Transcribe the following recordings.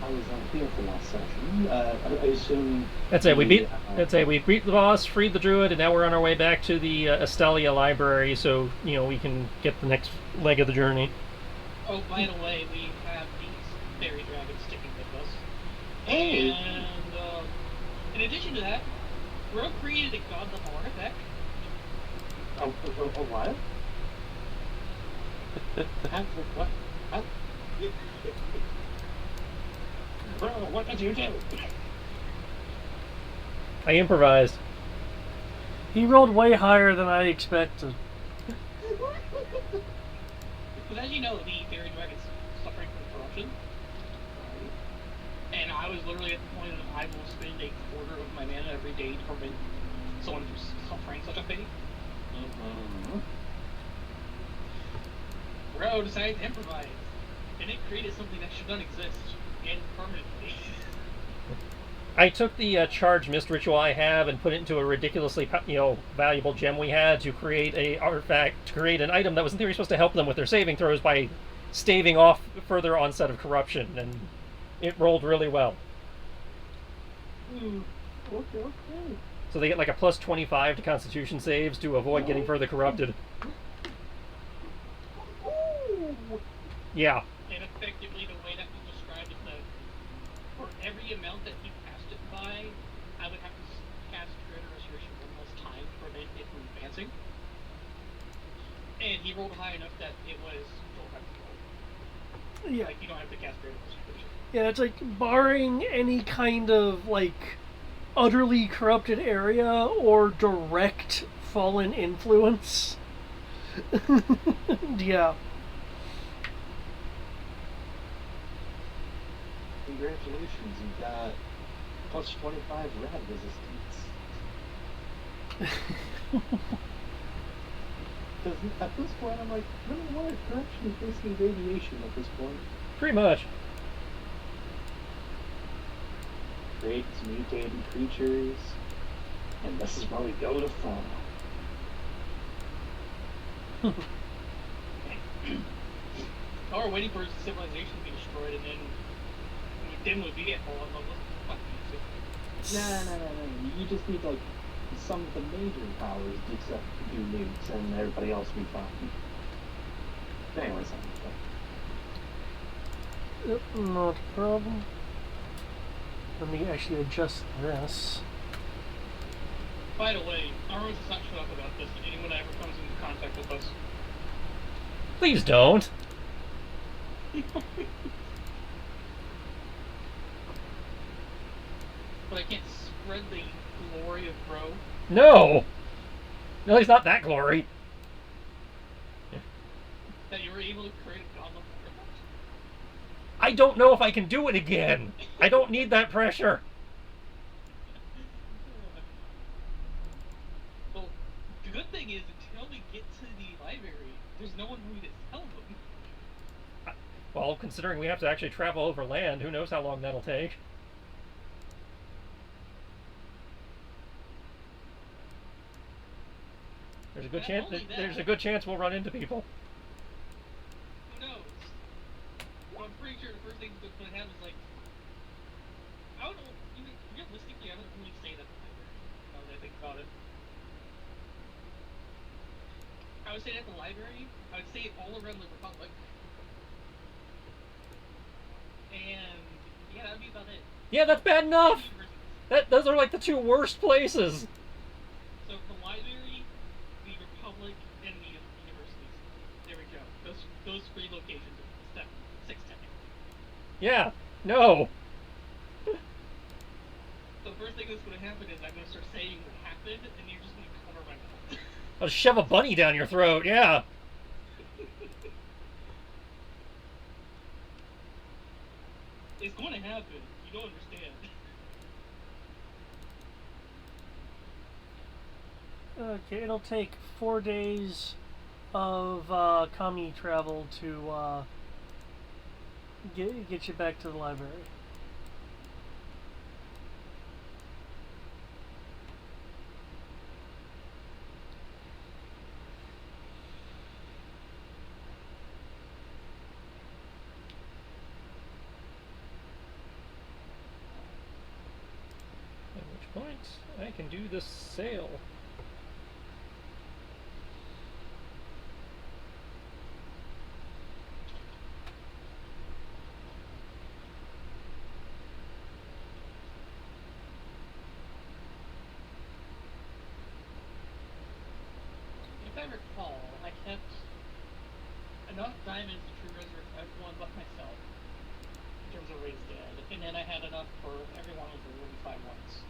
I was unclear from last session. I assume That's it. We the beat. That's it. We beat the boss, freed the druid, and now we're on our way back to the Estelia library. So we can get the next leg of the journey. Oh, by the way, we have these fairy dragons sticking with us. oh, And in addition to that, Ro created a god level artifact. a what? What? What? Bro, what did you do? I improvised. He rolled way higher than I expected. Because as you know, the fairy dragon's suffering from corruption. And I was literally at the point that I will spend a quarter of my mana every day to prevent someone from suffering such a fate. Ro decided to improvise, and it created something that should not exist, and permanently. I took the charged mist ritual I have and put it into a ridiculously valuable gem we had to create a artifact, to create an item that was in theory supposed to help them with their saving throws by staving off further onset of corruption, and it rolled really well. Okay. So they get like a plus 25 to Constitution saves to avoid getting further corrupted. Yeah. And effectively, the way that was described is that for every amount that he cast it by, I would have to cast Greater Restoration one less time to prevent it from advancing. And he rolled high enough that it was still roll. Yeah. Like, you don't have to cast Greater Restoration. Yeah, it's like barring any kind of utterly corrupted area or direct fallen influence. Yeah. Congratulations, you got plus 25 red resistance. Because at this point, I'm like, no matter what corruption is basically radiation at this point. Pretty much. Creates mutated creatures, and this is where we go to fall. Or we're waiting for civilization to be destroyed, and then we'll be at full level. No. You just need, some of the major powers to do nukes, and everybody else will be fine. Anyways, Not a problem. Let me actually adjust this. By the way, Arrows does not shut up about this to anyone that ever comes into contact with us. Please don't. But I can't spread the glory of Bro. No. No, he's not that glory. That you were able to create a god level artifact. I don't know if I can do it again. I don't need that pressure. Well, the good thing is, until we get to the library, there's no one who to tell them. Well, considering we have to actually travel over land, who knows how long that'll take. There's a good chance we'll run into people. Who knows? Well, I'm pretty sure the first thing that's going to happen is I don't know. Realistically, I don't really say that now that I think about it. I would say at the library. I would say it all around the Republic. And yeah, that'd be about it. Yeah, that's bad enough. Those are like the two worst places. So the library, the Republic, and the universities. There we go. Those three locations. Step 6 technically. Yeah. No. So the first thing that's going to happen is I'm going to start saying what happened, and you're just going to cover my mouth. I'll shove a bunny down your throat. Yeah. It's going to happen. You don't understand. Okay, it'll take 4 days of commie travel to get you back to the library. point, I can do this sail. If I recall, I kept enough diamonds to true resurrect everyone but myself, in terms of raised dead, and then I had enough for everyone with the 5 ones.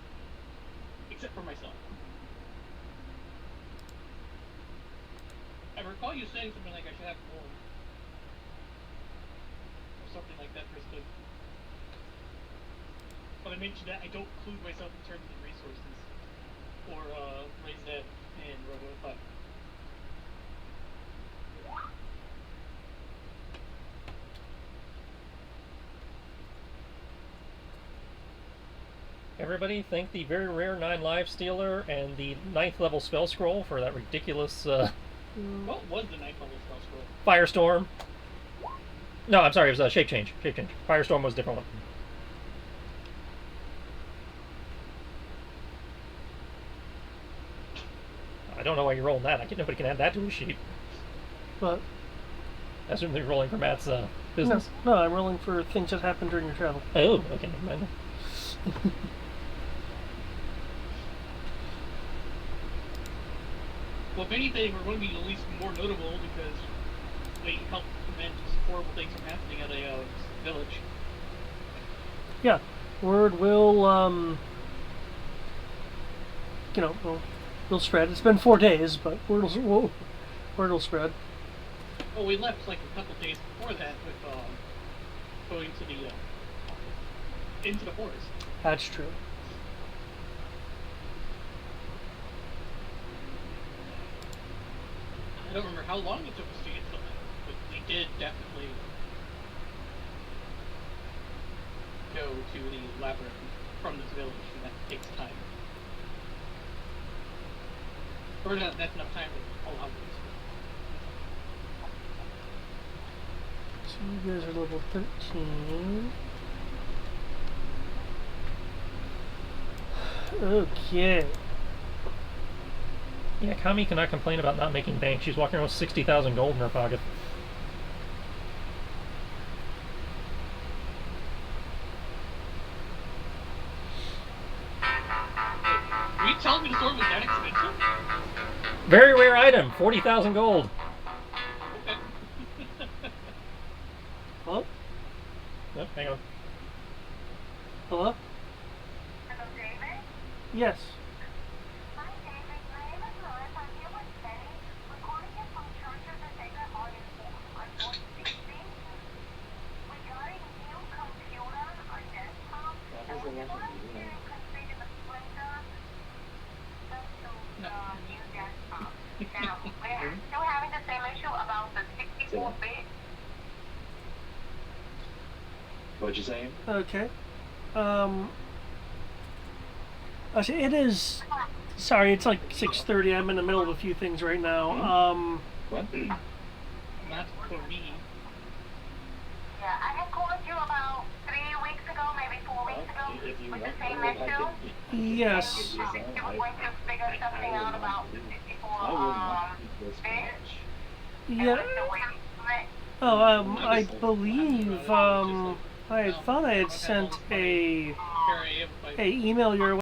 Except for myself. I recall you saying something like I should have more. Or something like that, Krista. But I mentioned that I don't include myself in terms of resources. For, raised dead and Robo 5. Everybody, thank the very rare 9 life stealer and the 9th level spell scroll for that ridiculous What was the 9th level spell scroll? Firestorm. No, I'm sorry, it was Shape Change. Shape Change. Firestorm was a different one. I don't know why you're rolling that. Nobody can add that to a sheet. But I assume you're rolling for Matt's business. no, I'm rolling for things that happened during your travel. Oh, okay, never mind. Well, if anything, we're going to be at least more notable because we helped prevent horrible things from happening at a village. Yeah, word will, will spread. It's been 4 days, but word will spread. Well, we left like a couple days before that with going to the into the forest. That's true. I don't remember how long it took us to get to that, but we did definitely go to the labyrinth from this village, and that takes time. Or not, that's enough time to allow this. So you guys are level 13. Okay. Yeah, Kami cannot complain about not making bank. She's walking around with 60,000 gold in her pocket. Were you telling me the sword was that expensive? Very rare item, 40,000 gold. Okay. Hello? Oh, hang on. Hello? Hello, David? Yes. Hi, David. My name is Lois. I'm here with Penny, recording it from Church of the Sacred Heart on 460. We got a new computer, a desktop, and we just wanted to configure the printer just to the new desktop. Now, we're still having the same issue about the 64-bit. What you saying? Okay. Actually, it is. Sorry, it's like 6:30. I'm in the middle of a few things right now. What? Not for me. Yeah, I had called you about 3 weeks ago, maybe 4 weeks ago, with the same issue. Yes. You said you were going to figure something out about 64 bits. Yeah. Oh, I believe I thought I had sent a email your way.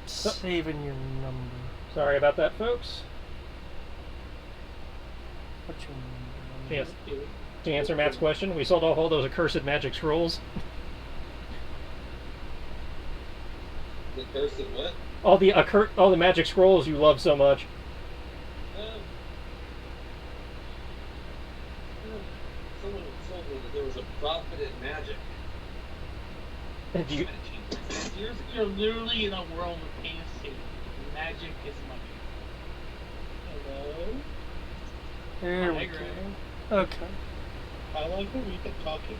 saving your number. Sorry about that, folks. What's your number? Yes. To answer Matt's question, we sold off all those accursed magic scrolls. The curse of what? All the magic scrolls you love so much. Someone told me that there was a profit in magic. Do you, You're literally in a world of fantasy. Magic is money. Hello? There Hi, we Greg. go. Okay. How long have we been talking?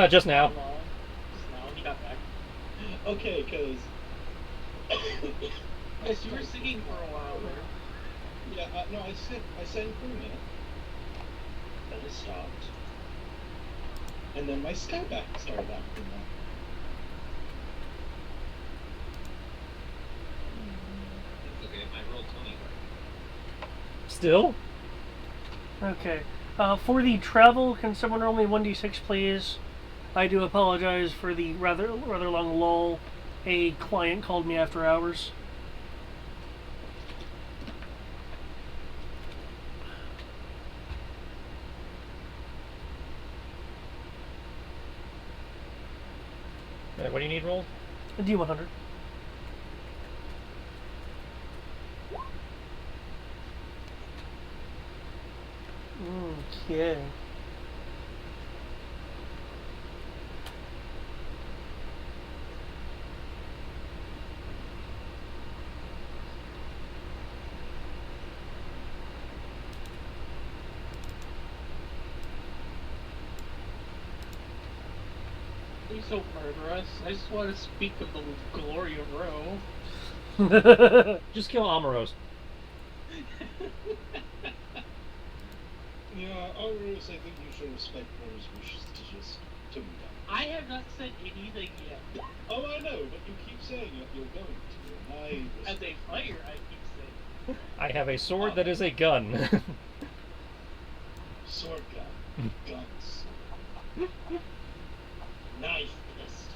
just now. Just now, he got back. Okay, because... Yes, you were singing for a while there. Yeah, no, I sang for a minute. Then it stopped. And then my skyback started acting up. It's okay, I rolled 20. Still? Okay. For the travel, can someone roll me 1d6, please? I do apologize for the rather long lull. A client called me after hours. What do you need rolled? A D100. Okay. Please don't murder us. I just want to speak of the glory of Ro. Just kill Amaros. Yeah, Alrose, I think you should respect Ro's wishes to be done. I have not said anything yet. Oh, I know, but you keep saying it, you're going to, and I As a respect fighter, I keep saying. I have a sword that is a gun. sword gun, guns, knife fist.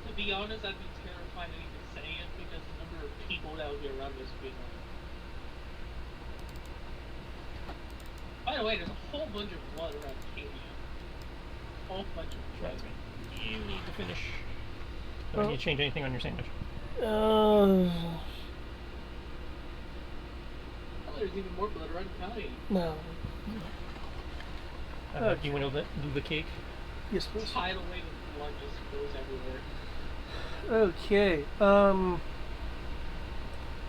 To be honest, I'd be terrified of even saying it because the number of people that would be around this video. By the way, there's a whole bunch of blood around Kenya. A whole bunch of blood. You need to finish. Do I need to change anything on your sandwich? Oh, there's even more blood around County. No. Do you want to do the cake? Yes, please. Tidal wave of blood just goes everywhere. Okay.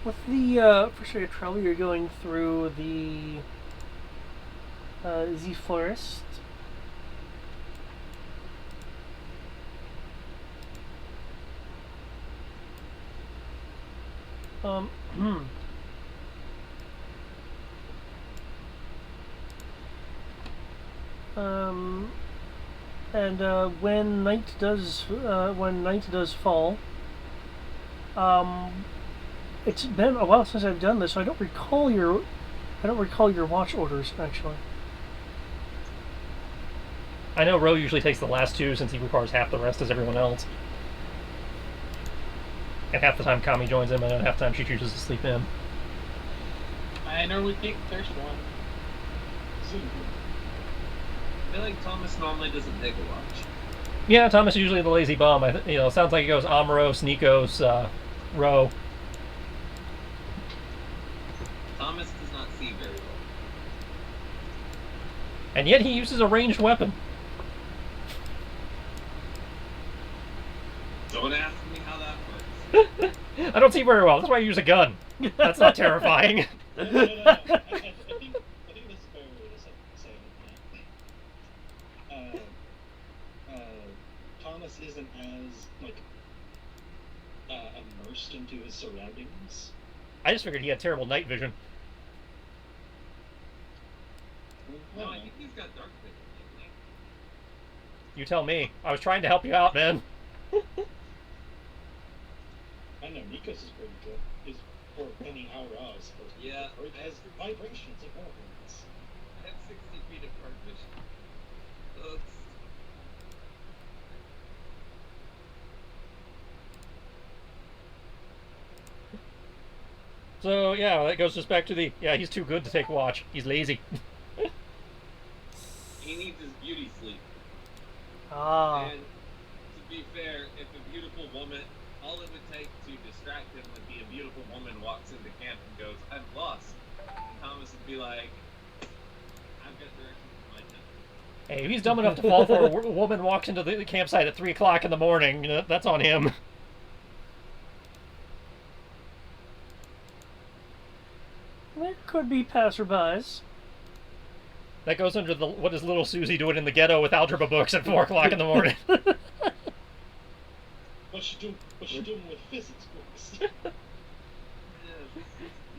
With the first area of travel, you're going through the forest. And when night does fall, it's been a while since I've done this, so I don't recall your watch orders actually. I know Ro usually takes the last two since he requires half the rest as everyone else. And half the time Kami joins him, and then half the time she chooses to sleep in. I normally take the first one. I feel like Thomas normally doesn't take a watch. Yeah, Thomas is usually the lazy bum. Sounds like he goes Amaros, Nikos, Ro. Thomas does not see very well. And yet he uses a ranged weapon. Don't ask me how that works. I don't see very well. That's why I use a gun. That's not terrifying. No. I think this is fair way to say it. Thomas isn't as immersed into his surroundings. I just figured he had terrible night vision. No, I think he's got dark vision lately. You tell me. I was trying to help you out, man. I know Nikos is pretty good. Or any hour I was supposed to. Yeah. Or it has vibrations and organs. I have 60 feet of dark vision. Oops. So yeah, that goes just back to the he's too good to take watch. He's lazy. He needs his beauty sleep. Ah. And to be fair, if a beautiful woman, all it would take to distract him would be a beautiful woman walks into camp and goes, "I'm lost." And Thomas would be like, "I've got directions to my tent." Hey, if he's dumb enough to fall for a woman walks into the campsite at 3 o'clock in the morning, that's on him. There could be passerbys. That goes under the what is little Susie doing in the ghetto with algebra books at 4 o'clock in the morning. What's she doing with physics books?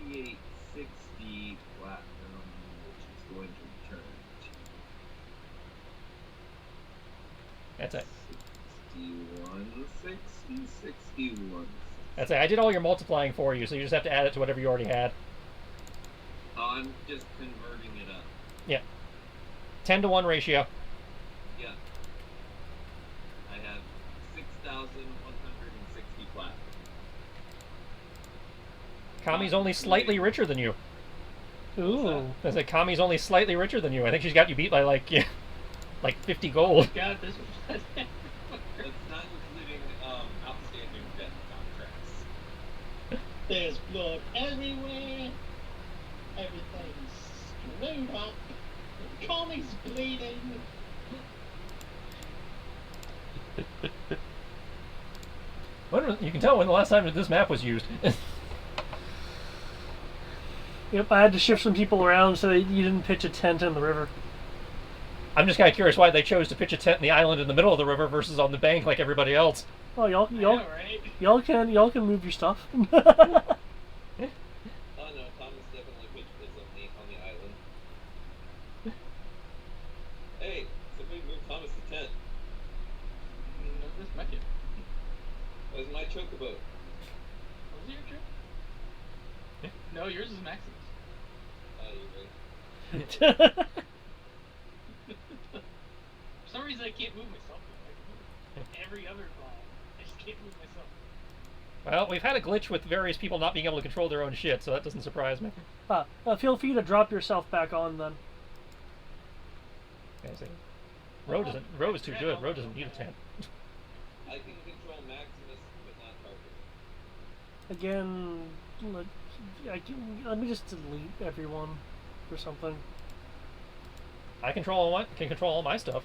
68, 60 platinum, which is going to return That's it. 61, 60, 61. That's it. I did all your multiplying for you, so you just have to add it to whatever you already had. I'm just converting it up. Yeah. 10-to-1 ratio. Yeah. I have 6,160 platinum. Kami's only slightly richer than you. Ooh. I said Kami's only slightly richer than you. I think she's got you beat by like 50 gold. God, this was That's not including outstanding debt contracts. There's blood everywhere. Everything's screwed up. Kami's bleeding. You can tell when the last time that this map was used. Yep, I had to shift some people around so that you didn't pitch a tent in the river. I'm just kind of curious why they chose to pitch a tent in the island in the middle of the river versus on the bank like everybody else. Oh, y'all right? y'all can move your stuff. Oh no, Thomas definitely pitched this on the island. Hey, somebody move Thomas to tent. No, this might be. Where's my chocobo? Was it your trip? Yeah. No, yours is Max's. Oh, you're right. For some reason, I can't move myself. I can move every other ball. I just can't move myself. Well, we've had a glitch with various people not being able to control their own shit, so that doesn't surprise me. Feel free to drop yourself back on then. Okay, see. Roe is too good. Roe doesn't need a tent. I can control Maximus, but not Tarkus. Again, let me just delete everyone or something. I can control all my stuff.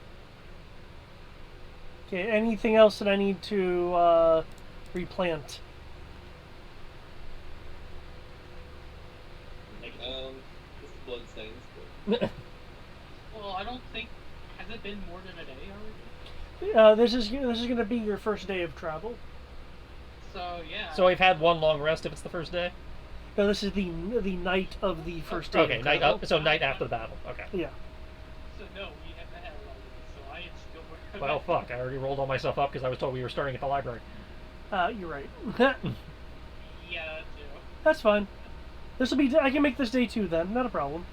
Okay, anything else that I need to replant? This is bloodstains, but Well, I don't think. Has it been more than a day already? This is going to be your first day of travel. So, yeah. So we've had one long rest if it's the first day? No, this is the night of the first day. Okay, of night travel. so night after the battle. Okay. Yeah. So, no, we haven't had a lot of it, so I still work. Well, fuck, I already rolled all my stuff up because I was told we were starting at the library. You're right. Yeah, that too. That's fine. This will be. I can make this day 2 then. Not a problem.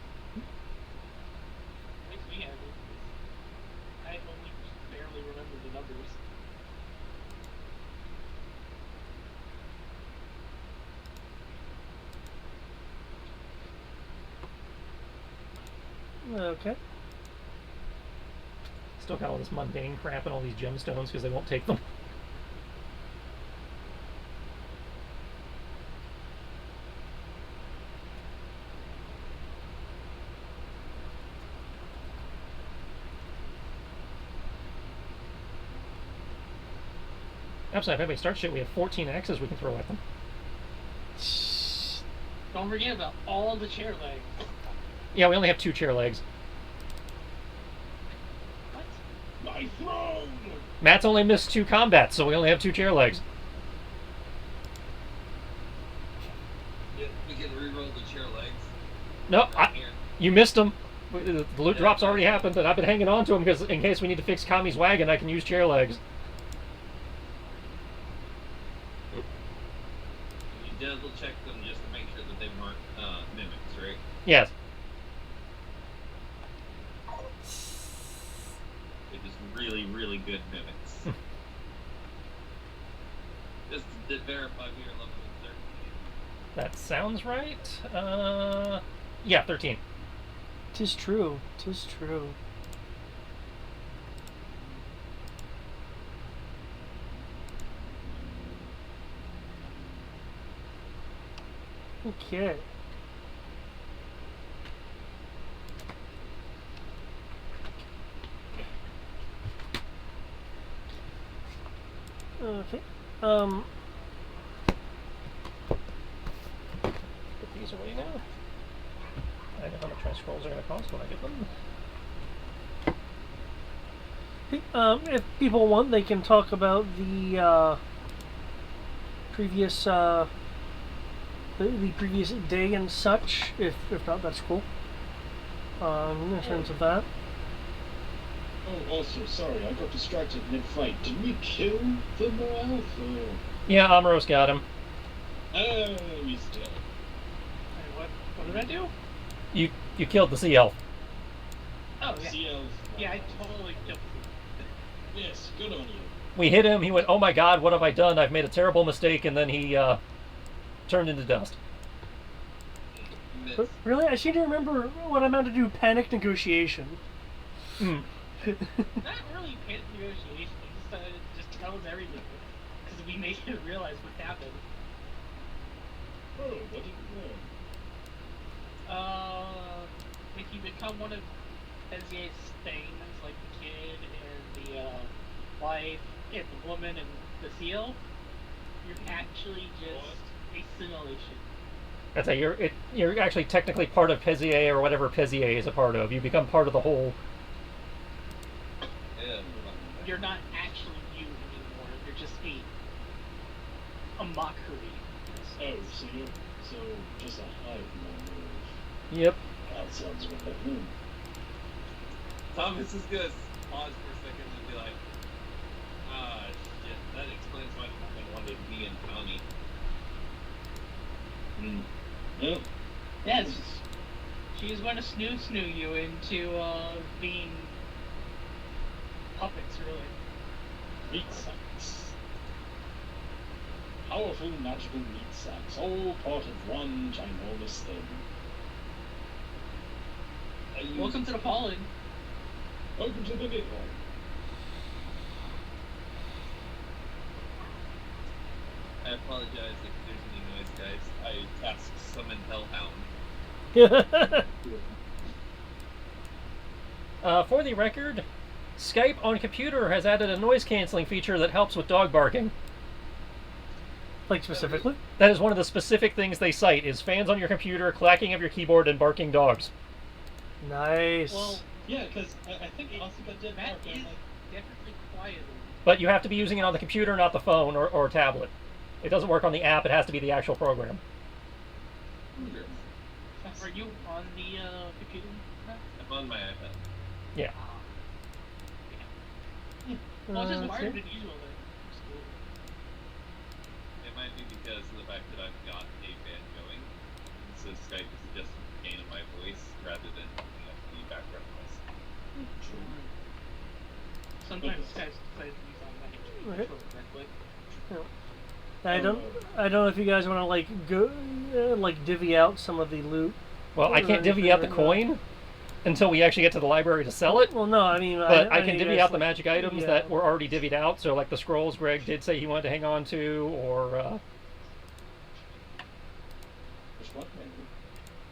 Makes me happy. I only just barely remember the numbers. Okay. Still got all this mundane crap and all these gemstones because they won't take them. Absolutely, if anybody starts shit, we have 14 axes we can throw at them. Don't forget about all the chair legs. Yeah, we only have 2 chair legs. What? My throne! Matt's only missed 2 combats, so we only have 2 chair legs. yeah, we can reroll the chair legs. No, Here. you missed them. The loot drop's already happened, and I've been hanging on to them because in case we need to fix Kami's wagon, I can use chair legs. You double check them just to make sure that they weren't mimics, right? Yes. They're just really, really good mimics. Just to verify we are level 13. That's sounds right. Yeah, 13. 'Tis true. 'Tis true. Okay. Okay. Put these away now. I know how much my scrolls are going to cost when I get them. If people want, they can talk about the previous the previous day and such. If not, that's cool. In terms of that. Oh, also, sorry, I got distracted mid-fight. Didn't we kill the Moelf? Yeah, Amros got him. We still. What did I do? You killed the sea elf. Oh, yeah. Sea elf. Yeah, I totally killed him. Yes, good on you. We hit him. He went, "Oh my God, what have I done? I've made a terrible mistake," and then he turned into dust. Miss. But really, I seem to remember what I'm about to do. Panic negotiation. Hmm. Not really pit negotiation. It just tells everything. Because we made him realize what happened. Oh, what did you learn? If you become one of Ezier's things, like the kid and the wife and the woman and the seal, you're actually just a simulation. That's you're actually technically part of Pezier or whatever Pezier is a part of. You become part of the whole. Yeah. You're not actually you anymore. You're just a mockery. Oh, so just a hive mind. Yep. That sounds right. Thomas is gonna pause for a second and be like, shit, that explains why the woman wanted me and Tommy. Yep. Yes. She was going to snoo you into being puppets, really. Meat sacks. Powerful magical meat sacks, all part of one ginormous thing. Welcome to the Fallen. Welcome to the big one. I apologize if there's any noise, guys. I tasked summon Hellhound. For the record, Skype on computer has added a noise canceling feature that helps with dog barking. Like specifically? That is one of the specific things they cite: is fans on your computer, clacking of your keyboard, and barking dogs. Nice. Well, Yeah, because I think also got dead that mark. is definitely quieter. But you have to be using it on the computer, not the phone or tablet. It doesn't work on the app. It has to be the actual program. Are you on the computer? I'm on my iPad. Yeah. Well, it's just that's wired good. than usual then. It's cool. It might be because of the fact that I've got a fan going, so Skype is just the gain of my voice rather than the background noise. Sometimes Skype plays these on my Okay. controller correctly. I don't know if you guys want to like go like divvy out some of the loot. Well, I can't divvy out the coin until we actually get to the library to sell it. Well, no, I mean, But I can you divvy guys, out the magic items yeah. that were already divvied out. So, like the scrolls, Greg did say he wanted to hang on to, or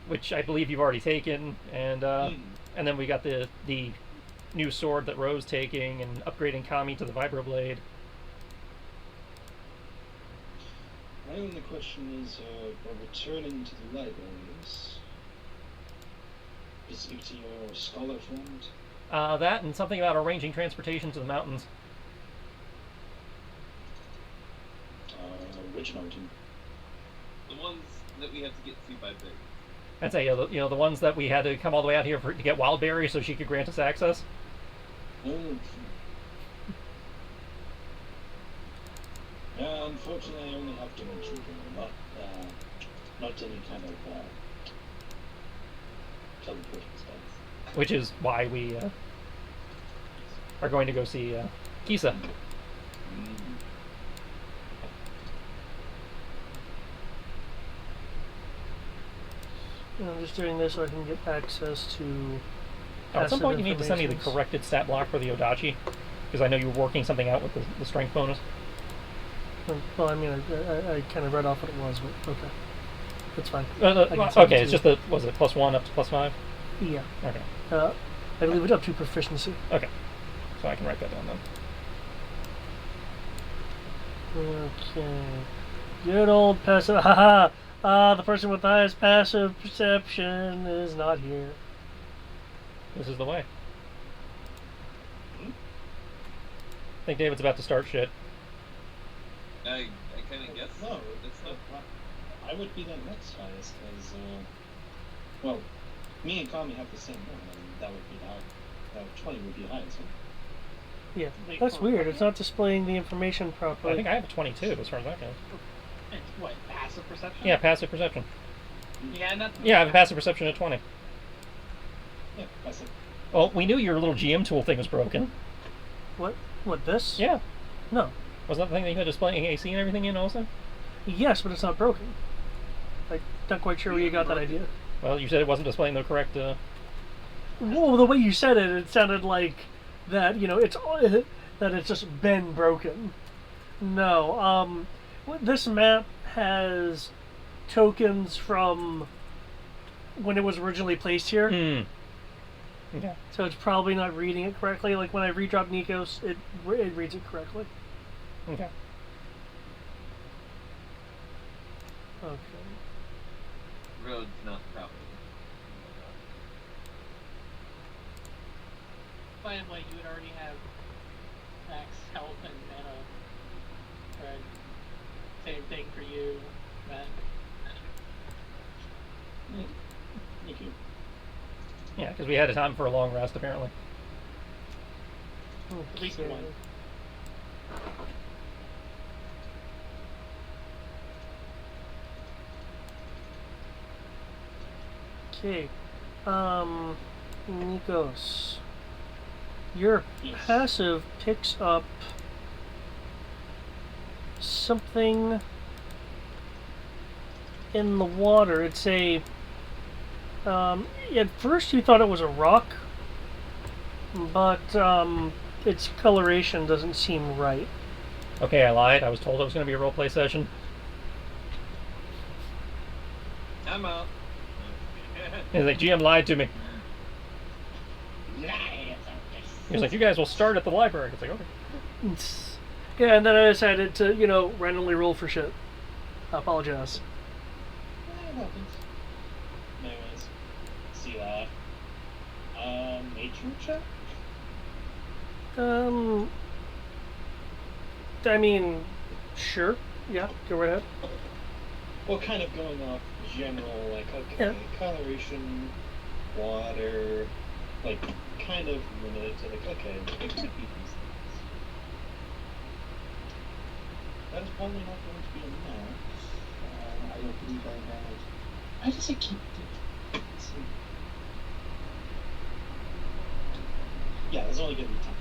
which I believe you've already taken, and then we got the new sword that Rose taking and upgrading Kami to the Vibroblade. My only question is, by returning to the libraries, to speak to your scholar friend. That and something about arranging transportation to the mountains. Which mountain? The ones that we have to get to by boat. I'd say, the ones that we had to come all the way out here to get Wildberry so she could grant us access. Unfortunately, I only have dimension door, not any kind of teleporting spells. Which is why we are going to go see Kisa. I'm just doing this so I can get access to. At some passive point, you need to send me the informations. corrected stat block for the Odachi, because I know you're working something out with the strength bonus. Well, I mean, I kind of read off what it was, but okay. That's fine. I can send it Okay, to it's you. just the, was it +1 up to +5? Yeah. Okay. I believe it's up to proficiency. Okay. So I can write that down then. Okay. Good old passive. Haha! The person with the highest passive perception is not here. This is the way. Hmm? I think David's about to start shit. I kind of guess No, it's not. I would be the next highest because, well, me and Kami have the same one, and that would be the 20 would be highest. Huh? Yeah. Wait, That's for weird. It's what? not displaying the information I properly. think I have a 22 as far as that goes. It's what, passive perception? Yeah, passive perception. Yeah, not. Yeah, I have a passive perception at 20. Yeah, that's it. Well, we knew your little GM tool thing was broken. What? What, this? Yeah. No. Wasn't that the thing that you had displaying AC and everything in also? Yes, but it's not broken. I'm not quite sure where you got that idea. Well, you said it wasn't displaying the correct. Well, the way you said it, it sounded like that. It's that it's just been broken. No. This map has tokens from when it was originally placed here, Okay. so it's probably not reading it correctly. Like when I redrop Nikos, it reads it correctly. Okay. Okay. Road's not properly. By the way, you would already have max health and mana. Right. Same thing for you, Matt. Thank you. Yeah, because we had time for a long rest apparently. At least Okay. one. Okay. Nikos. Your Yes. passive picks up something in the water. It's a. At first you thought it was a rock, but its coloration doesn't seem right. Okay, I lied. I was told it was going to be a roleplay session. I'm out. He's like, GM lied to me. Nice. He was like, you guys will start at the library. It's like, okay. Yeah, and then I decided to, randomly roll for shit. I apologize. That happens. Anyways, see that. Nature check? I mean, sure. Yeah, go right ahead. Well, kind of going off general, like, okay, Yeah. coloration, water, like, kind of limited to, like, okay, it could be these things. That is probably not going to be enough. I don't believe I have. Why does it keep doing? Let's see. Yeah, there's only going to be 10.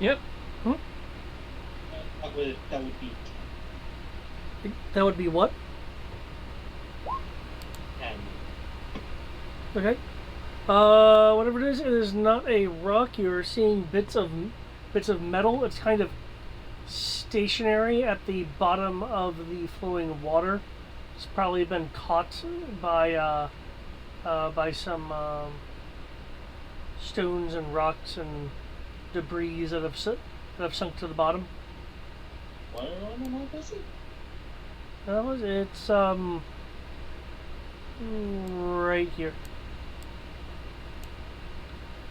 Yep. That would be 10. That would be what? And Okay. Whatever it is not a rock. You're seeing bits of metal. It's kind of stationary at the bottom of the flowing water. It's probably been caught by some stones and rocks and debris that have sunk to the bottom. what animal was it? It's right here.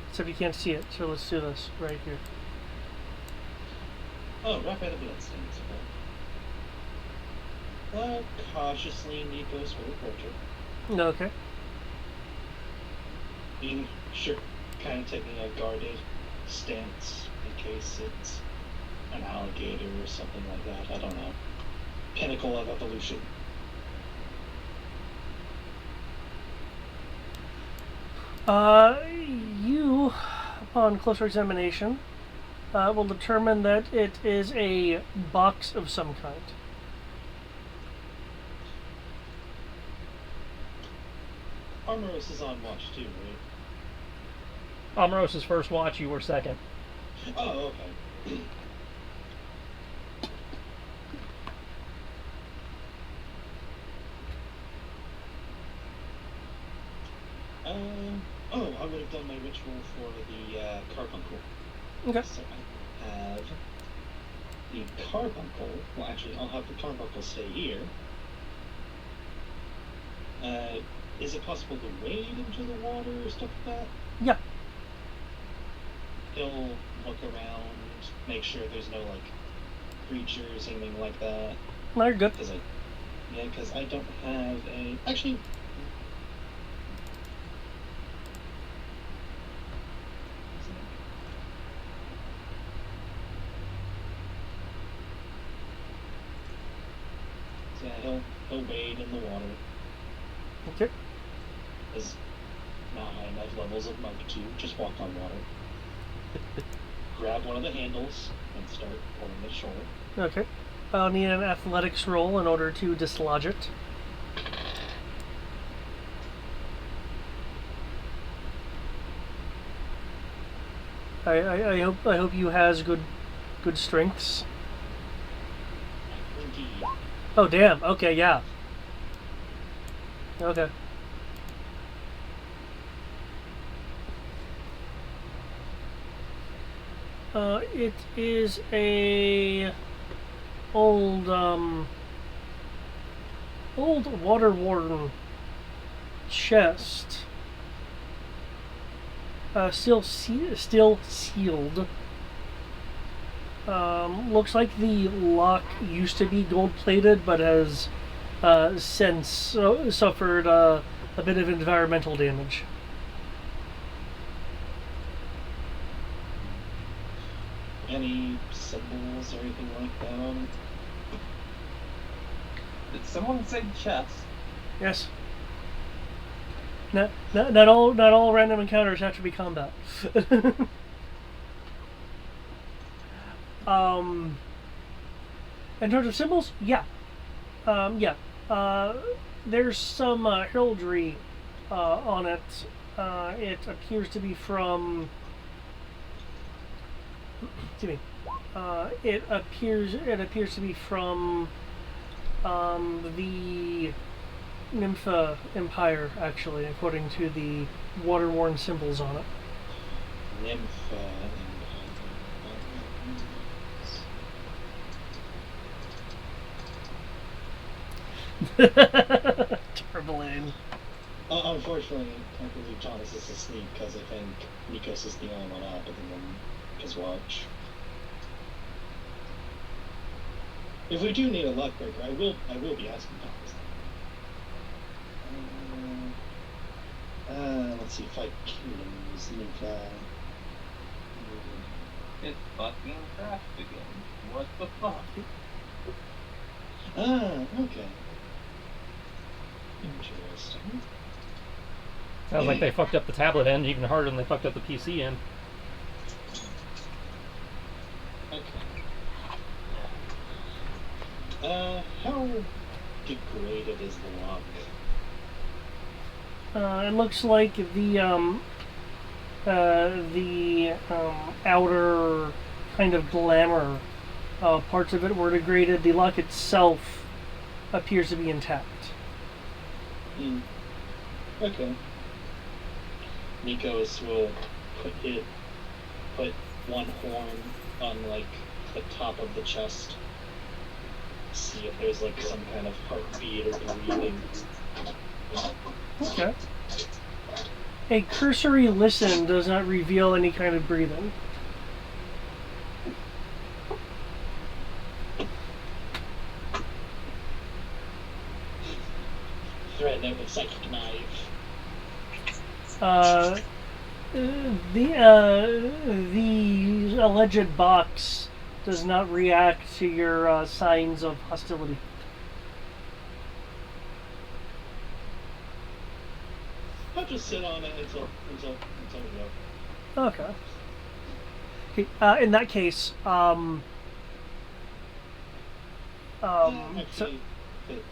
Except you can't see it, so let's do this right here. Oh, rapid bloodstains. Okay. Cautiously, Nikos will approach it. Okay. Being sure, kind of taking a guarded stance in case it's an alligator or something like that. I don't know. Pinnacle of evolution. You, upon closer examination, will determine that it is a box of some kind. Armoros is on watch too, right? Omaros' first watch, you were second. Oh, okay. Oh, I would have done my ritual for the carbuncle. Okay. So I have the carbuncle. Well, actually, I'll have the carbuncle stay here. Is it possible to wade into the water or stuff like that? Yeah. He'll look around, make sure there's no like creatures, anything like that. No, you're good. Because I don't have a. Actually. So yeah, he'll wade in the water. Okay. There's not high enough levels of monk to just walk on water. Grab one of the handles and start pulling it ashore. Okay. I'll need an athletics roll in order to dislodge it. I hope you has good strengths. Indeed. Oh damn. Okay, yeah. Okay. It is a old water-worn chest. Still sealed. Looks like the lock used to be gold-plated, but has since suffered a bit of environmental damage. Any symbols or anything like that on it? Did someone say chest? Yes. Not all random encounters have to be combat. In terms of symbols, yeah. There's some heraldry on it. It appears to be from. Excuse me. It appears to be from the Nympha Empire, actually, according to the water-worn symbols on it. Nympha. Turbiline. Unfortunately, I believe Thomas is asleep because I think Nikos is the only one up and then his watch. If we do need a luck breaker, I will be asking Thomas. Let's see if I can use Nympha. It's fucking crashed again. What the fuck? Okay. Interesting. Sounds like they fucked up the tablet end even harder than they fucked up the PC end. Okay. How degraded is the lock? It looks like the outer kind of glamour parts of it were degraded. The lock itself appears to be intact. Okay. Nikos will put one horn on like the top of the chest. See if there's like some kind of heartbeat or breathing. Okay. A cursory listen does not reveal any kind of breathing. Threaten it with psychic knife. The alleged box does not react to your signs of hostility. I'll just sit on it until we go. Okay. Okay, in that case, so, Actually,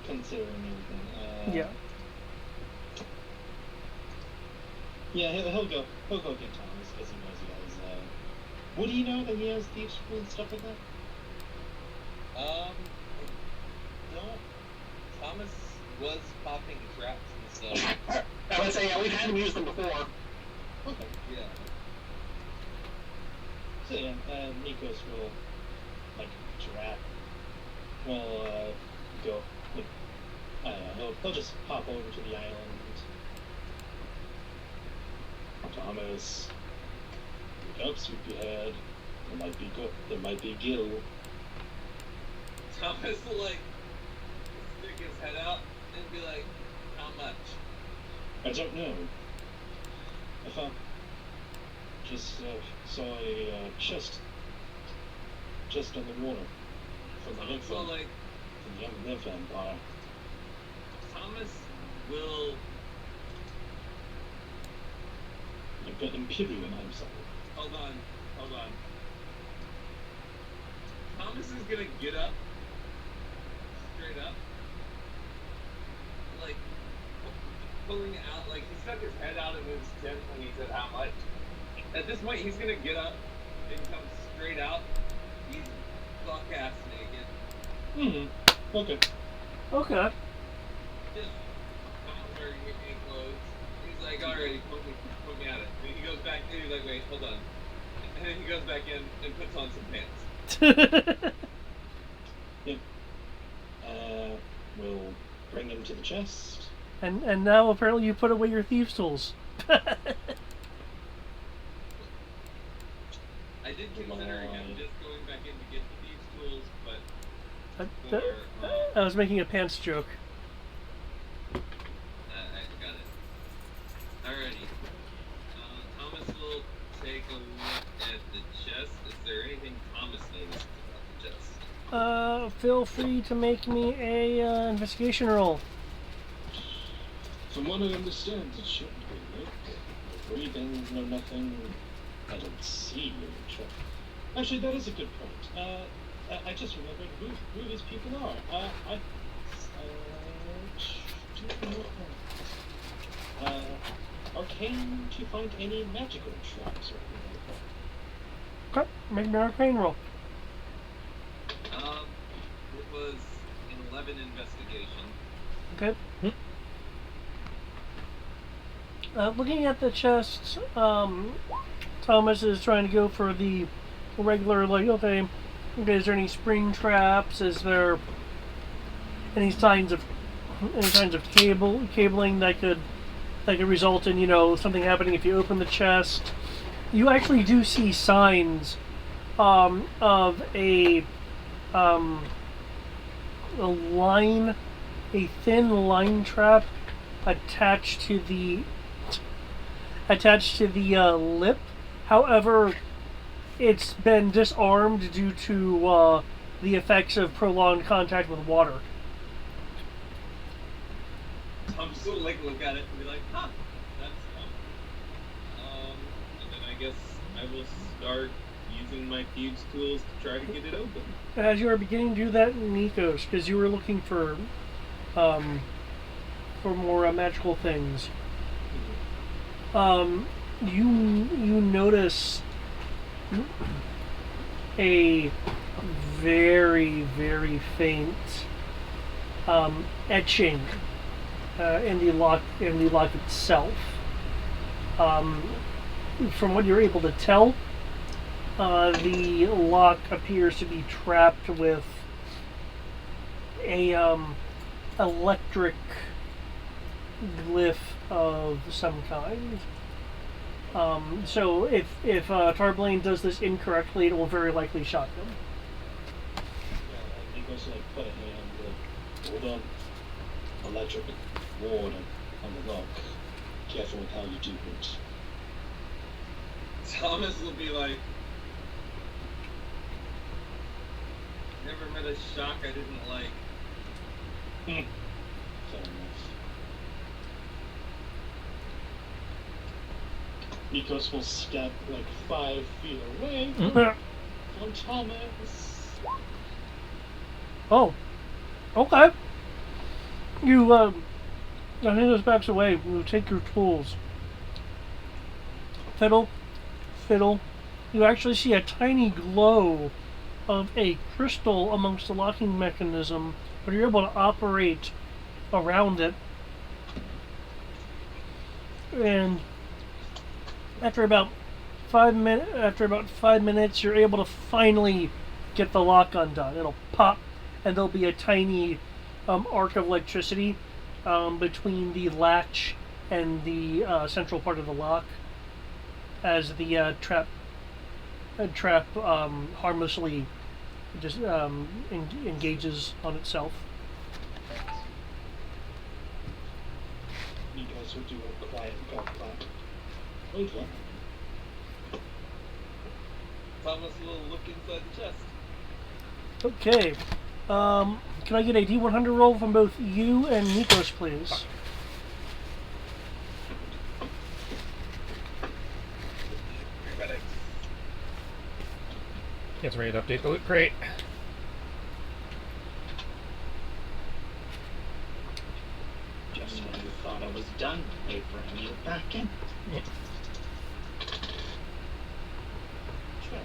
considering everything. yeah. Yeah, he'll go get Thomas because he knows he has. What do you know that he has thieves' tools and stuff like that? No. Thomas was popping traps and stuff. I would say, yeah, we've had him use them before. Okay. Yeah. So yeah, Nikos will like trap. Will go. Like, I don't know. He'll just pop over to the island. Thomas, look up, sweep your head. There might be There might be Gil. Thomas will like stick his head out and be like, "How much?" I don't know. I found just saw a chest on the water from the Thomas will like from the young nymph empire. Thomas will Like the Imperium, I'm sorry. hold on. Thomas is gonna get up, straight up, like pulling out, like he stuck his head out of his tent when he said how much. At this point, he's gonna get up and come straight out. He's buck ass naked, Okay. Okay. just not wearing any clothes. He's like, alrighty, put me at it. And he goes back in. He's like, wait, hold on. And then he goes back in and puts on some pants. Yep. We'll bring him to the chest. and now apparently you put away your thieves' tools. I did consider him just going back in to get these tools, but I was making a pants joke. I got it. Alrighty. Thomas will take a look at the chest. Is there anything Thomas noticed about the chest? Feel free to make me a investigation roll. From what I understand, it shouldn't be. No breathing, no nothing. I don't see any trouble. Actually, that is a good point. I just remembered who these people are. Arcane to find any magical traps or anything like that. Okay, make me an arcane roll. It was an 11 investigation. Okay. Looking at the chest, Thomas is trying to go for the regular, like, okay, is there any spring traps? Is there any signs of cabling that could result in, something happening if you open the chest? You actually do see signs of a thin line trap attached to the lip. However, it's been disarmed due to the effects of prolonged contact with water. I'm still like look at it and be like, huh, that's fun. And then I guess I will start using my thieves' tools to try to get it open. As you are beginning to do that, Nikos, because you were looking for more magical things, you notice a very, very faint etching in the lock itself. From what you're able to tell, the lock appears to be trapped with a electric glyph of some kind. So if Tarblane does this incorrectly, it will very likely shock them. Yeah, Nikos will put a hand, hold on. Electric ward on the lock. Careful with how you do it. Thomas will be like, never met a shock I didn't like. Fair enough. Nikos will step like 5 feet away from Thomas. Oh, okay. You, Hernandez backs away. You take your tools. Fiddle. You actually see a tiny glow of a crystal amongst the locking mechanism, but you're able to operate around it. And after about 5 minutes, you're able to finally get the lock undone. It'll pop, and there'll be a tiny arc of electricity between the latch and the central part of the lock as the trap harmlessly just engages on itself. Nikos will do a quiet golf clap. Wait, what? Thomas will look inside the chest. Okay. Can I get a D100 roll from both you and Nikos, please? Ready. It's ready to update the loot crate. Just when you thought I was done, they bring you back in. Yeah. 12.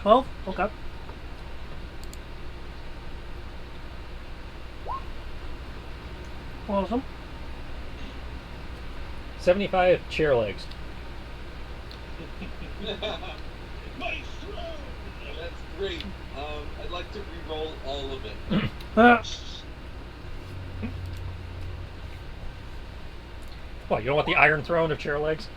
12? Okay. Awesome. 75 chair legs. Maestro! That's great. I'd like to re-roll all of it. What, you don't want the Iron Throne of chair legs?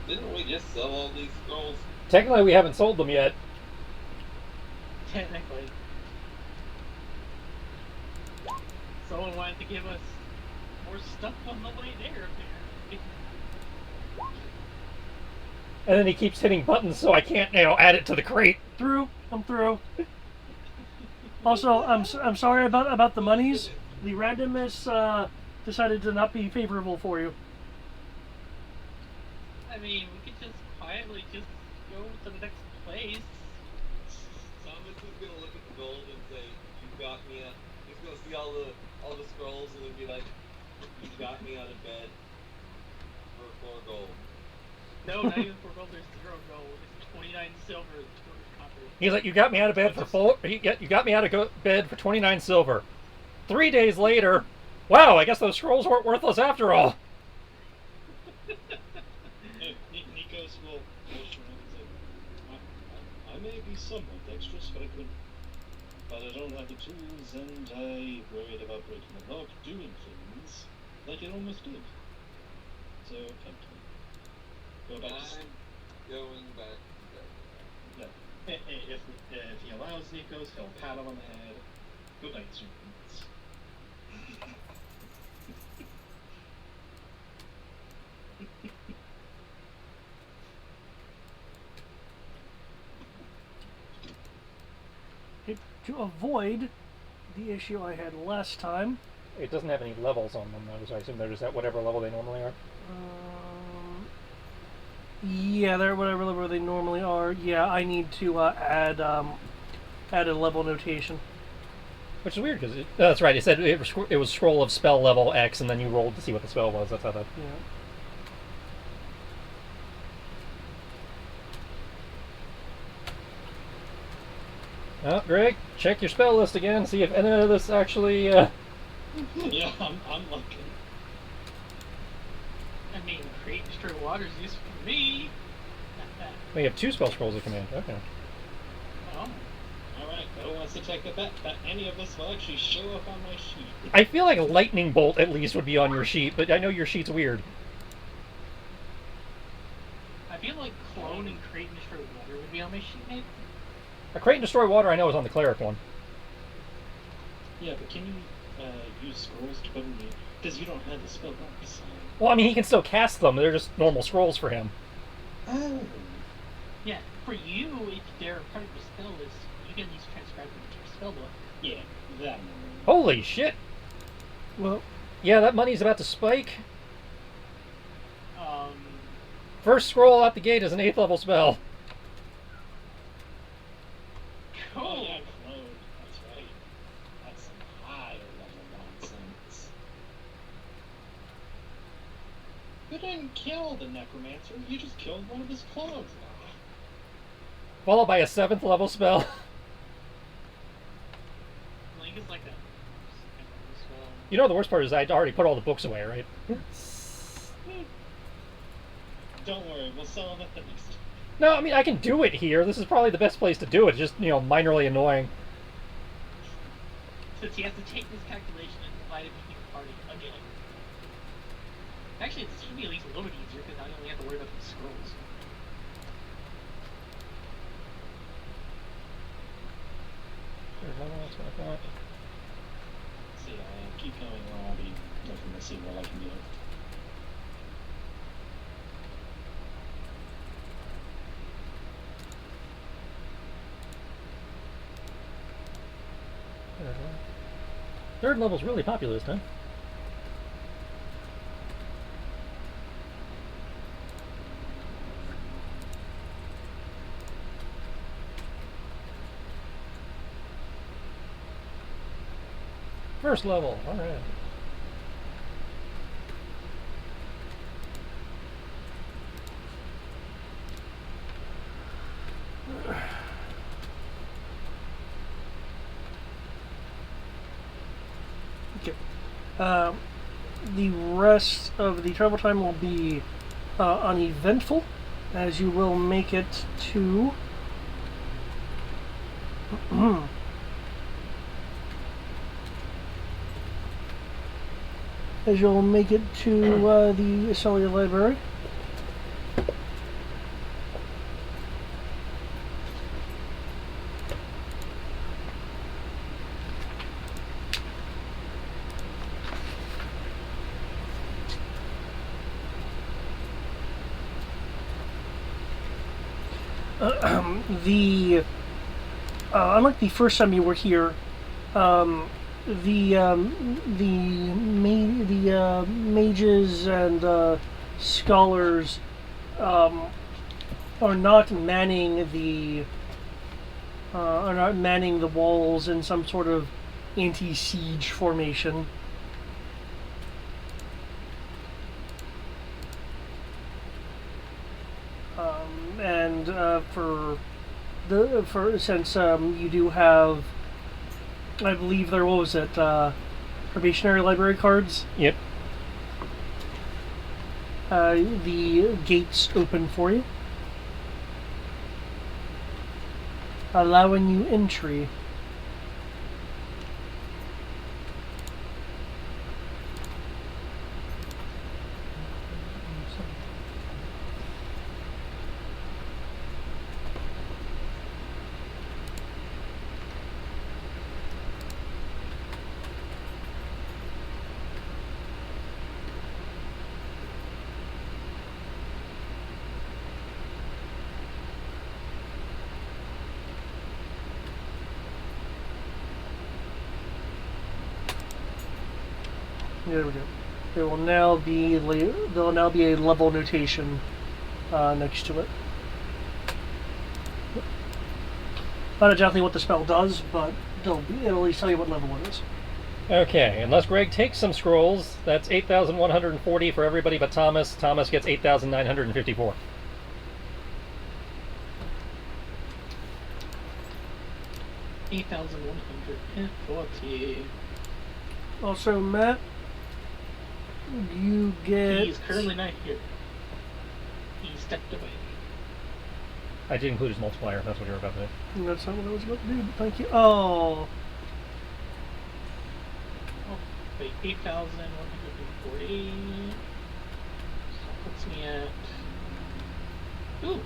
Didn't we just sell all these scrolls? Technically, we haven't sold them yet. Technically. Someone wanted to give us more stuff on the way there, apparently. And then he keeps hitting buttons, so I can't, add it to the crate. I'm through. Also, I'm sorry about the monies. The randomness decided to not be favorable for you. I mean, we could just quietly just go to the next place. Thomas is gonna look at the gold and say, "You got me out." He's gonna see all the scrolls and then be like, "You got me out of bed for 4 gold." No, not even 4 gold. There's 0 gold. It's 29 silver. 2 copper. He's like, you got me out of bed for you got me out of bed for 29 silver. 3 days later, wow, I guess those scrolls weren't worthless after all. Nikos will push around and say, I may be somewhat dexterous, but I don't have the tools, and I worried about breaking the lock, doing things like it almost did. So, go back to sleep. I'm going back to bed. Yeah. If he allows Nikos, he'll pat him on the head. Good night, servants. To avoid the issue I had last time. It doesn't have any levels on them, though, so I assume they're just at whatever level they normally are. Yeah, they're whatever level they normally are. Yeah, I need to add a level notation. Which is weird, because that's right, it said it was scroll of spell level X, and then you rolled to see what the spell was. That's how that... Yeah. Oh, Greg, check your spell list again, see if any of this actually... Yeah, I'm looking. I mean, create and destroy water's useful for me. We have 2 spell scrolls of command. Okay. Oh. Alright, who wants to take the bet that any of this will actually show up on my sheet? I feel like lightning bolt at least would be on your sheet, but I know your sheet's weird. I feel like clone and create and destroy water would be on my sheet, maybe? A crate and destroy water I know is on the cleric one. Yeah, but can you use scrolls to put in Because you don't have the spell book, so... Well, I mean, he can still cast them. They're just normal scrolls for him. Oh. Yeah, for you, if they're part of your spell list, you can at least transcribe them into your spell book. Yeah, that. Holy shit! Well, Yeah, that money's about to spike. Um, First scroll out the gate is an 8th level spell. cool. Oh, yeah, Cloak. That's right. That's some higher level nonsense. You didn't kill the necromancer, you just killed one of his clones. Followed by a 7th level spell. Link is like a. You know the worst part is I'd already put all the books away, right? Don't worry, we'll sell them at the next. No, I mean, I can do it here. This is probably the best place to do it. It's just, minorly annoying. Since he has to take this calculation and divide it between the party again. Actually, it should be at least a little bit easier because I only have to worry about the scrolls. That's what I thought. See, keep going while I'll be looking to see what I can do. Third level's really popular this time. First level, alright. okay. The rest of the travel time will be uneventful, as you will make it to. As you'll make it to the cellular library. Unlike the first time you were here, the mages and scholars are not manning the walls in some sort of anti-siege formation. And since you do have, I believe there what was it, probationary library cards. Yep. The gates open for you, allowing you entry. There we go. There will now be a level notation next to it. Not exactly what the spell does, but it'll at least tell you what level it is. Okay, unless Greg takes some scrolls, that's 8,140 for everybody but Thomas. Thomas gets 8,954. $8,140. Also, Matt, you get. He's currently not here. He stepped away. I did include his multiplier. That's what you were about to do. That's not what I was about to do, but thank you. Oh. Wait, 8,140. So that puts me at. Ooh.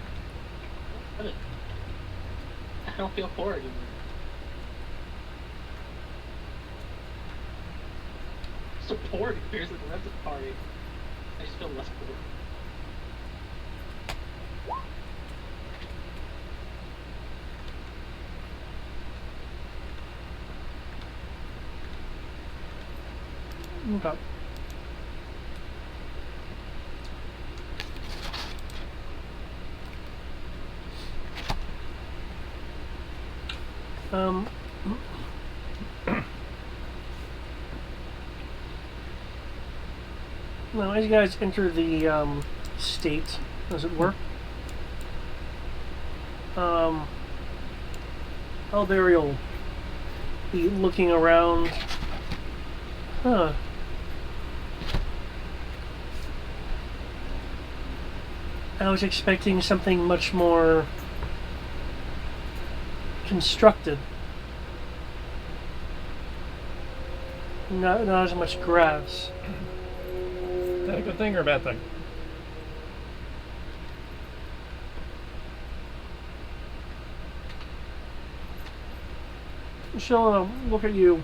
I don't feel poor anymore. support compared to the rest of the party. I just feel less bored. Okay. Um. Now, as you guys enter the state, as it were, Alberry will be looking around. Huh. I was expecting something much more constructed. Not as much grass. Is that a good thing or a bad thing? She'll look at you.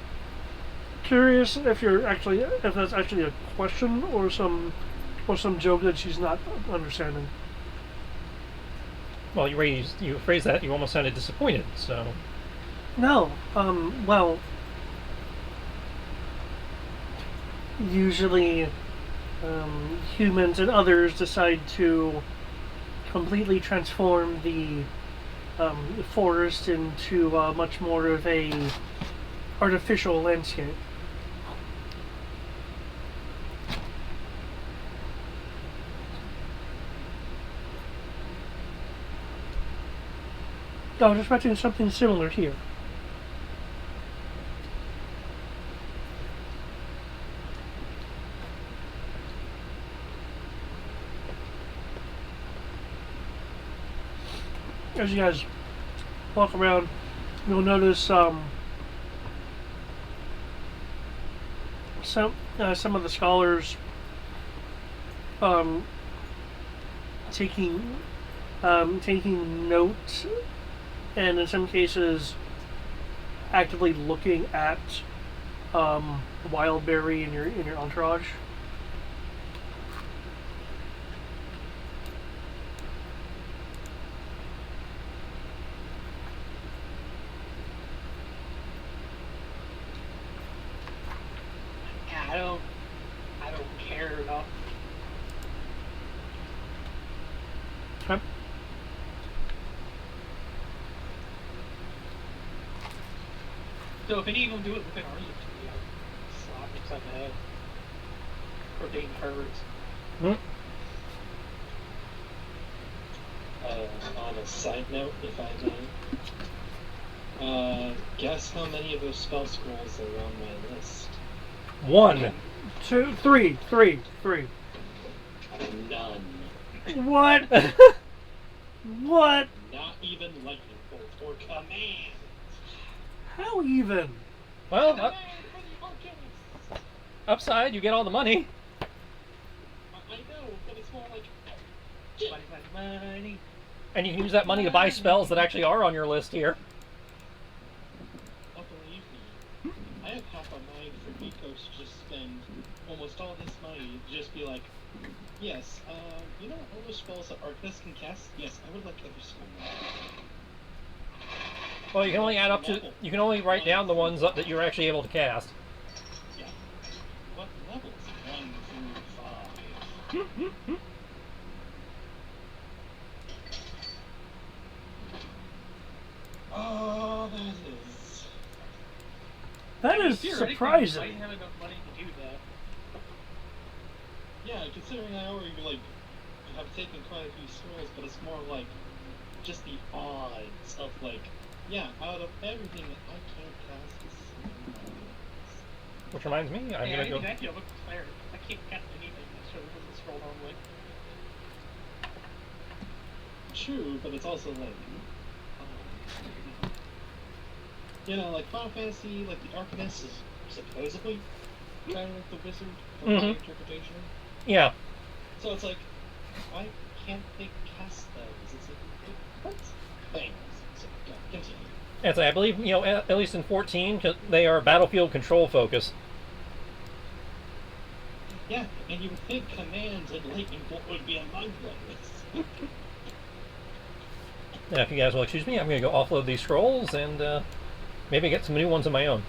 Curious if that's actually a question or some joke that she's not understanding. Well, you phrased that, you almost sounded disappointed, so... No. Well, usually humans and others decide to completely transform the forest into much more of a artificial landscape. I was expecting something similar here. As you guys walk around, you'll notice some of the scholars taking notes, and in some cases actively looking at Wildberry in your entourage. I don't care enough. Okay. So if any of them do it within our unit, slap them upside the head. Or being perverts. On a side note, if I may, guess how many of those spell scrolls are on my list? 1. 2, 3. None. What? What? Not even lightning bolt or command. How even? Well, upside, you get all the money. I know, but it's more like Money. And you can use that money to buy spells that actually are on your list here. Oh, believe me, I have half a mind for Ecos to just spend almost all this money to just be like, yes, you know all those spells that Arcanist can cast? Yes, I would like every spell. Well, you can only add up to... You can only write down the ones that you're actually able to cast. Yeah. What levels? 1 through 5. Oh, That is Theoretically, surprising. I have enough money to do that. Yeah, considering I already have taken quite a few scrolls, but it's more like just the odds of like, yeah, out of everything that I can't cast this. Which reminds me, I'm gonna go... Exactly, I'm a cleric. I can't cast anything that shows it doesn't scroll normally. True, but it's also like, you know, like Final Fantasy, like the Arcanist is supposedly kind of like the wizard from my interpretation. Yeah. So it's like, why can't they cast those? It's like, what? Things. So, yeah, continue. As I believe, at least in 14, they are battlefield control focused. Yeah, and you would think commands and lightning bolt would be among them. Now, if you guys will excuse me, I'm going to go offload these scrolls and maybe get some new ones of my own.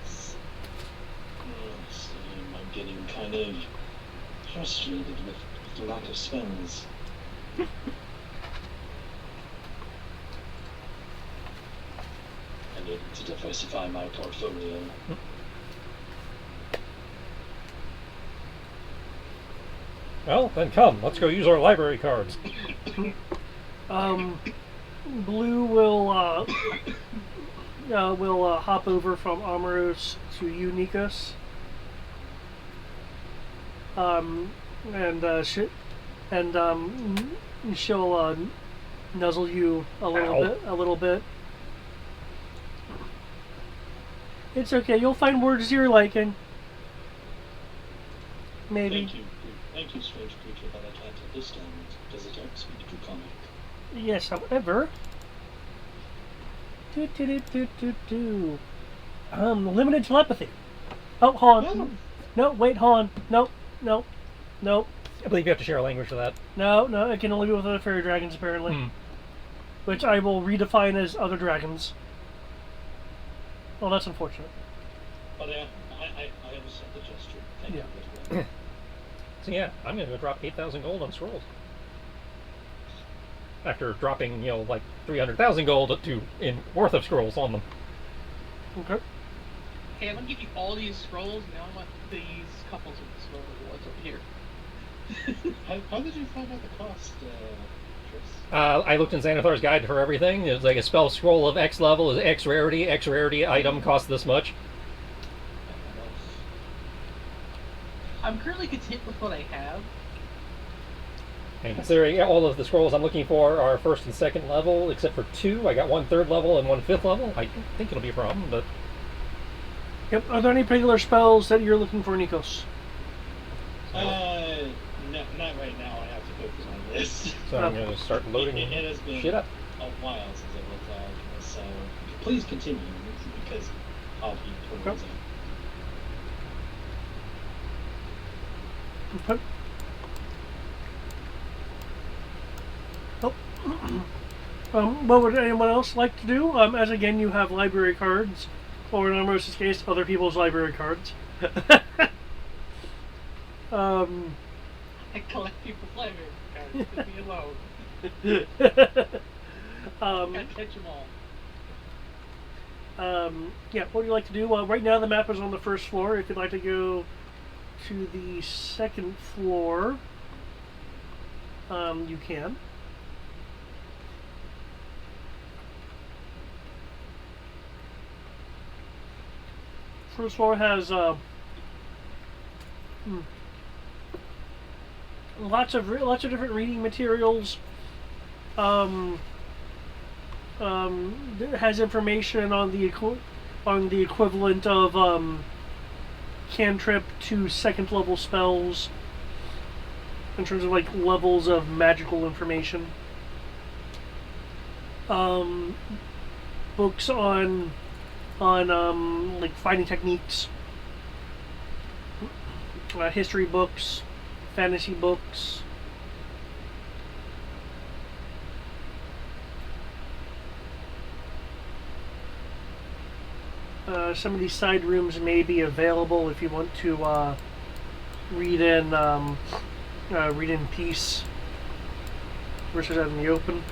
Same. I'm getting kind of frustrated with the lack of spells. I need to diversify my portfolio. Well, then come. Let's go use our library cards. Blue will hop over from Amoros to you, Nikos. She'll nuzzle you a little bit. It's okay. You'll find words to your liking. Maybe. Thank you, strange creature, but I can't understand. Does it speak Draconic? Yes, however. Limited telepathy. Oh, hold on. No. No, wait, hold on. No. I believe you have to share a language for that. No, it can only be with other fairy dragons, apparently. Which I will redefine as other dragons. Well, that's unfortunate. But I understand the gesture. Thank Yeah. you. Little So yeah, I'm going to go drop 8,000 gold on scrolls. After dropping, like 300,000 gold in worth of scrolls on them. Okay. Hey, I'm gonna give you all these scrolls. Now I want these couples of scroll rewards over here. How did you find out the cost, Chris? I looked in Xanathar's guide for everything. It was like a spell scroll of X level is X rarity item costs this much. I'm currently content with what I have. And considering all of the scrolls I'm looking for are first and second level, except for 2, I got 1 third level and 1 fifth level. I don't think it'll be a problem, but Yep. Are there any particular spells that you're looking for, Nikos? No, not right now. I have to go through my list. so I'm going to start loading It has been shit up. a while since I looked at it, so please continue because I'll be totally Okay. Okay. What would anyone else like to do? As again, you have library cards, or in Amoros's case, other people's library cards. I collect people's library cards. Leave me alone. Can't catch them all. Yeah, what would you like to do? Right now, the map is on the first floor. If you'd like to go to the second floor, you can. First floor has lots of different reading materials. It has information on the equivalent of cantrip to second level spells in terms of like levels of magical information. Books on like fighting techniques, history books, fantasy books. Some of these side rooms may be available if you want to read in peace versus out in the open.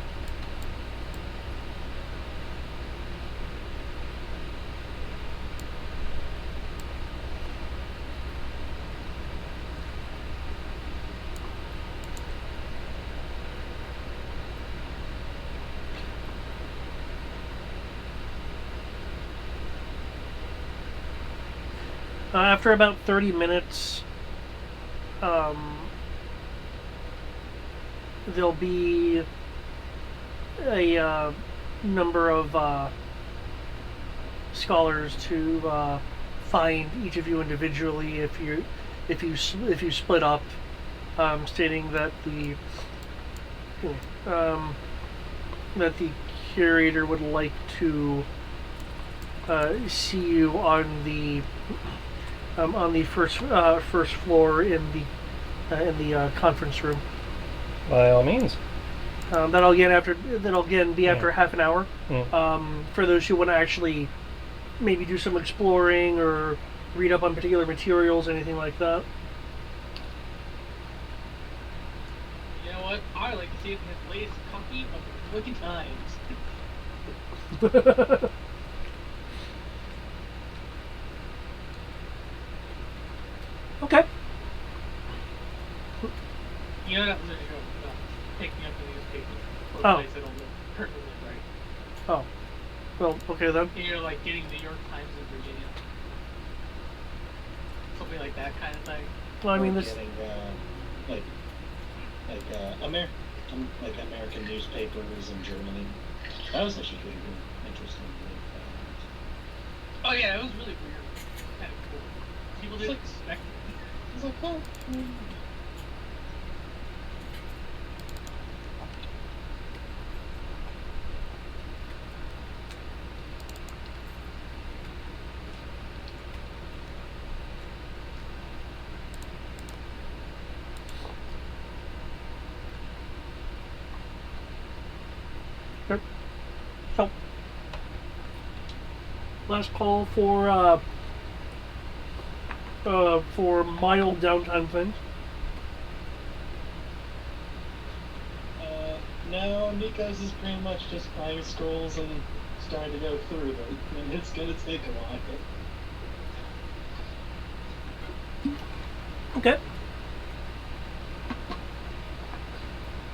After about 30 minutes, there'll be a number of scholars to find each of you individually if you split up, stating that the curator would like to see you on the on the first floor in the conference room. By all means. That'll again be after Yeah. half an hour. Mm. For those who want to actually maybe do some exploring or read up on particular materials, anything like that. You know what? I like to see his latest copy of the Wicked Times. Okay. You know that was a joke about picking up the newspaper. Or Oh. place it on the curtain, right? Oh. Well, okay then. You know, like getting the New York Times in Virginia. Something like that kind of thing. Well, I mean, Or this. getting, like American newspapers in Germany. That was actually pretty good, interesting. Oh yeah, it was really weird. Kind of cool. People didn't expect it. It's like, oh. Okay. So, last call for mild downtime things. No, Nikos is pretty much just buying scrolls and starting to go through them, and it's gonna take a while. Okay.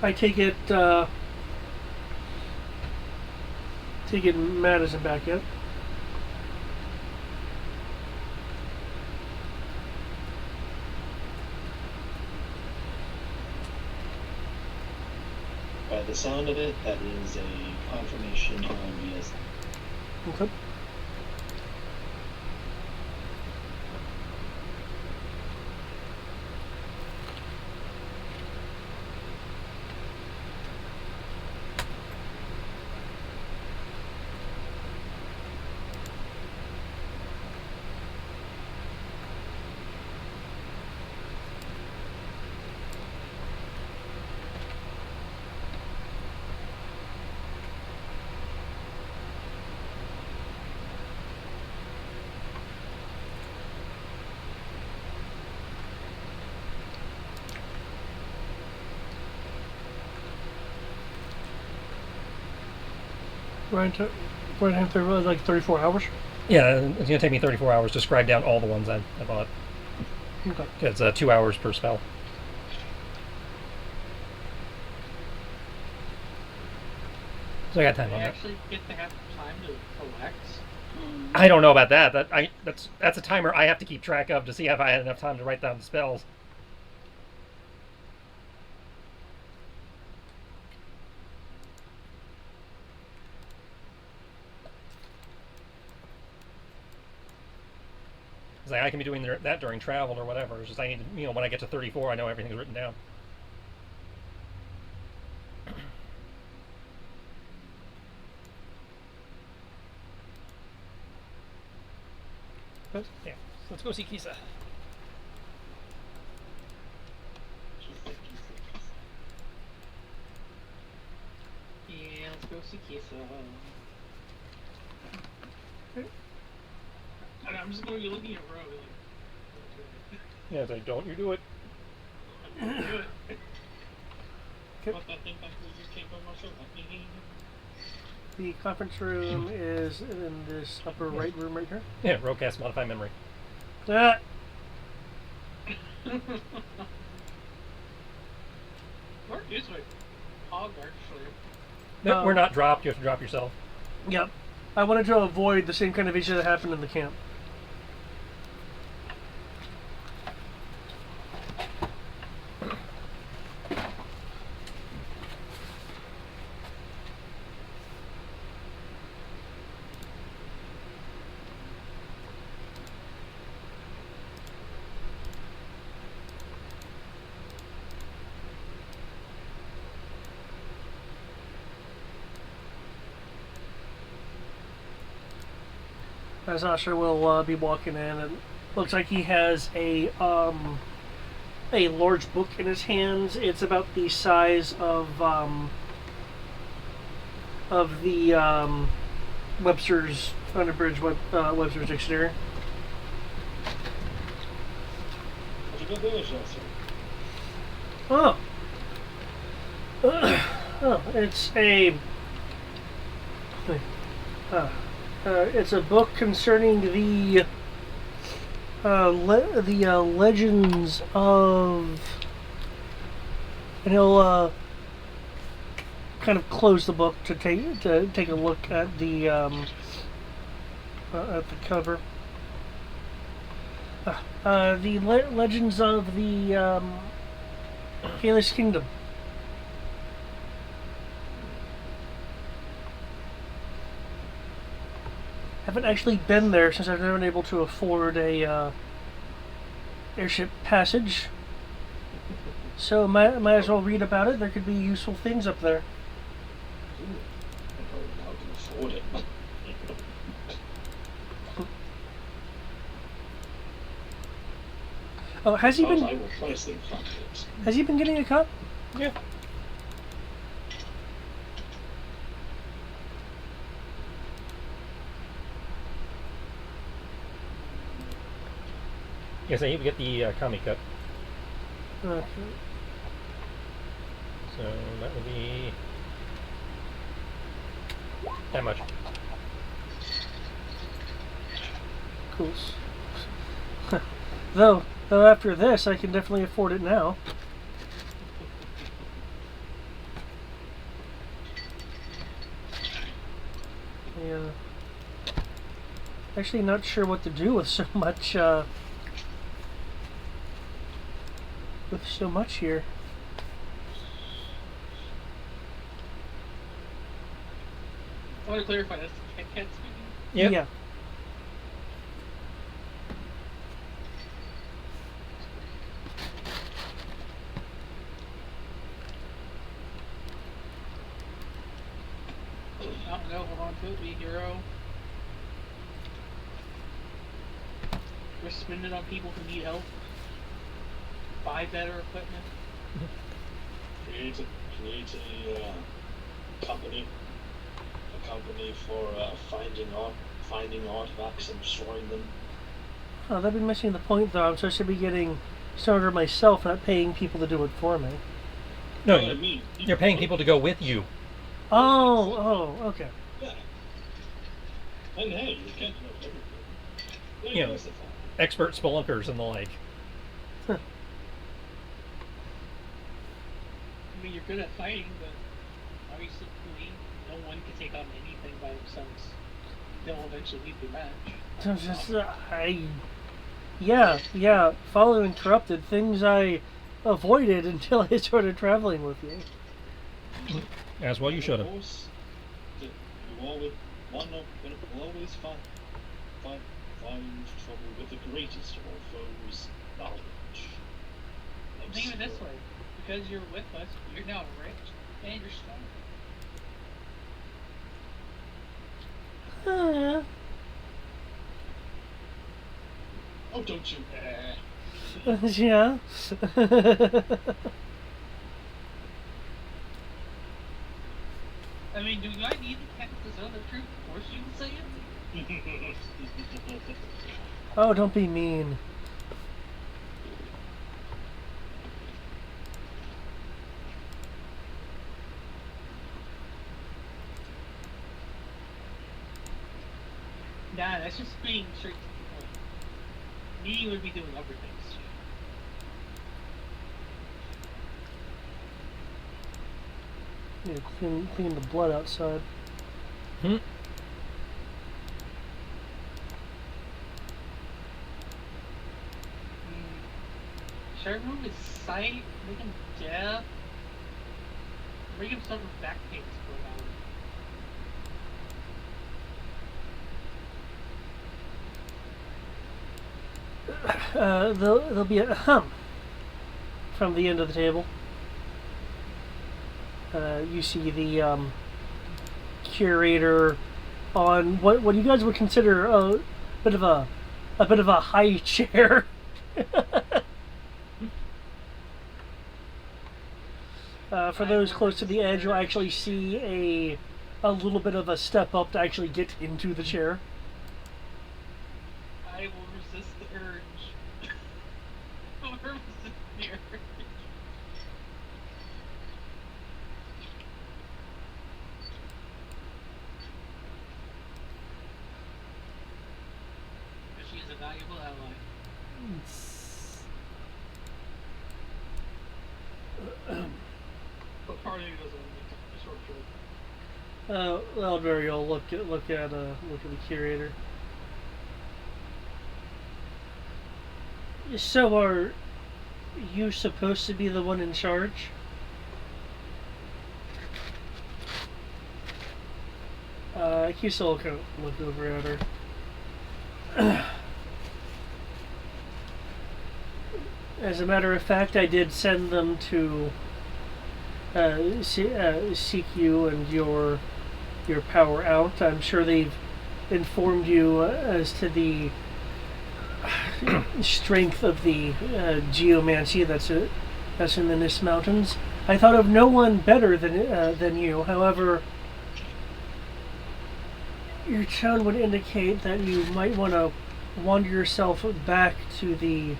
I take it. Take it. Matt isn't back yet. By the sound of it, that is a confirmation on yes. Okay. Right after like 34 hours. Yeah, it's gonna take me 34 hours to scribe down all the ones I bought. Okay. It's 2 hours per spell. So I got time They on that. actually get to have time to collect. I don't know about that. That's a timer I have to keep track of to see if I had enough time to write down the spells. It's like I can be doing that during travel or whatever. It's just I need to, when I get to 34, I know everything's written down. Yeah, let's go see Kisa. Yeah, let's go see Kisa. And I'm just gonna be looking at Ro like. Yeah, it's like, don't you do it. I'm gonna do it. Okay. What that thing back to just came from my shirt. The conference room is in this upper right room right here. Yeah, Rocast modify memory. Ah, Where is my hog actually? No, we're not dropped. You have to drop yourself. yep. I wanted to avoid the same kind of issue that happened in the camp. As Asha will be walking in and Looks like he has a large book in his hands. It's about the size of the Webster's Unabridged Webster's Dictionary. What's a good version, sir? Oh. Oh, it's a book concerning the legends of, and he'll kind of close the book to take a look at the cover. The legends of the Kalis Kingdom. Haven't actually been there since I've never been able to afford a airship passage. So might as well read about it. There could be useful things up there. Ooh, I probably now can afford it. Oh, has he I been will price them fabulous. has he been getting a cut? Yeah. Yes, I need to get the comic cut. Okay. So that would be that much. Cool. Though after this, I can definitely afford it now. Yeah. Actually, not sure what to do with so much. With so much here. I want to clarify, that's Cat Cat speaking. Yep. Yeah. I don't know, hold on to it, be a hero. We're spending it on people who need help. Buy better equipment. Create a company for finding artifacts and destroying them. Oh, that'd be missing the point, though. I'm supposed to be getting stronger myself, not paying people to do it for me. No, Well, I mean, you're paying people to go with you. Oh, okay. Yeah. And hey, you can't know everything. They're Yeah. diversified. Expert spelunkers and the like. I mean, you're good at fighting, but obviously, no one can take on anything by themselves. They'll eventually leave the match. So just, yeah. Follow interrupted. Things I avoided until I started traveling with you. As well, you should Of have. course, you always will always find trouble with the greatest of all foes, knowledge. Think of it this way: because you're with us, you're now rich and you're strong. Oh, don't you? Yeah. I mean, do I need to catch this other truth? Of course you can say it. Oh, don't be mean. Nah, that's just being straight to the point. Me would be doing other things. Yeah, clean the blood outside. Hmm. Should I remove his sight? Make him deaf? Make him suffer back pains for an hour. There'll be a hum from the end of the table. You see the curator on what you guys would consider a bit of a a bit of a high chair. For those close to the edge, you'll actually see a little bit of a step up to actually get into the chair. I will resist the urge. I will resist the urge. She is a valuable ally. But party doesn't make a short trip. Well, very old. Look at the curator. So are you supposed to be the one in charge? Kiesel kind of looked over at her. As a matter of fact, I did send them to seek you and your power out. I'm sure they've informed you as to the strength of the geomancy that's in the Nis Mountains. I thought of no one better than you. However, your tone would indicate that you might want to wander yourself back to the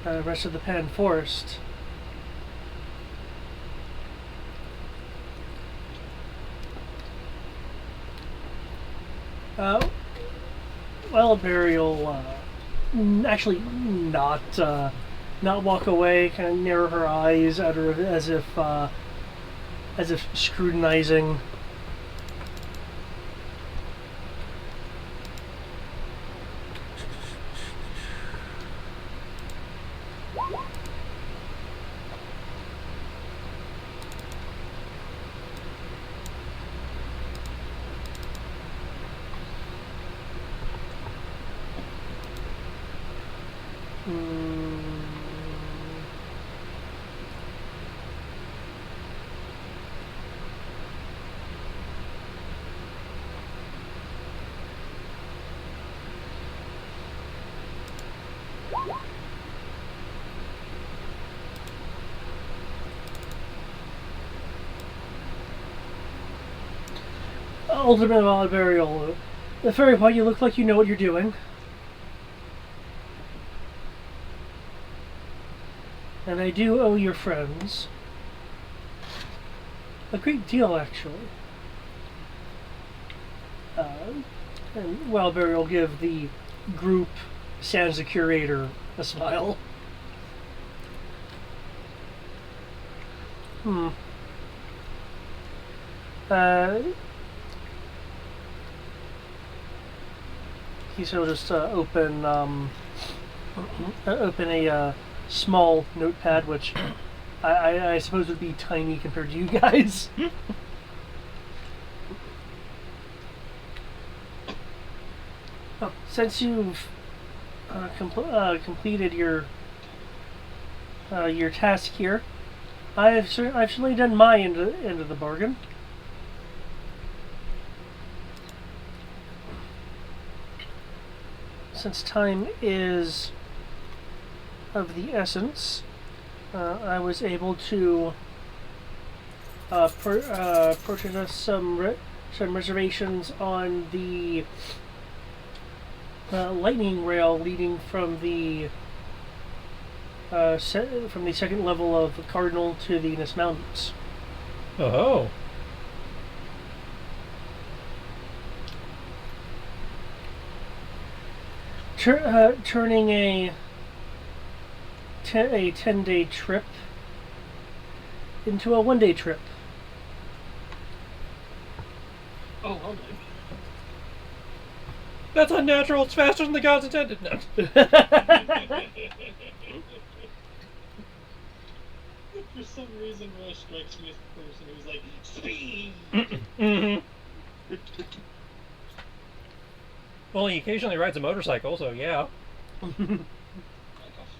rest of the Pan Forest. Well, Burial actually not walk away, kind of narrow her eyes at her as if scrutinizing. Ultimate Wild Burial. The fairy point, you look like you know what you're doing. And I do owe your friends a great deal, actually. And Wild Burial give the group, sans the curator, a smile. He'll just open a small notepad, which I suppose would be tiny compared to you guys. Since you've completed your task here, I've certainly done my end of the bargain. Since time is of the essence, I was able to purchase us some reservations on the lightning rail leading from the second level of Cardinal to the Nis Mountains. Oh. Turning a 10-day trip into a 1-day trip. Oh, lovely. That's unnatural. It's faster than the gods intended. No. For some reason, Rush strikes me as the person who's like, speed! Mm-hmm. Well, he occasionally rides a motorcycle, so yeah. Like a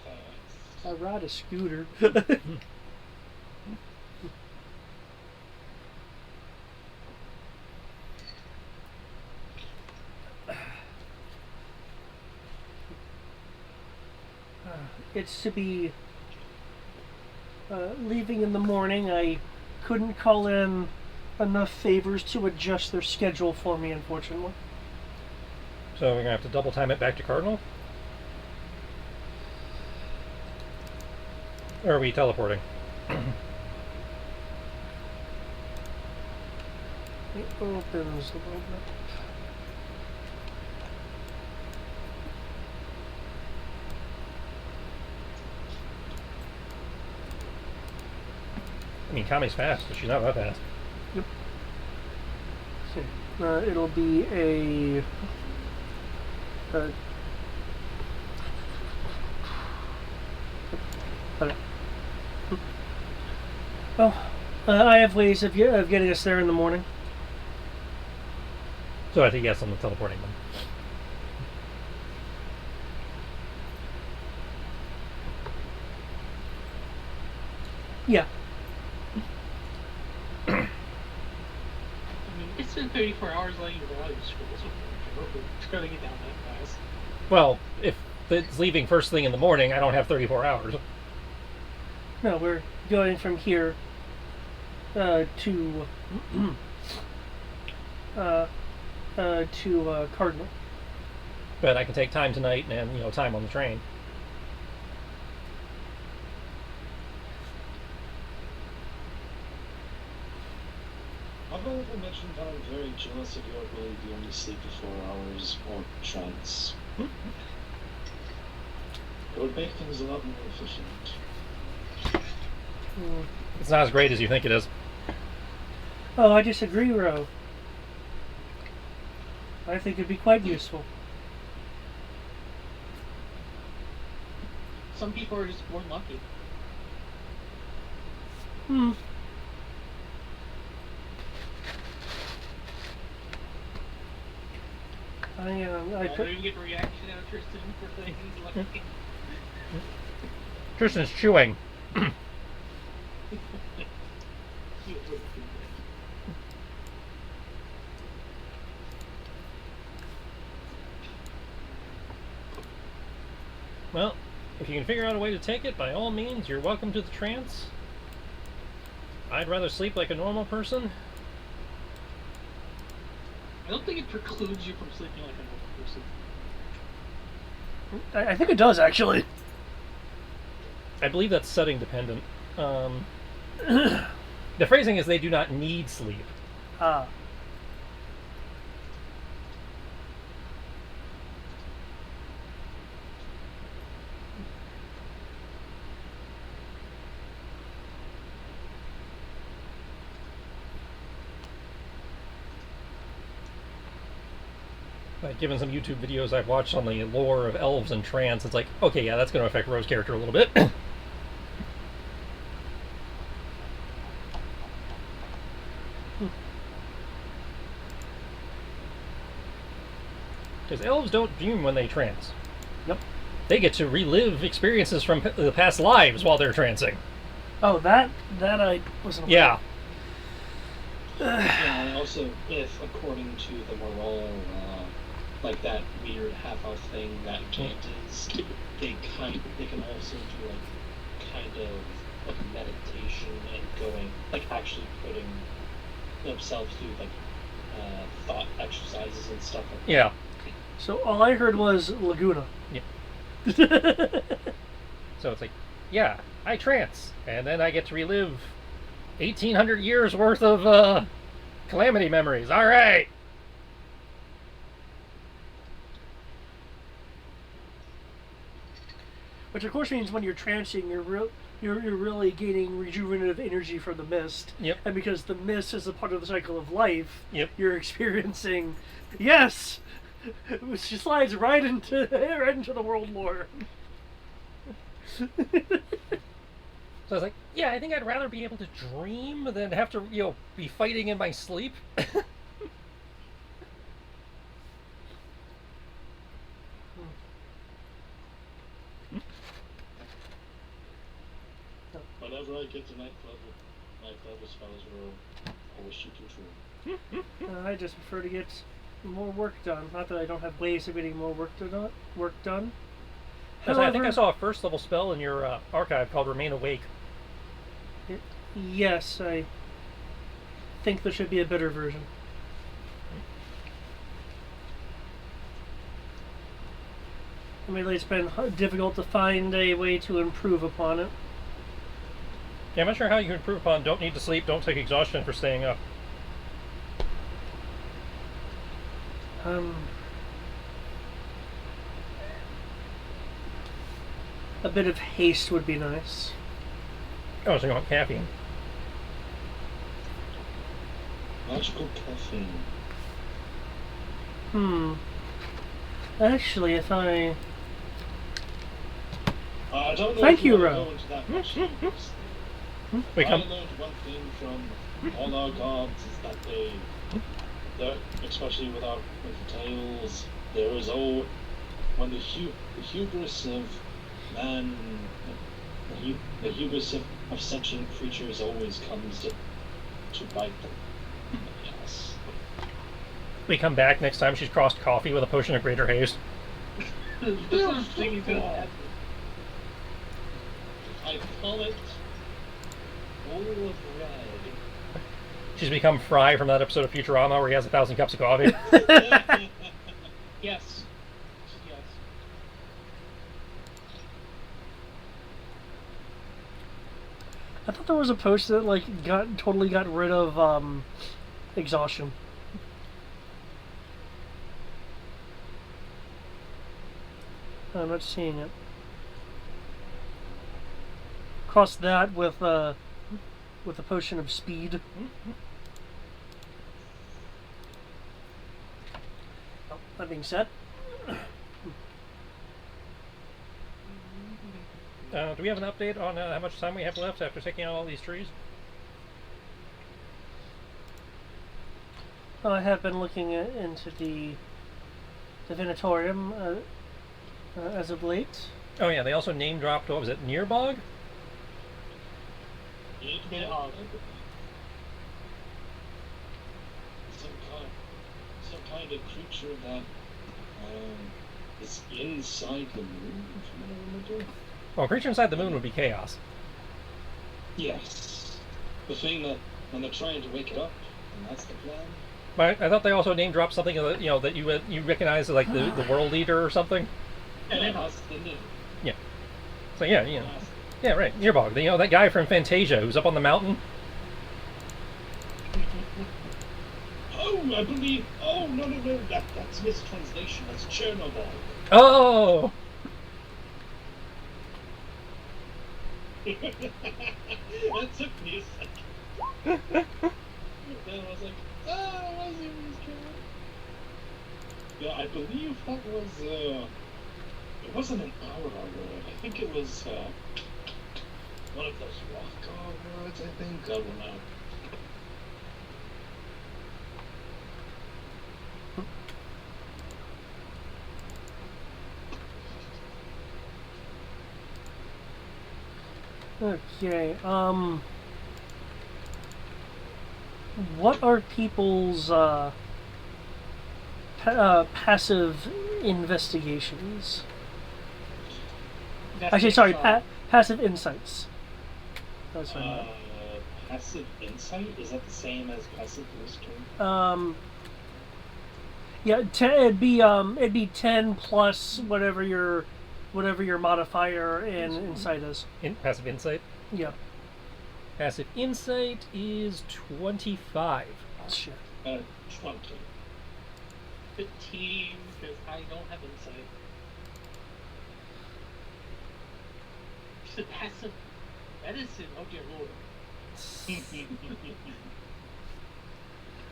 fast. I ride a scooter. it's to be leaving in the morning. I couldn't call in enough favors to adjust their schedule for me, unfortunately. So we're gonna have to double time it back to Cardinal? Or are we teleporting? It opens a little bit. I mean, Kami's fast, but she's not that fast. Yep. So, it'll be a okay. Well, I have ways of getting us there in the morning. So I think yes on the teleporting one. Yeah. I mean, it's been 34 hours letting you go out of school, so it's going to get down that fast. Well, if it's leaving first thing in the morning, I don't have 34 hours. No, we're going from here to Cardinal. But I can take time tonight and, you know, time on the train. Have I ever mentioned how I'm very jealous of your ability to only sleep for 4 hours or trance? It would make things a lot more efficient. It's not as great as you think it is. Oh, I disagree, Ro. I think it'd be quite useful. Some people are just born lucky. I I don't even get a reaction out of Tristan for saying he's lucky. Tristan's chewing. Well, if you can figure out a way to take it, by all means, you're welcome to the trance. I'd rather sleep like a normal person. I don't think it precludes you from sleeping like a normal person. I think it does, actually. I believe that's setting dependent. The phrasing is they do not need sleep. Ah. But given some YouTube videos I've watched on the lore of elves and trance, it's like, okay, yeah, that's going to affect Rose's character a little bit. Because elves don't dream when they trance. Yep. They get to relive experiences from the past lives while they're trancing. Oh, that I wasn't aware Yeah. of. Yeah, and also, if according to the moral, like that weird half-elf thing that Jant is, they can also do kind of like meditation and going, like actually putting themselves through thought exercises and stuff like that. Yeah. So all I heard was Laguna. Yeah. So it's like, yeah, I trance, and then I get to relive 1,800 years worth of calamity memories. All right. Which of course means when you're trancing, you're really gaining rejuvenative energy from the mist. Yep. And because the mist is a part of the cycle of life, Yep. you're experiencing, yes, which slides right into the world lore. So I was like, yeah, I think I'd rather be able to dream than have to, be fighting in my sleep. Whenever I get to night level spells roll, I wish you control. I just prefer to get more work done. Not that I don't have ways of getting more work done. Because I think I However- saw a first level spell in your archive called Remain Awake. Yes, I think there should be a better version. Admittedly, it's been difficult to find a way to improve upon it. Yeah, I'm not sure how you can improve upon don't need to sleep, don't take exhaustion for staying up. A bit of haste would be nice. Oh, so you want caffeine. Magical caffeine. Actually, if I... I don't know Thank if you, wanna Ro. go into that much details. We I come. learned one thing from all our gods is that they're, especially with the tales, there is when the hubris of man, the hubris of sentient creatures always comes to bite them. Yes. We come back next time she's crossed coffee with a potion of greater haste. This is thinking to happen. I call it bowl of red. She's become Fry from that episode of Futurama where he has 1,000 cups of coffee. Yes. Yes. I thought there was a post that like totally got rid of exhaustion. I'm not seeing it. Cross that with a potion of speed. Oh, that being said, Do we have an update on how much time we have left after taking out all these trees? I have been looking into the Divinatorium as of late. Oh yeah, they also name dropped, what was it, Nearbog? Nidhogg. Some kind of creature that is inside the moon, from what I remember. Well, creature inside the moon would be chaos. Yes. The thing that when they're trying to wake it up, and that's the plan. But I thought they also name dropped something that that you recognize as like the world leader or something. And then That's the name. Yeah. So yeah, yeah, right, Nearbog. That guy from Fantasia who's up on the mountain. Oh, I believe. Oh no, that's mistranslation. That's Chernobyl. Oh. That took me a second. Then I was like, I was in this camera. Yeah, I believe that was, it wasn't an hour word. I think it was, one of those rock words, I think. I don't know. Okay, what are people's passive investigations? Actually, sorry, passive insights. That's what I meant. Passive insight? Is that the same as passive wisdom? Yeah, it'd be 10 plus whatever your modifier in insight is. Passive insight. Yeah. Passive insight is 25. Shit. 20. 15, because I don't have insight. It's a passive medicine. Oh dear lord.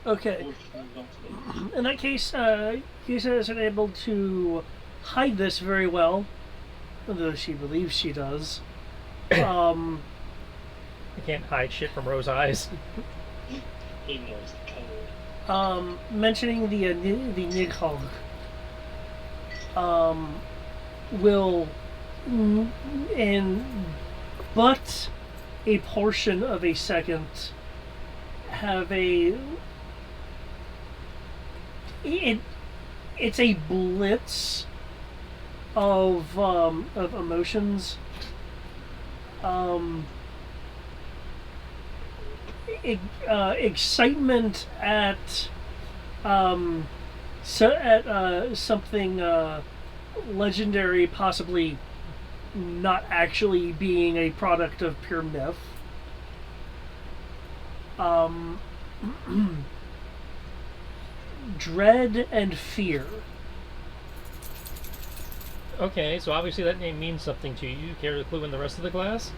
Okay. In that case, Yusa isn't able to hide this very well, although she believes she does. You can't hide shit from Rose's eyes. He knows the code. Mentioning the Nidhogg will, in but a portion of a second, have it's a blitz of emotions. Excitement at something legendary, possibly not actually being a product of pure myth. Dread and fear. Okay, so obviously that name means something to you. You care to clue in the rest of the class?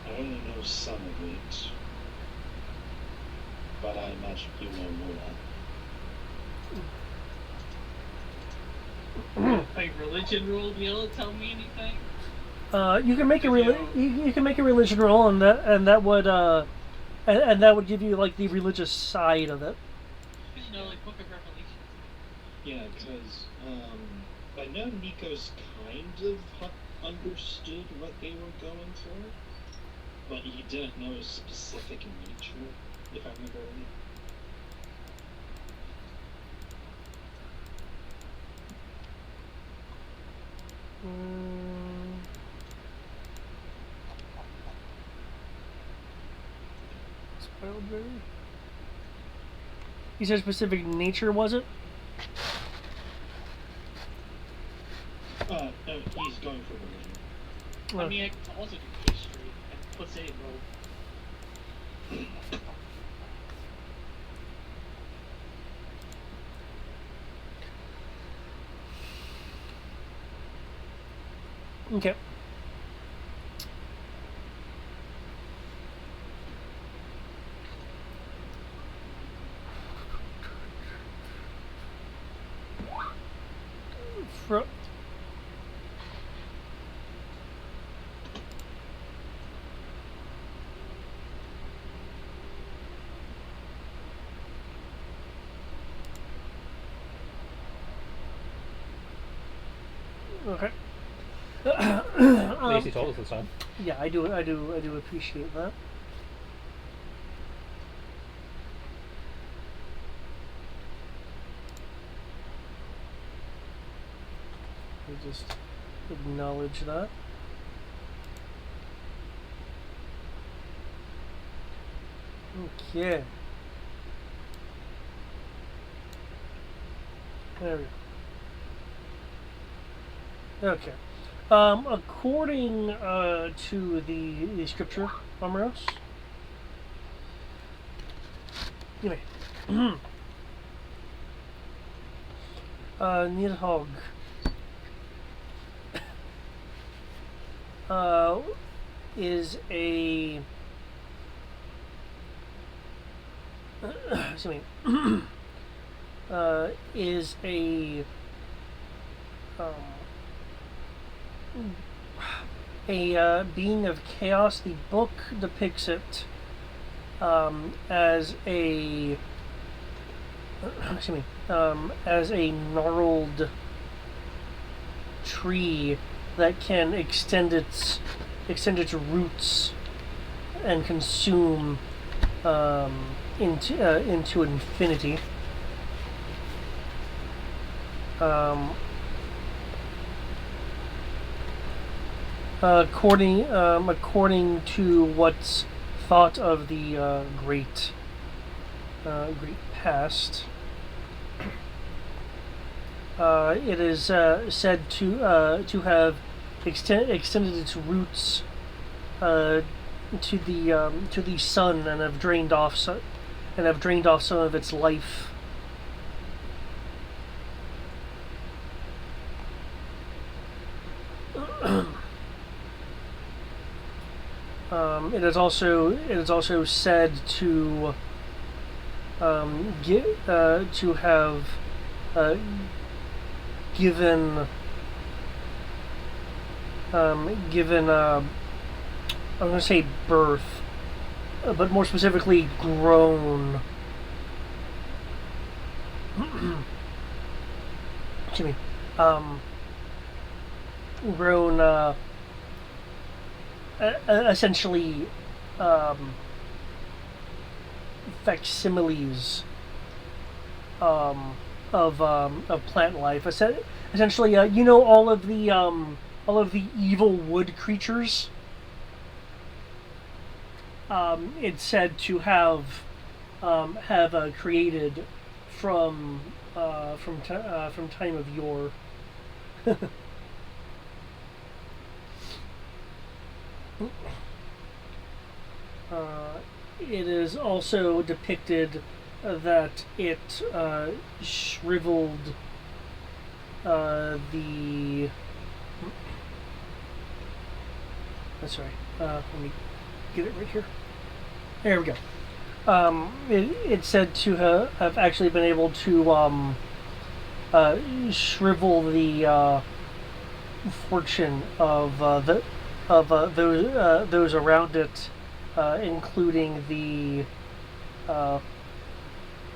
I only know some of it, but I imagine you know more. A religion roll be able to tell me anything? You can make you can make a religion roll, and that would and that would give you like the religious side of it. Because like Book of Revelation. Yeah, because I know Nico's kind of understood what they were going for, but he didn't know his specific nature, if I remember right. You said specific nature, was it? No, he's going for religion. I mean, I can also do history and let's say roll. Okay. Okay. At least he told us this time. Yeah, I do appreciate that. We just acknowledge that. Okay. There we go. Okay. According to the scripture, Amaros, anyway, Nidhogg is a excuse me, is a being of chaos. The book depicts it as a as a gnarled tree that can extend its roots and consume into infinity. According to what's thought of the great past, it is said to have extended its roots to the sun and have drained off some of its life. It is also said to have given I'm going to say birth, but more specifically grown. Excuse me. Grown. Essentially, facsimiles of plant life. Essentially, you know, all of the evil wood creatures. It's said to have created from time of yore. It is also depicted that it shriveled the. That's right. Let me get it right here. There we go. It's said to have actually been able to shrivel the fortune of those around it, including the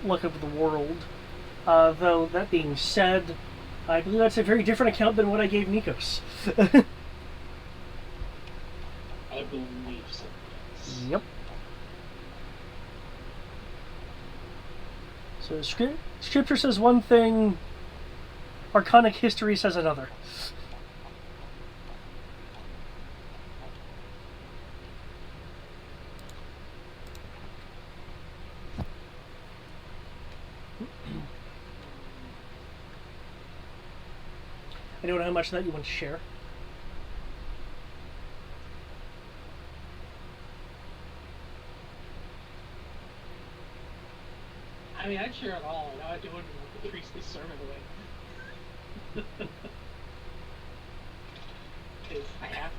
luck of the world. Though that being said, I believe that's a very different account than what I gave Nikos. I believe so. Yes. Yep. So scripture says one thing, arcanic history says another. I don't know how much of that you want to share. I mean, I'd share it all. I know I do wouldn't want the priestly sermon away. Because I have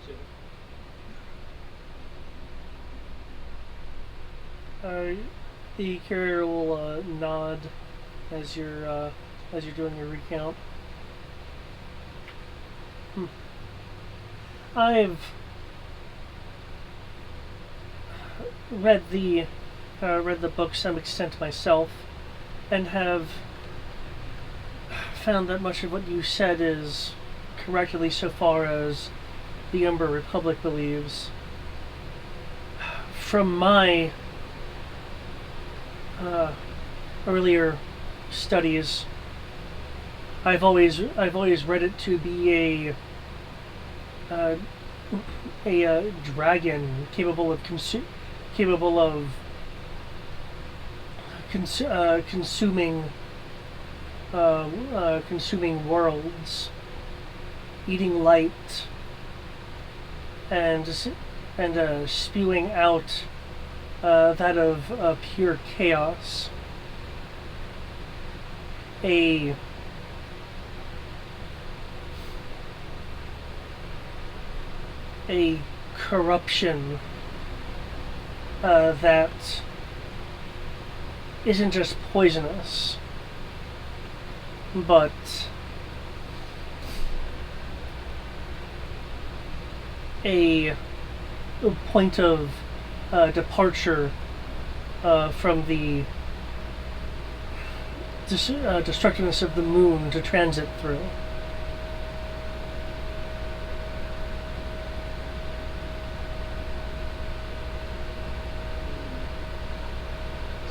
to. The carrier will nod as you're doing your recount. I've read the book to some extent myself, and have found that much of what you said is correct, at least so far as the Umber Republic believes. From my earlier studies, I've always read it to be a dragon capable of consuming worlds, eating light, and spewing out that of pure chaos. A corruption that isn't just poisonous, but a point of departure from the destructiveness of the moon to transit through.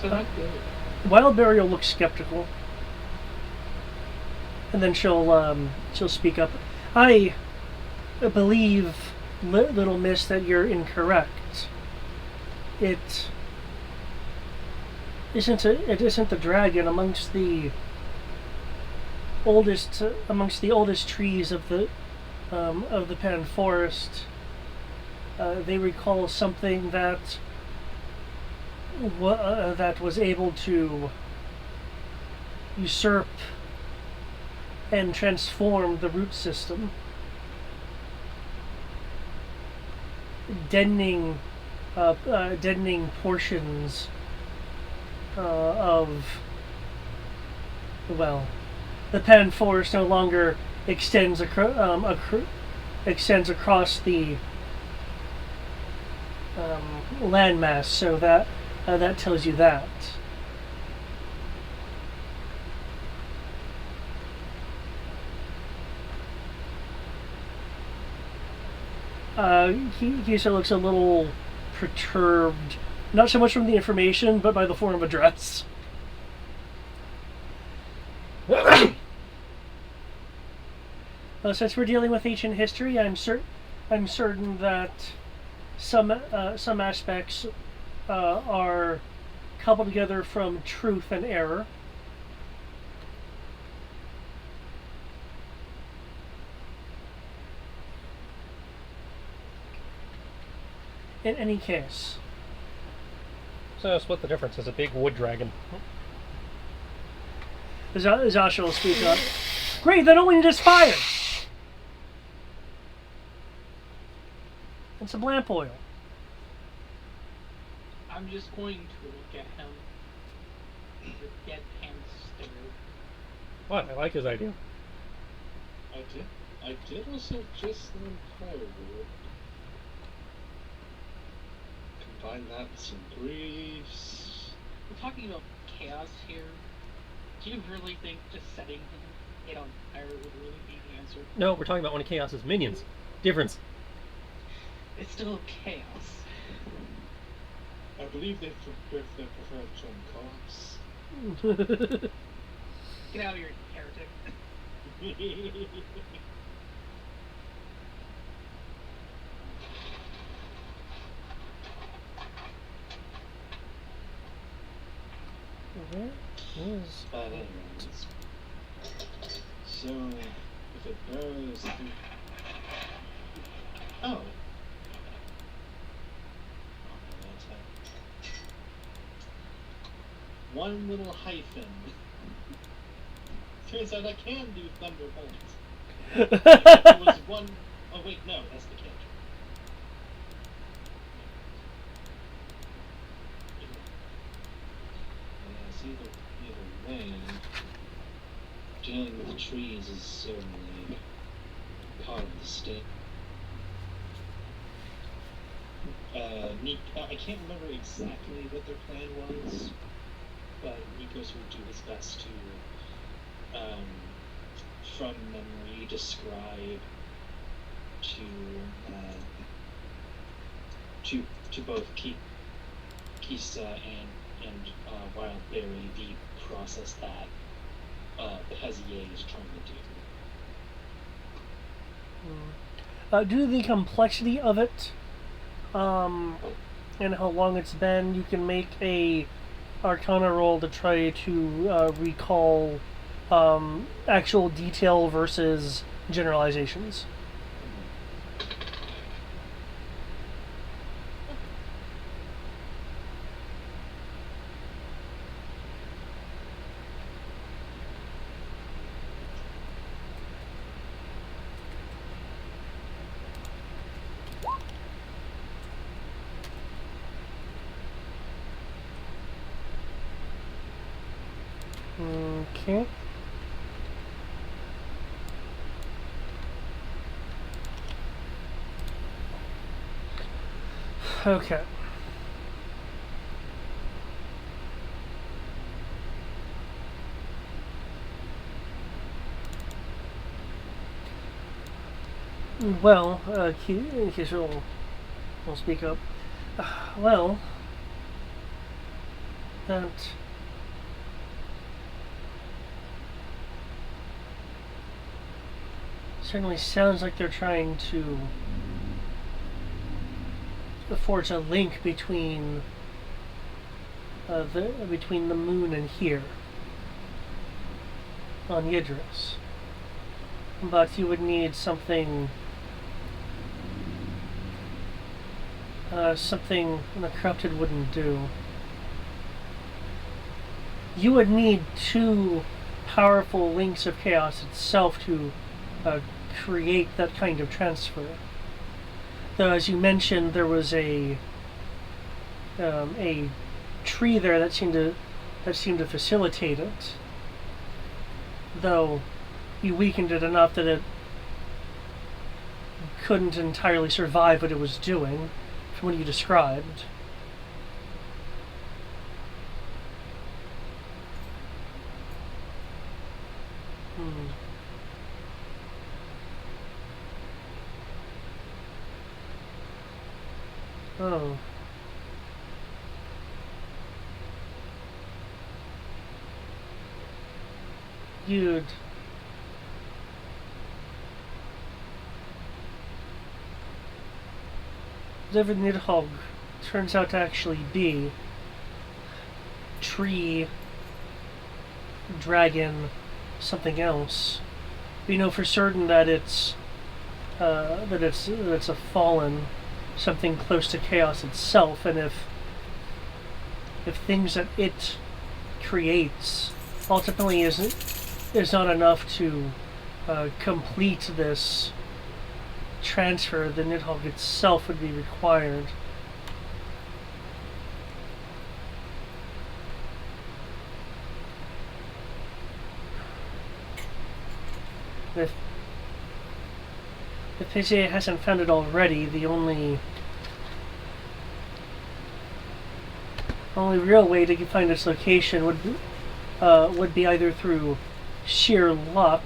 So that's good. Wildberry will look skeptical, and then she'll speak up. I believe, little miss, that you're incorrect. It isn't the dragon amongst the oldest trees of the Pan Forest. They recall something that was able to usurp and transform the root system, deadening portions of, well, the Pan Forest no longer extends across the landmass, so that tells you that. Kisa looks a little perturbed, not so much from the information, but by the form of address. Since we're dealing with ancient history, I'm certain that some aspects are coupled together from truth and error. In any case, So split the difference. It's a big wood dragon. Zasha will speak up. Great, then all we need is fire and some lamp oil. I'm just going to look at him with deadpan stare. What? I like his idea. I did also just learn firewood. Combine that with some greaves. We're talking about chaos here. Do you really think just setting it on fire would really be the answer? No, we're talking about one of Chaos's minions. Difference. It's still chaos. I believe they prefer join co-ops. Get out of here, heretic. Where is... But anyways, so if it goes through... Oh. One little hyphen. Turns out I can do Thunderbolt. There was one... Oh wait, no, that's the cantrip. Either way, dealing with the trees is certainly part of the state. I can't remember exactly what their plan was, but Nikos will do his best to, from memory, describe to both Kisa and Wildberry the process that the Hezier is trying to do. Due to the complexity of it, and how long it's been, you can make a Arcana roll to try to recall actual detail versus generalizations. Okay. Okay. Well, in case you'll speak up. Well, that certainly sounds like they're trying to forge a link between the moon and here on Yidris. But you would need something the corrupted wouldn't do. You would need two powerful links of chaos itself to create that kind of transfer. Though, as you mentioned, there was a tree there that seemed to facilitate it. Though you weakened it enough that it couldn't entirely survive what it was doing, from what you described. Oh. you'd whatever Nidhogg turns out to actually be, tree, dragon, something else, we know for certain that it's a fallen, something close to chaos itself, and if things that it creates ultimately is not enough to complete this transfer, the Nidhogg itself would be required. If PCA hasn't found it already, the only real way to find its location would be either through sheer luck,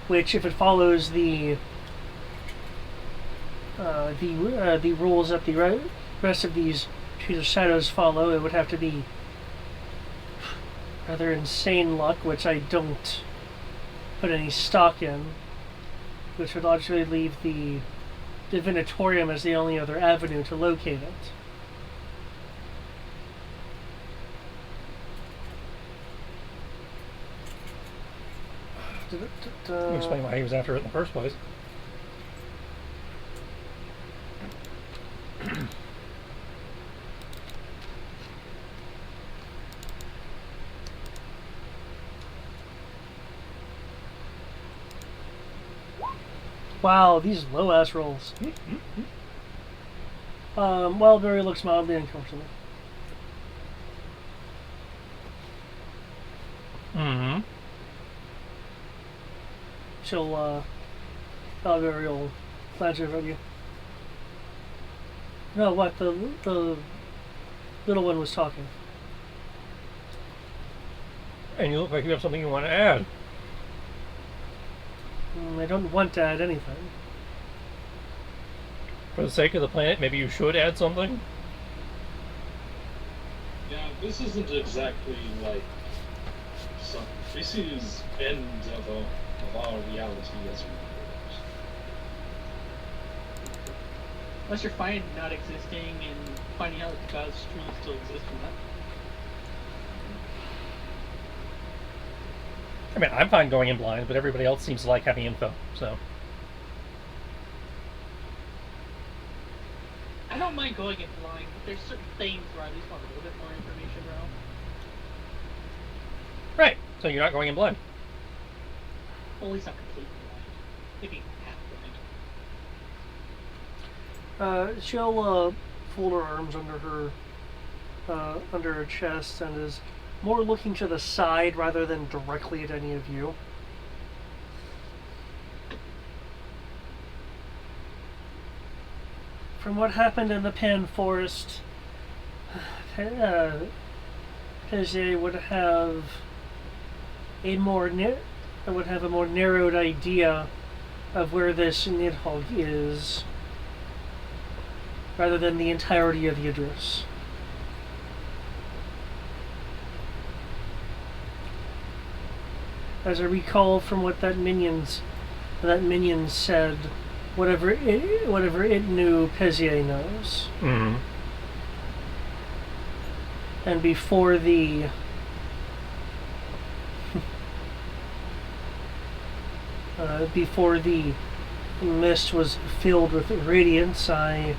which, if it follows the rules that the rest of these Trees of Shadows follow, it would have to be rather insane luck, which I don't put any stock in, which would logically leave the Divinatorium as the only other avenue to locate it. Explain why he was after it in the first place. Wow, these low-ass rolls. Wildberry looks mildly uncomfortable. Mm-hmm. Wildberry will glance over at you. No, what? The little one was talking. And you look like you have something you want to add. I don't want to add anything. For the sake of the planet, maybe you should add something? Yeah, this isn't exactly like some. This is end of our reality as we know it. Unless you're fine not existing and finding out that God's trees still exist or not. I mean, I'm fine going in blind, but everybody else seems to like having info, so. I don't mind going in blind, but there's certain things where I at least want a little bit more information around. Right, so you're not going in blind. Well, at least not completely blind. Maybe half blind. She'll fold her arms under her chest and is more looking to the side rather than directly at any of you. From what happened in the Pan Forest, Pege would have a more narrowed idea of where this Nidhogg is, rather than the entirety of the address. As I recall from what that minion said, whatever it knew, Pezier knows. Mm-hmm. And before the mist was filled with radiance, I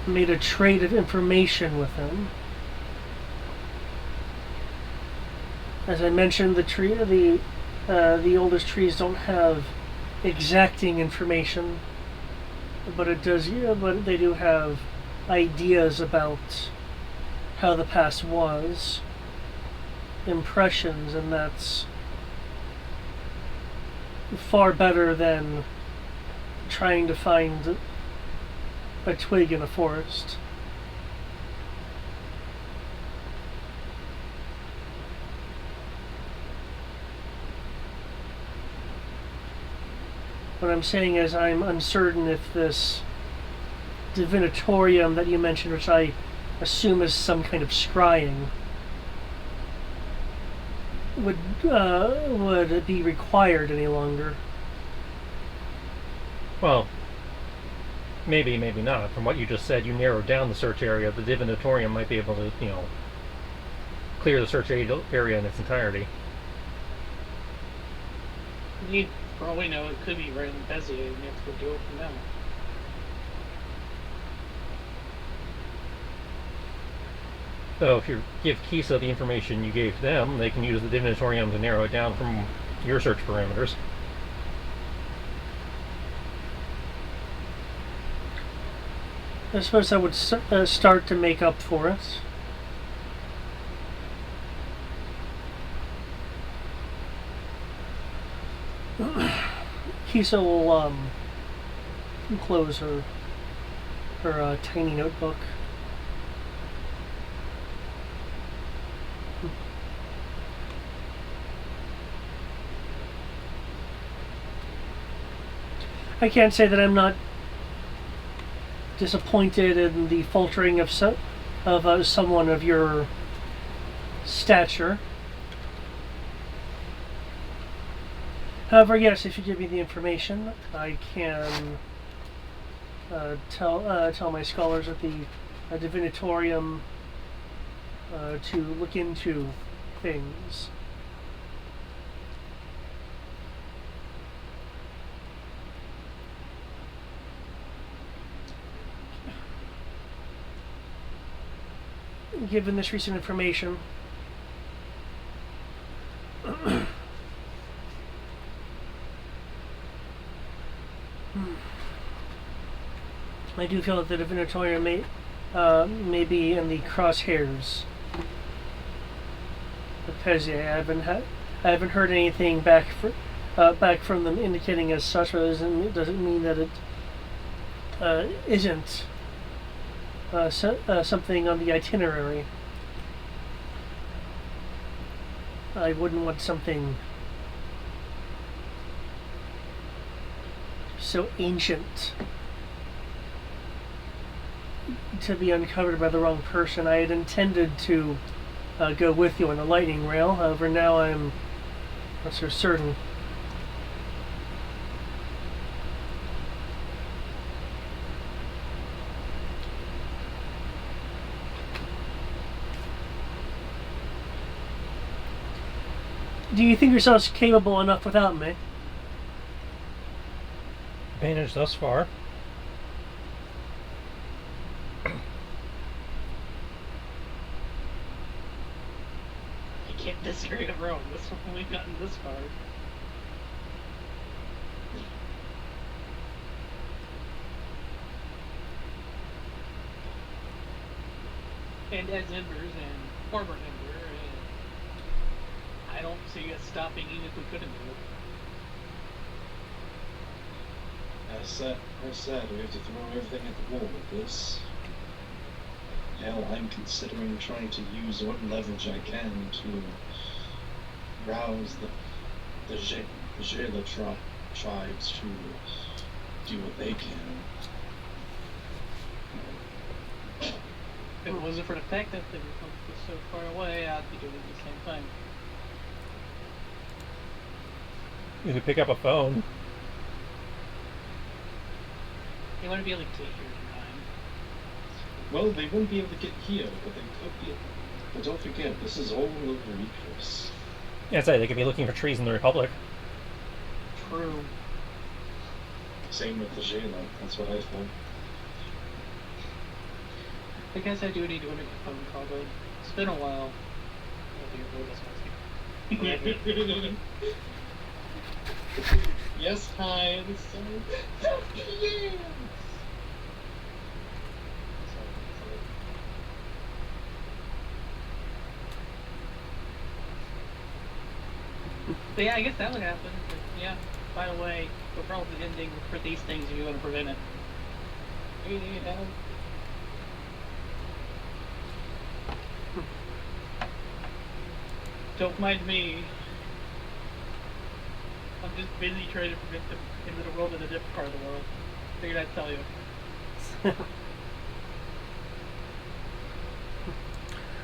made a trade of information with him. As I mentioned, the oldest trees don't have exacting information, but they do have ideas about how the past was, impressions, and that's far better than trying to find a twig in a forest. What I'm saying is I'm uncertain if this divinatorium that you mentioned, which I assume is some kind of scrying, would it be required any longer? Well, maybe, maybe not. From what you just said, you narrowed down the search area. The Divinatorium might be able to, clear the search area in its entirety. Indeed, for all we know, it could be right in Bezier, and you have to go do it from now. So if you give Kisa the information you gave them, they can use the Divinatorium to narrow it down from your search parameters. I suppose that would start to make up for it. Kisa will close her tiny notebook. I can't say that I'm not disappointed in the faltering of someone of your stature. However, yes, if you give me the information, I can tell my scholars at the Divinatorium to look into things. Given this recent information, I do feel that the Divinatorium may be in the crosshairs. Because I haven't heard anything back from them indicating as such, but it doesn't mean that it isn't something on the itinerary. I wouldn't want something so ancient to be uncovered by the wrong person. I had intended to go with you on the lightning rail, however now I'm not so certain. Do you think yourselves capable enough without me? Managed thus far. I can't disagree with Rome. This one we've gotten this far. And as Embers and former Ember, I don't see us stopping even if we couldn't do it. As said, we have to throw everything at the wall with this. Hell, I'm considering trying to use what leverage I can to rouse the Jela tribes to do what they can. If it wasn't for the fact that they were so far away, I'd be doing it at the same time. You could pick up a phone. They want to be able to get here in time. Well, they wouldn't be able to get here, but they could be. But don't forget, this is all over Ecos. Yeah, I'd say they could be looking for trees in the Republic. True. Same with the Jela, that's what I thought. I guess I do need to make a phone call, but it's been a while. Yes, hi, I'm sorry. Yes! But yeah, I guess that would happen. But yeah, by the way, we're probably ending for these things if you want to prevent it. Do you need help? Don't mind me. I'm just busy trying to prevent them into the world in a different part of the world. Figured I'd tell you.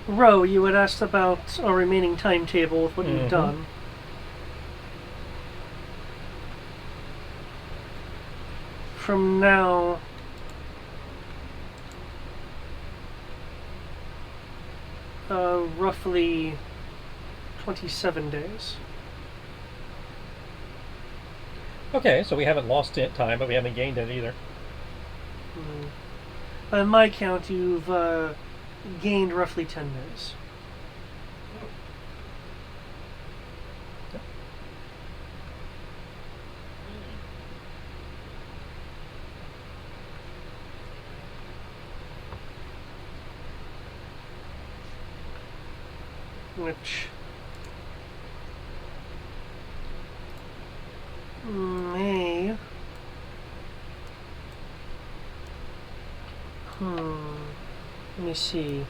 Ro, you had asked about our remaining timetable with what you've done. From now, roughly 27 days. Okay, so we haven't lost it time, but we haven't gained it either. By my count, you've gained roughly 10 days. Which may... Let me see.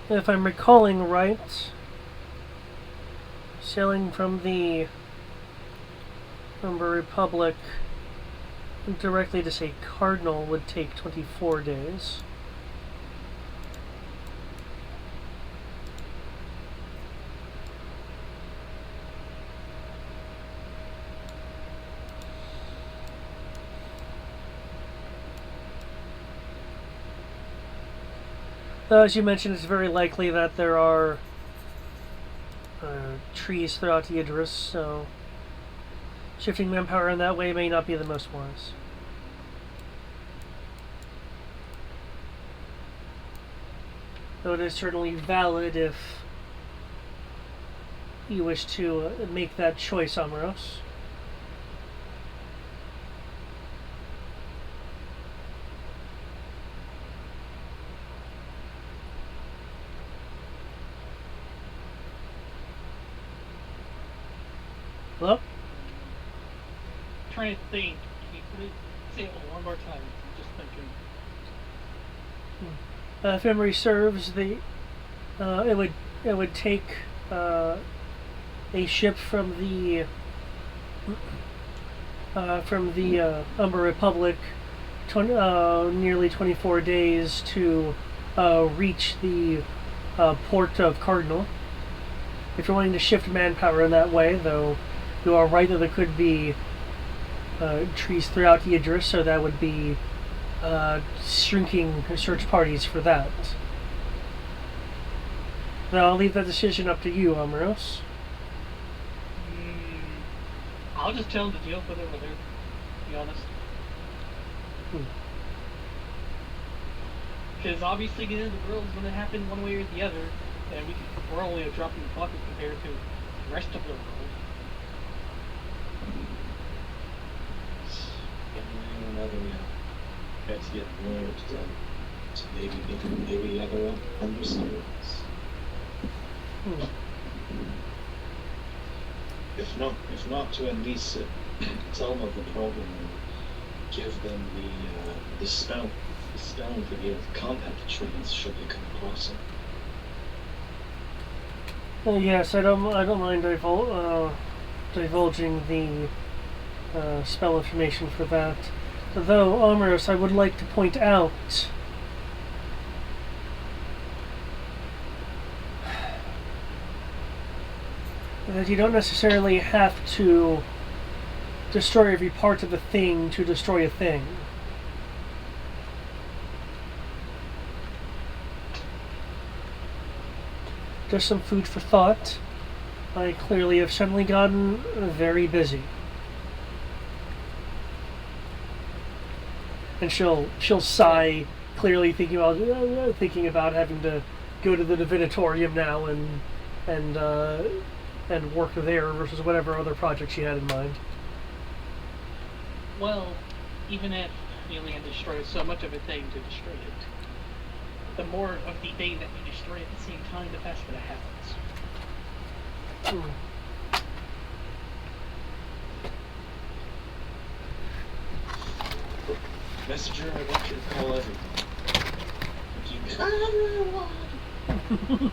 If I'm recalling right, sailing from the Republic directly to, say, Cardinal would take 24 days. As you mentioned, it's very likely that there are trees throughout the Idris, so shifting manpower in that way may not be the most wise. Though it is certainly valid if you wish to make that choice, Amaros. Hello? Trying to think. Can you say it one more time? I'm just thinking. If memory serves, it would take a ship from the Umber Republic nearly 24 days to reach the port of Cardinal. If you're wanting to shift manpower in that way, though, you are right that there could be trees throughout Idris, so that would be shrinking search parties for that. Now, I'll leave that decision up to you, Amaros. I'll just tell them to deal with it with her, to be honest. Because obviously the end of the world is going to happen one way or the other, and we're only a drop in the bucket compared to the rest of the world. Let's get word to maybe other understands. If not to at least tell them of the problem and give them the spell to be able to contact the trees should they come across it. Yes, I don't mind divulging the spell information for that. Though, Amaros, I would like to point out that you don't necessarily have to destroy every part of a thing to destroy a thing. Just some food for thought. I clearly have suddenly gotten very busy. And she'll sigh, clearly thinking about having to go to the Divinatorium now and work there versus whatever other project she had in mind. Well, even if the alien destroys so much of a thing to destroy it, the more of the day that we destroy at the same time, the faster that happens. Hmm. Messenger, I want you to call everyone. If you everyone.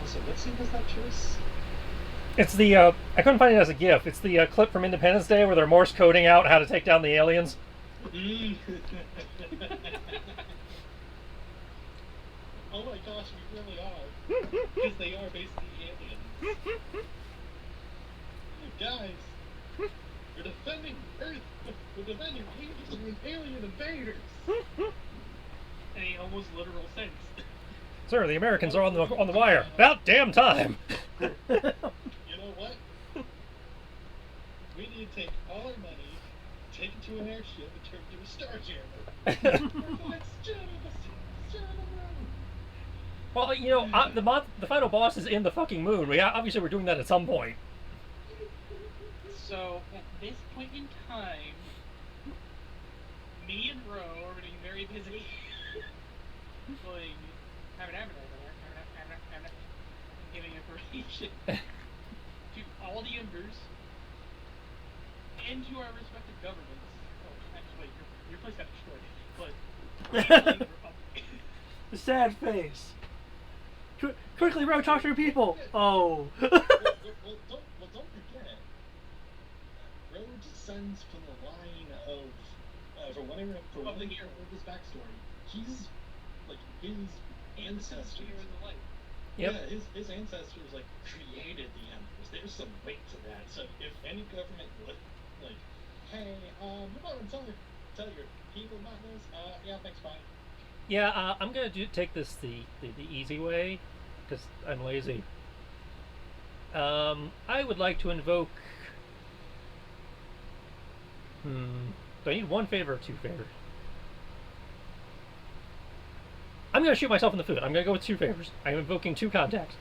Also, what scene was that, Chris? It's the I couldn't find it as a GIF. It's the clip from Independence Day where they're Morse coding out how to take down the aliens. Mm. Oh my gosh, we really are. Because they are basically aliens. Guys, we're defending Earth. We're defending aliens from alien invaders. In a almost literal sense. Sir, the Americans are on the wire. About damn time. You know what? We need to take all our money, take it to an airship, and turn it into a starjammer. Let's jam the road. Well, you know, the final boss is in the fucking moon. Obviously we're doing that at some point. So, at this point in time, me and Ro are getting very busy going, giving information to all the embers and to our respective governments. Oh, actually, your place got destroyed, but The sad face. Quickly, Ro, talk to your people. Oh. Well, don't forget. Road descends from the line of, for whatever his backstory, he's like his ancestors. Yep. Yeah, his ancestors like created the embers. There's some weight to that. So if any government would like, hey, tell your people about this. Yeah, thanks, bye. Yeah, I'm gonna take this the easy way, because I'm lazy. I would like to invoke. Do I need one favor or two favors? I'm gonna shoot myself in the foot. I'm gonna go with two favors. I'm invoking two contacts.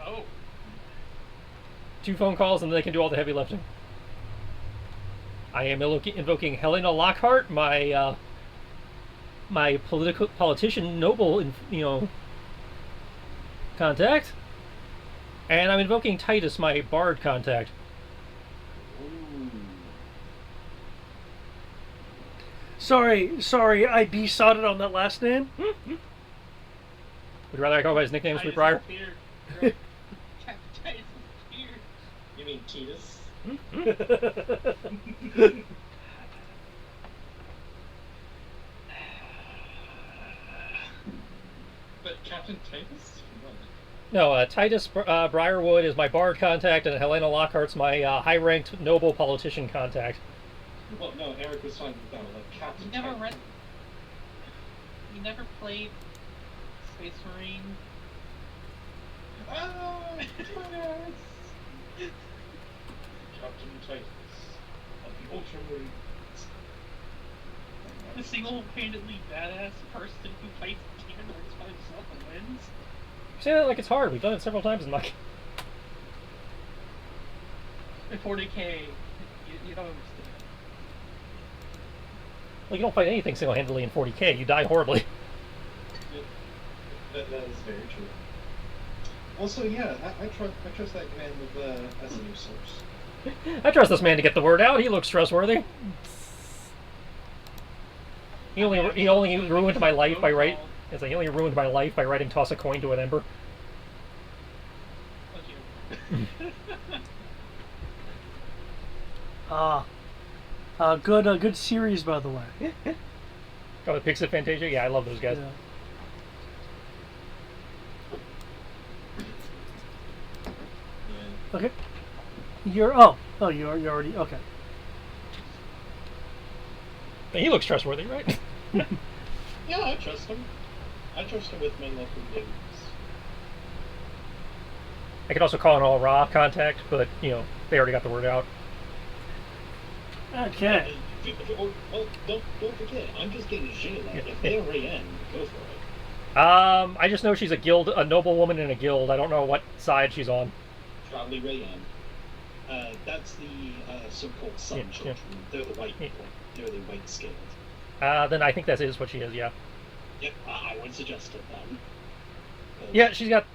Oh. 2 phone calls, and they can do all the heavy lifting. I am invoking Helena Lockhart, my politician noble, contact, and I'm invoking Titus, my bard contact. Ooh. Sorry, I besotted on that last name. Would you rather I go by his nickname, Sweetbriar? You mean Titus? But Captain Titus? No, Titus Briarwood is my bard contact, and Helena Lockhart's my high-ranked noble politician contact. Well, no, Eric was talking about like Captain. You never played Space Marine? Titus! Captain Titus of the Ultramarines. The single-handedly badass person who fights demons by himself and wins? You say that like it's hard. We've done it several times in my... In 40k, you don't understand. Well, you don't fight anything single-handedly in 40k. You die horribly. That is very true. Also, yeah, I trust that man with as a new source. I trust this man to get the word out. He looks trustworthy. He only ruined my life by writing. He only ruined my life by writing "toss a coin to an ember." Fuck you. Good series, by the way. Oh, the Pixie Fantasia? Yeah, I love those guys. Yeah. Yeah. Okay. You're already okay. He looks trustworthy, right? Yeah, I trust him. I trust him with my local dudes. I could also call an all raw contact, but they already got the word out. Okay. Well, don't forget, I'm just getting Sheila. If they already end, go for it. I just know she's a noble woman in a guild. I don't know what side she's on. Probably Rayan. That's the so-called Sun Children. They're the white people. They're the white scaled. Then I think that is what she is. Yeah. Yep, I would suggest it then. 'Cause- Yeah, she's got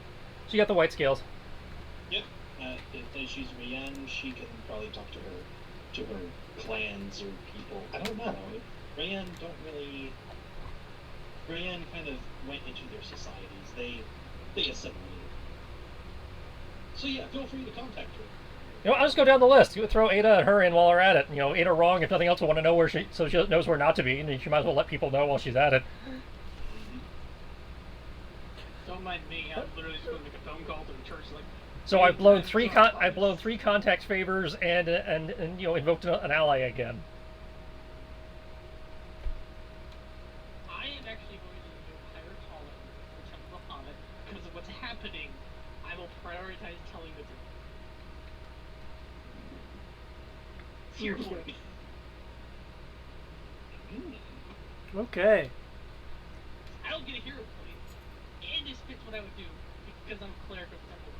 the white scales. Yep. If she's Rian, she can probably talk to her clans or people. I don't know. Rian don't really. Rian kind of went into their societies. They assimilated. So yeah, feel free to contact her. You know, I'll just go down the list. You throw Ada and her in while we're at it. You know, Ada wrong. If nothing else, we want to know where so she knows where not to be, and she might as well let people know while she's at it. Don't mind me. I'm literally just going to make a phone call to the church, like. So I've blown three contact favors and you know, invoked an ally again. I am actually going to do higher calling for Temple of Muhammad because of what's happening. I will prioritize telling the truth. Fear point. Okay. I don't get a hero point, and this fits what I would do because I'm a cleric of Temple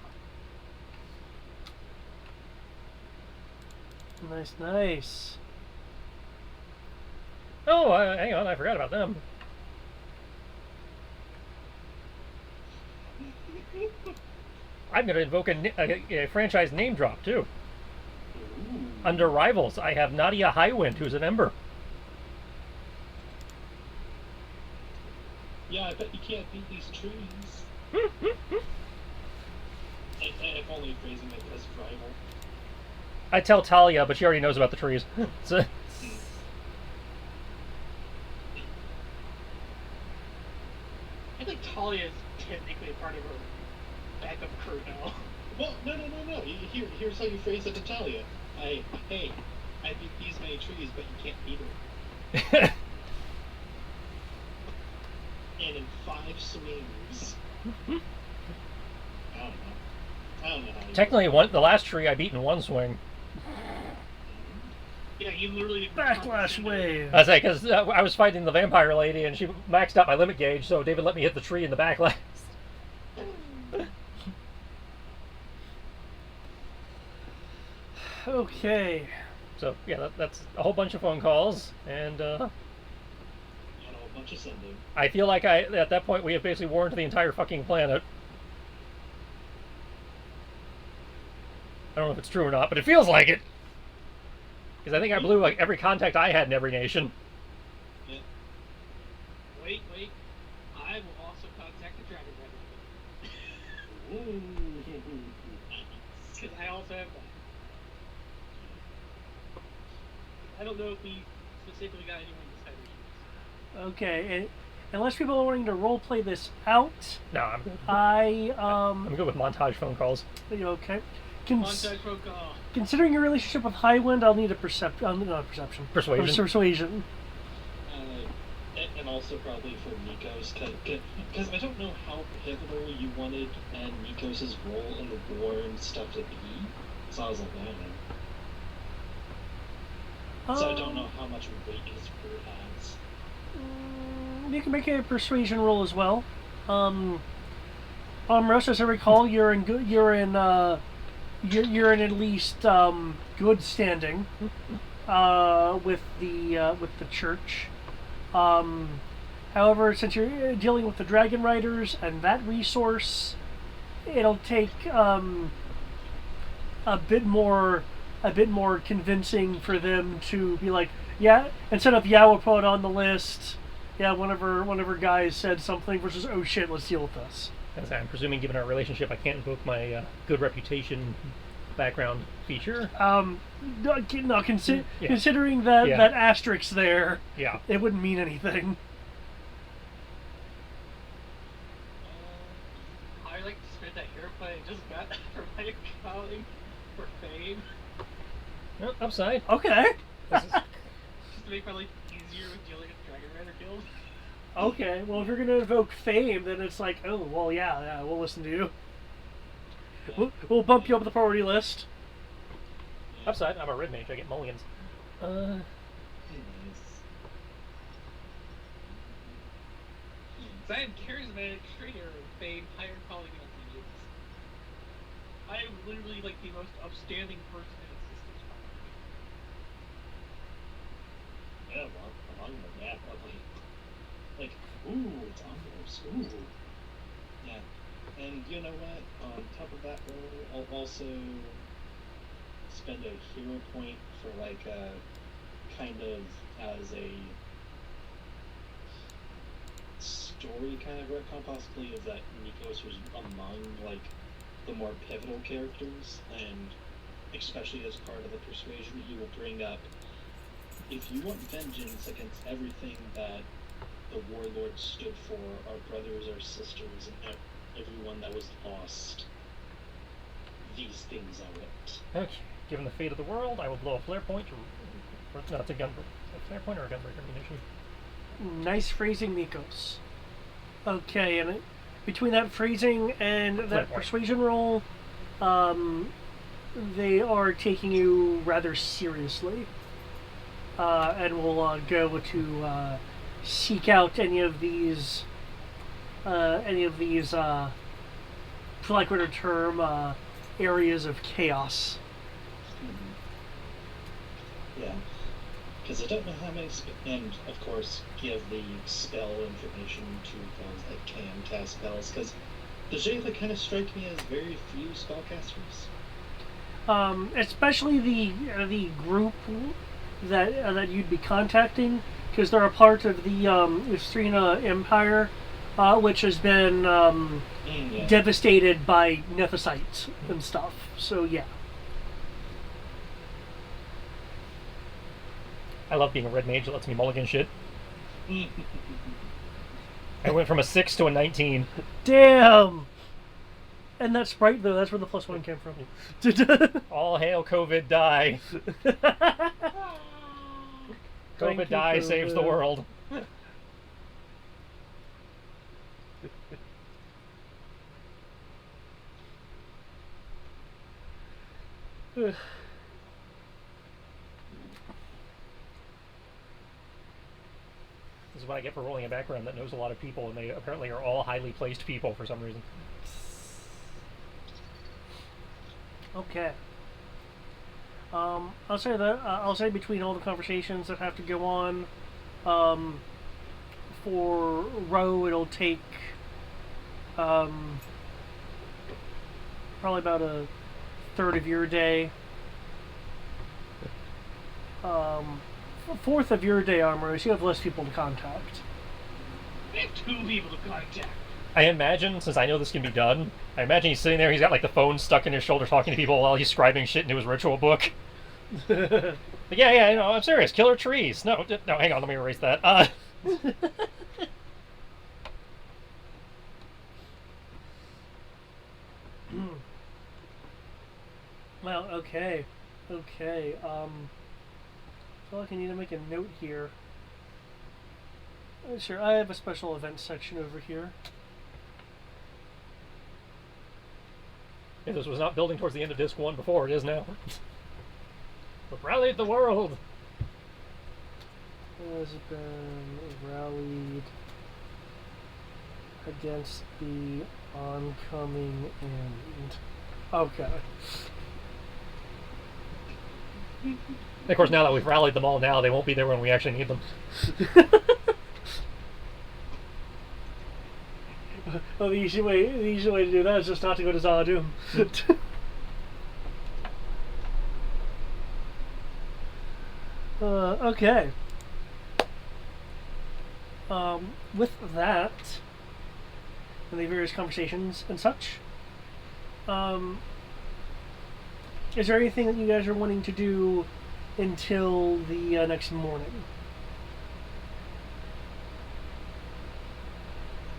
of Muhammad. Nice, nice. Oh, hang on, I forgot about them. I'm going to invoke a franchise name drop too. Ooh. Under rivals, I have Nadia Highwind, who's an Ember. Yeah, I bet you can't beat these trees. If only phrasing it as rival. I tell Talia, but she already knows about the trees. So, I think Talia is technically a part of her backup crew now. Well, no. Here's how you phrase it to Talia. Hey, I beat these many trees, but you can't beat them. And in 5 swings. I don't know how you technically, the last tree I beat in one swing. Yeah, you literally Backlash wave. I say because I was fighting the vampire lady and she maxed out my limit gauge, so David let me hit the tree in the backlash. Okay. So yeah, that's a whole bunch of phone calls, and And a bunch of sending. I feel like at that point we have basically warned the entire fucking planet. I don't know if it's true or not, but it feels like it. Because I think I blew like every contact I had in every nation. Yeah. Wait. I will also contact the Dragon Rider. Ooh. Because I also have that. I don't know if we specifically got anyone decided. Okay. And unless people are wanting to roleplay this out, No, I'm good. I'm good with montage phone calls. okay. Montage folk, Considering your relationship with Highwind, I'll need a perception. Persuasion. Persuasion. And also probably for Nikos, because I don't know how pivotal you wanted and Nikos' role in the war and stuff to be. So I was like, so I don't know how much weight his word has. You can make a persuasion roll as well. Russ, as I recall, you're in at least good standing with the church. However, since you're dealing with the Dragon Riders and that resource, it'll take a bit more convincing for them to be like, yeah, instead of we'll put it on the list. Yeah, whenever guys said something versus oh shit, let's deal with this. As I'm presuming, given our relationship, I can't invoke my good reputation background feature. Considering that asterisk there, Yeah. it wouldn't mean anything. I like to spend that hero point I just got for my calling for fame. Well, upside. Okay. Just to make my life easier with dealing with Dragon Rider guild. Okay. Well, if you're gonna invoke fame, then it's like, oh, well, yeah, we'll listen to you. We'll bump you up the priority list. Upside, I'm a red mage. I get mulligans. Nice. So I am charismatic, straight arrow, fame, higher calling, and obedience. I am literally like the most upstanding person in existence. Yeah, well, among them, yeah, probably. Like, ooh, it's ominous, ooh. Yeah. And you know what? On top of that, though, I'll also spend a hero point for, like, kind of as a story kind of retcon, possibly, of that Nikos was among, like, the more pivotal characters, and especially as part of the persuasion, he will bring up, if you want vengeance against everything that the warlord stood for, our brothers, our sisters, and everyone that was lost, these things are it. Okay. Given the fate of the world, I will blow a flare point or no, it's a flare point or a gunbreaker munition. Nice phrasing, Nikos. Okay, and between that phrasing and that persuasion roll, they are taking you rather seriously, and will go to seek out any of these, for lack of a better term, areas of chaos. Yeah. Because I don't know how many, and of course, give the spell information to those that can cast spells, because the Sheath kind of strike me as very few spellcasters. Especially the group that you'd be contacting, because they're a part of the Ustrina Empire, which has been devastated by Nephocytes and stuff. So yeah. I love being a red mage. It lets me mulligan shit. I went from a 6 to a 19. Damn! And that sprite, though, that's where the +1 came from. All hail COVID die. COVID die saves the world. This is what I get for rolling a background that knows a lot of people, and they apparently are all highly placed people for some reason. Okay. I'll say that I'll say between all the conversations that have to go on, for Ro, it'll take probably about a third of your day. A fourth of your day, Armoros, you have less people to contact. I have 2 people to contact. I imagine, since I know this can be done, I imagine he's sitting there, he's got like the phone stuck in his shoulder talking to people while he's scribing shit into his ritual book. Like, yeah, no, I'm serious. Killer trees. No, hang on, let me erase that. Well, okay. I feel like I need to make a note here. Sure, I have a special events section over here. Yeah, this was not building towards the end of Disc 1 before, it is now. We've rallied the world! Has been rallied against the oncoming end. Okay. And of course, now that we've rallied them all now, they won't be there when we actually need them. Well, the easy way to do that is just not to go to Zaladum. Okay. With that, and the various conversations and such, is there anything that you guys are wanting to do until the next morning?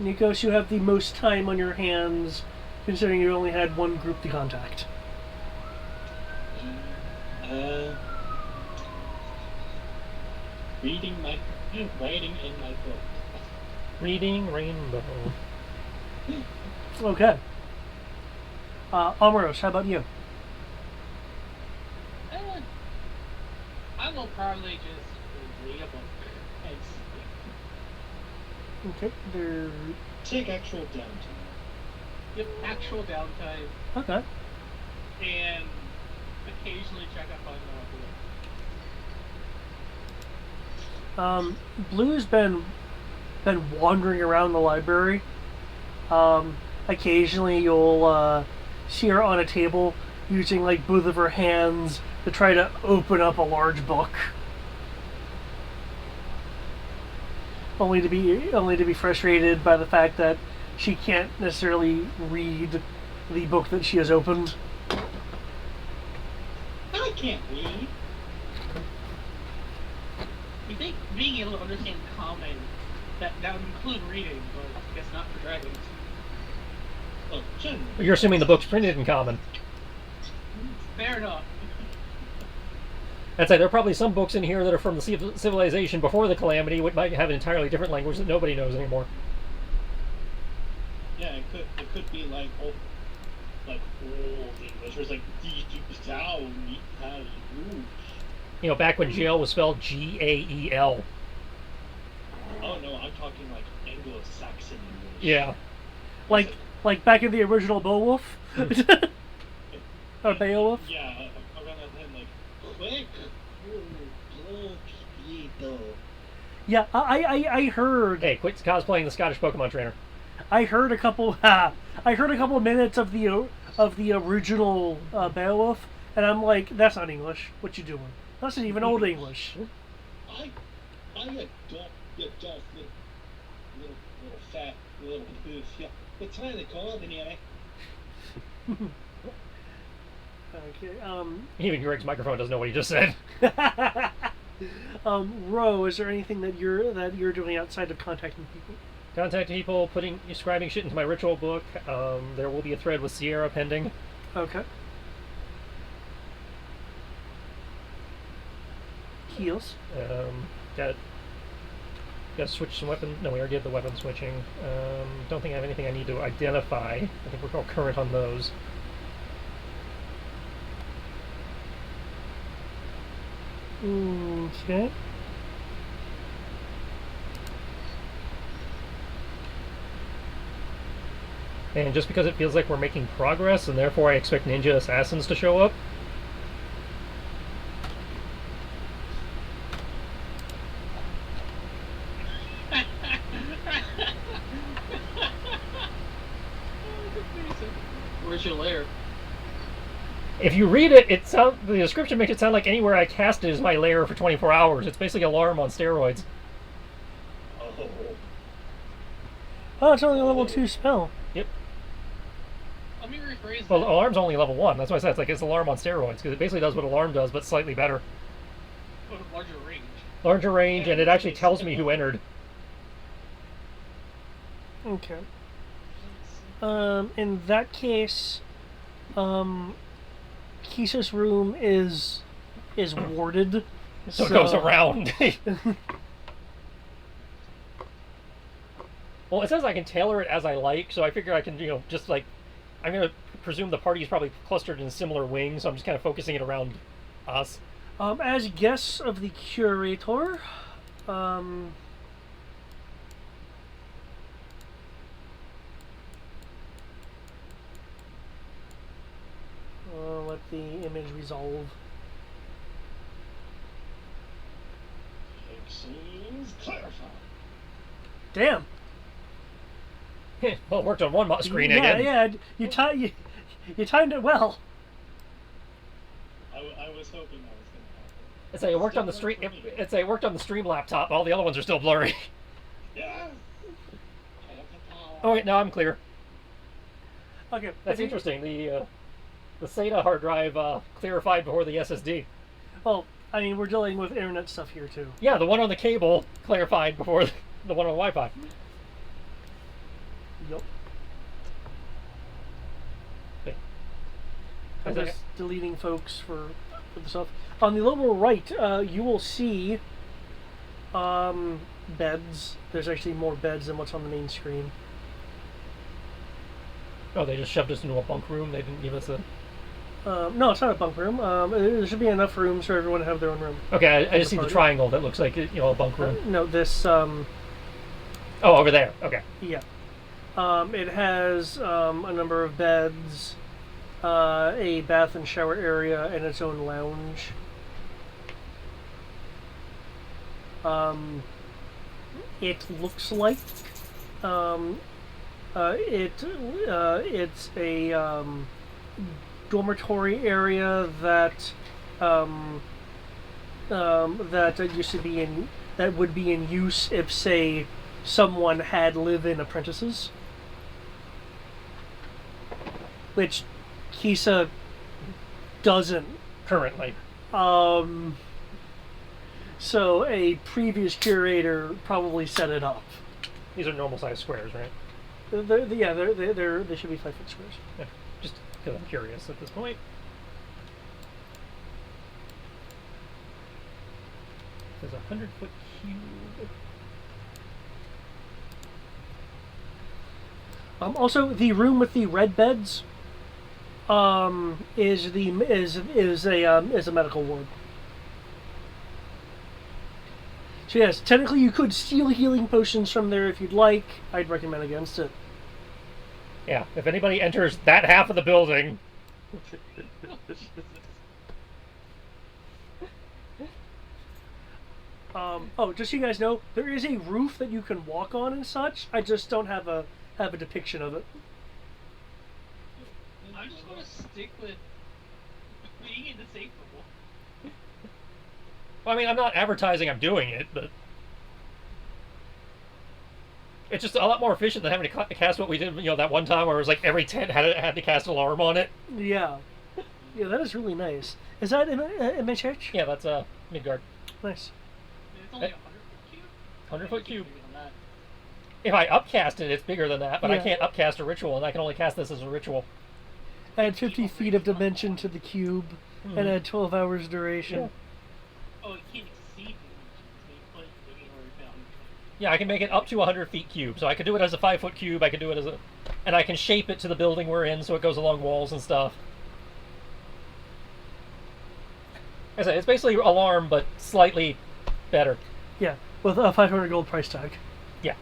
Nikos, you have the most time on your hands, considering you only had one group to contact. Writing in my book. Reading Rainbow. Okay. Amaros, how about you? I will probably just read a book and sleep. Okay. There. Take actual downtime. Yep, actual downtime, Okay. and occasionally check up on Blue's been wandering around the library. Occasionally, you'll see her on a table using like both of her hands to try to open up a large book, only to be frustrated by the fact that she can't necessarily read the book that she has opened. I can't read. You think being able to understand common, that would include reading, but I guess not for dragons. Well, generally. You're assuming the book's printed in common. Fair enough. I'd say there are probably some books in here that are from the civilization before the calamity, which might have an entirely different language that nobody knows anymore. Yeah, it could be like old English, where it's like You know, back when jail was spelled Gael. Oh no, I'm talking like Anglo-Saxon English. Yeah. Like back in the original Beowulf. Or Beowulf. Yeah, around that time, like quick, Yeah, I heard. Hey, quit cosplaying the Scottish Pokemon trainer. I heard a couple. I heard a couple minutes of the original Beowulf, and I'm like, that's not English. What you doing? That's not even Old English. I adopt little fat little poof. Yeah, what's they called anyway? Okay. Even Greg's microphone doesn't know what he just said. Ro, is there anything that you're doing outside of contacting people? Contact people, scribing shit into my ritual book. There will be a thread with Sierra pending. Okay. Heals. Got to switch some weapon. No, we already did the weapon switching. Don't think I have anything I need to identify. I think we're all current on those. Okay. And just because it feels like we're making progress, and therefore I expect ninja assassins to show up. Where's your lair? If you read it, the description makes it sound like anywhere I cast it is my lair for 24 hours. It's basically alarm on steroids. Oh, it's only a level 2 spell. Yep. Let me rephrase Well, that. alarm's only level 1. That's why I said it's alarm on steroids, because it basically does what alarm does, but slightly better. What a larger range. Larger range, and it actually tells me who entered. Okay. In that case, Kisa's room is warded. So it goes around. Well, it says I can tailor it as I like, so I figure I can, just like, I'm going to presume the party is probably clustered in similar wings, so I'm just kind of focusing it around us. As guests of the curator, let the image resolve. Seems clarified. Damn. Well, it worked on one screen again. Yeah, you timed it well. I was hoping that was going to happen. It's like it worked on the stream. It's like it worked on the stream laptop. All the other ones are still blurry. Yeah. Oh wait, now I'm clear. Okay, That's interesting. The SATA hard drive clarified before the SSD. Well, I mean, we're dealing with internet stuff here too. Yeah, the one on the cable clarified before the one on Wi-Fi. Yep. Okay. I'm just deleting folks for the stuff. On the lower right, you will see beds. There's actually more beds than what's on the main screen. Oh, they just shoved us into a bunk room. They didn't give us a. No, it's not a bunk room. There should be enough rooms for everyone to have their own room. Okay, I just see the party. triangle that looks like a bunk room. No, this. Oh, over there. Okay. Yeah. It has a number of beds, a bath and shower area, and its own lounge. It looks like it's a dormitory area that that used to be in that would be in use if, say, someone had live-in apprentices, which Kisa doesn't. Currently. So a previous curator probably set it up. These are normal sized squares, right? They should be 5-foot squares. Yeah. Just because I'm curious at this point. There's a 100-foot cube. Also, the room with the red beds is a medical ward. So yes, technically you could steal healing potions from there if you'd like. I'd recommend against it. Yeah, if anybody enters that half of the building. Just so you guys know, there is a roof that you can walk on and such. I just don't have a depiction of it. I'm just gonna stick with being in the safe room. Well, I mean, I'm not advertising I'm doing it, but it's just a lot more efficient than having to cast what we did, that one time where it was like every tent had to cast alarm on it. Yeah. Yeah, that is really nice. Is that in my church? Yeah, that's Midgard. Nice. It's only a 100-foot cube? 100-foot cube. Bigger than that. If I upcast it, it's bigger than that, but I Yeah. can't upcast a ritual, and I can only cast this as a ritual. Add 50 feet of dimension to the cube, and add 12 hours duration. Yeah. Oh, it can't exceed the dimensions, so you put it anywhere you found. Yeah, I can make it up to 100 feet cube, so I can do it as a 5-foot cube, I can do it as a... And I can shape it to the building we're in, so it goes along walls and stuff. Like I said, it's basically alarm, but slightly better. Yeah, with a 500 gold price tag. Yeah.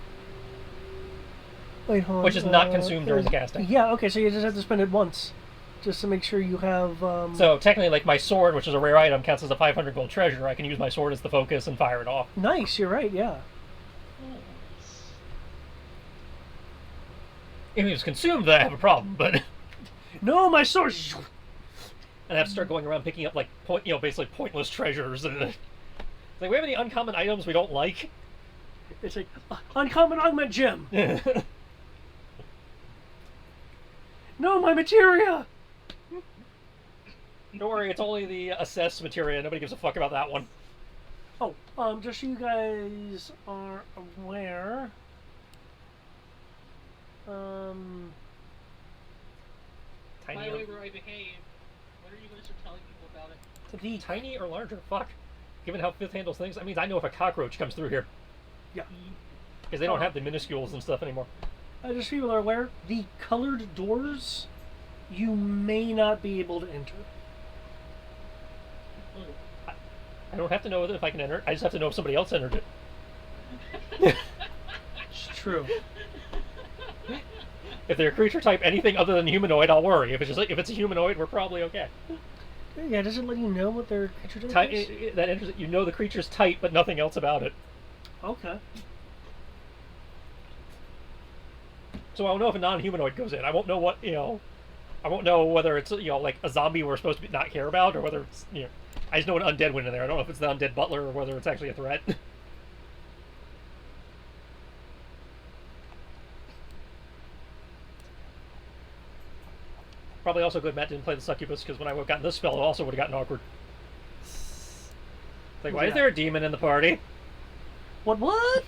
Wait, hold on. Which is not consumed during the casting. Yeah, okay, so you just have to spend it once. Just to make sure you have... So technically, like my sword, which is a rare item, counts as a 500 gold treasure. I can use my sword as the focus and fire it off. Nice, you're right, yeah. If it was consumed, then I have a problem, but... No, my sword! And I have to start going around picking up, like, basically pointless treasures. And like, we have any uncommon items we don't like? It's like, uncommon augment gem! No, my materia! Don't worry, it's only the assessed materia. Nobody gives a fuck about that one. Oh, just so you guys are aware... Tiny By the or, way, where I behave, what are you going to start telling people about it? the tiny or larger? Fuck. Given how Fifth handles things, that means I know if a cockroach comes through here. Yeah. Because they don't have the minuscules and stuff anymore. Just so people are aware, the colored doors, you may not be able to enter. I don't have to know if I can enter it. I just have to know if somebody else entered it. It's true. If they're a creature type anything other than humanoid, I'll worry. If it's a humanoid, we're probably okay. Yeah, does it let you know what their creature type is? That enters it. You know the creature's type, but nothing else about it. Okay. So I'll know if a non-humanoid goes in. I won't know what I won't know whether it's like a zombie we're supposed to not care about, or whether it's I just know an undead went in there. I don't know if it's the undead butler or whether it's actually a threat. Probably also good Matt didn't play the succubus, because when I would have gotten this spell, it also would have gotten awkward. It's like, why is there a demon in the party? What?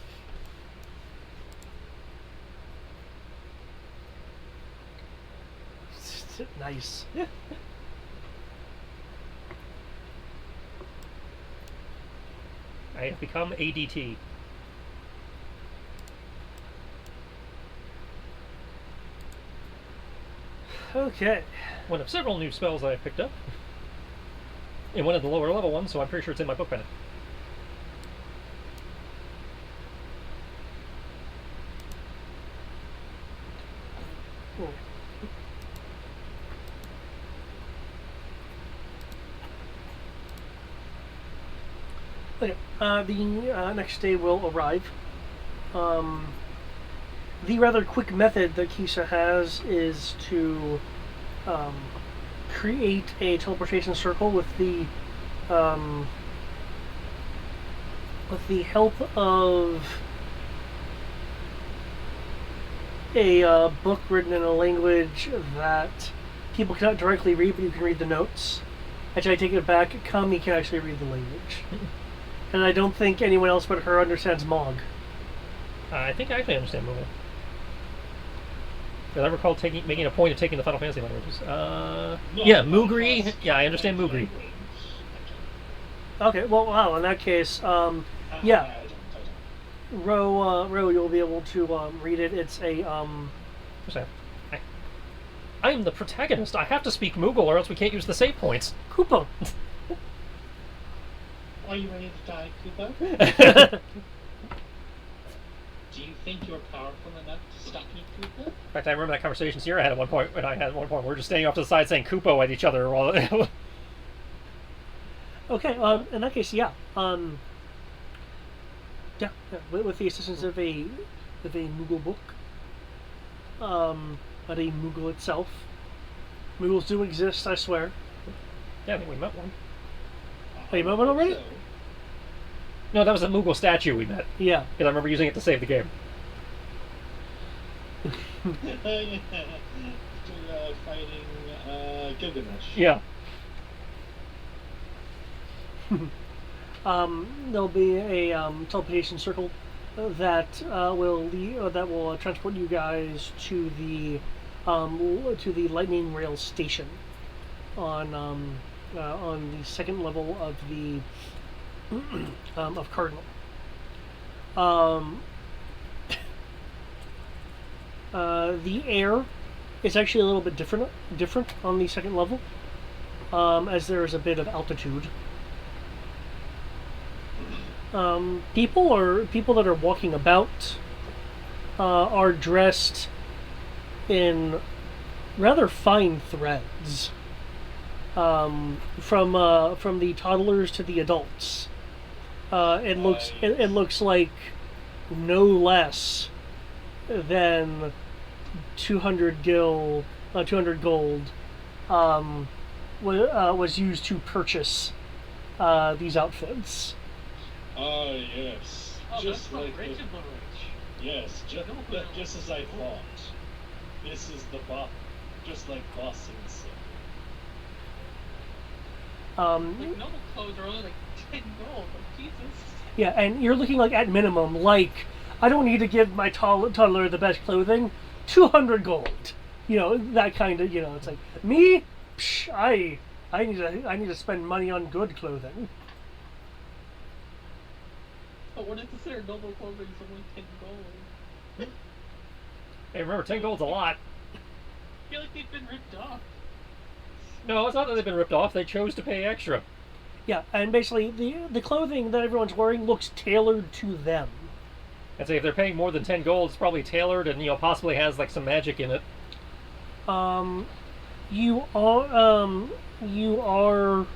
Nice. Yeah. I have become ADT. Okay. One of several new spells I have picked up. And one of the lower level ones, so I'm pretty sure it's in my book bag. Cool. Okay. The next day will arrive. The rather quick method that Kisa has is to create a teleportation circle um, with the help of a book written in a language that people cannot directly read, but you can read the notes. Actually, I take it back. Kami can actually read the language. And I don't think anyone else but her understands Mog. I think I actually understand Moogle. Because I recall making a point of taking the Final Fantasy languages. Yeah, Mugri. Yeah, I understand Mugri. Okay, well, wow, in that case, yeah. Ro, you'll be able to read it. It's a, I am the protagonist. I have to speak Moogle or else we can't use the save points. Koopa. Are you ready to die, Koopa? Do you think you're powerful enough to stop me, Koopa? In fact, I remember that conversation Sierra had at one point. When I had at one point, we were just standing off to the side saying "Koopo" at each other. While Okay, in that case, yeah. Yeah, with the assistance of a Moogle book, not a Moogle itself. Moogles do exist, I swear. yeah, I think we met one. Oh, you met one already? No, that was a Moogle statue we met. Yeah. Because I remember using it to save the game. After fighting Gilgamesh. Yeah. There'll be a teleportation circle that will transport you guys to the lightning rail station on the second level of the of Cardinal. The air is actually a little bit different on the second level, as there is a bit of altitude. People that are walking about are dressed in rather fine threads, from the toddlers to the adults. It looks like no less than 200 gold was used to purchase these outfits. Ah, yes. Oh, Just that's like the rich the, of the rich. yes, just as I thought. This is the boss, just like Boston said. Like, normal clothes are only like 10 gold, like, Jesus. Yeah, and you're looking like at minimum, like, I don't need to give my toddler the best clothing, 200 gold. You know, that kind of, it's like, me? Psh, I need to spend money on good clothing. But when it's considered normal clothing, it's only 10 gold. Hey, remember, 10 gold's a lot. I feel like they've been ripped off. No, it's not that they've been ripped off. They chose to pay extra. Yeah, and basically, the clothing that everyone's wearing looks tailored to them. I'd say if they're paying more than 10 gold, it's probably tailored and, possibly has, like, some magic in it. You are,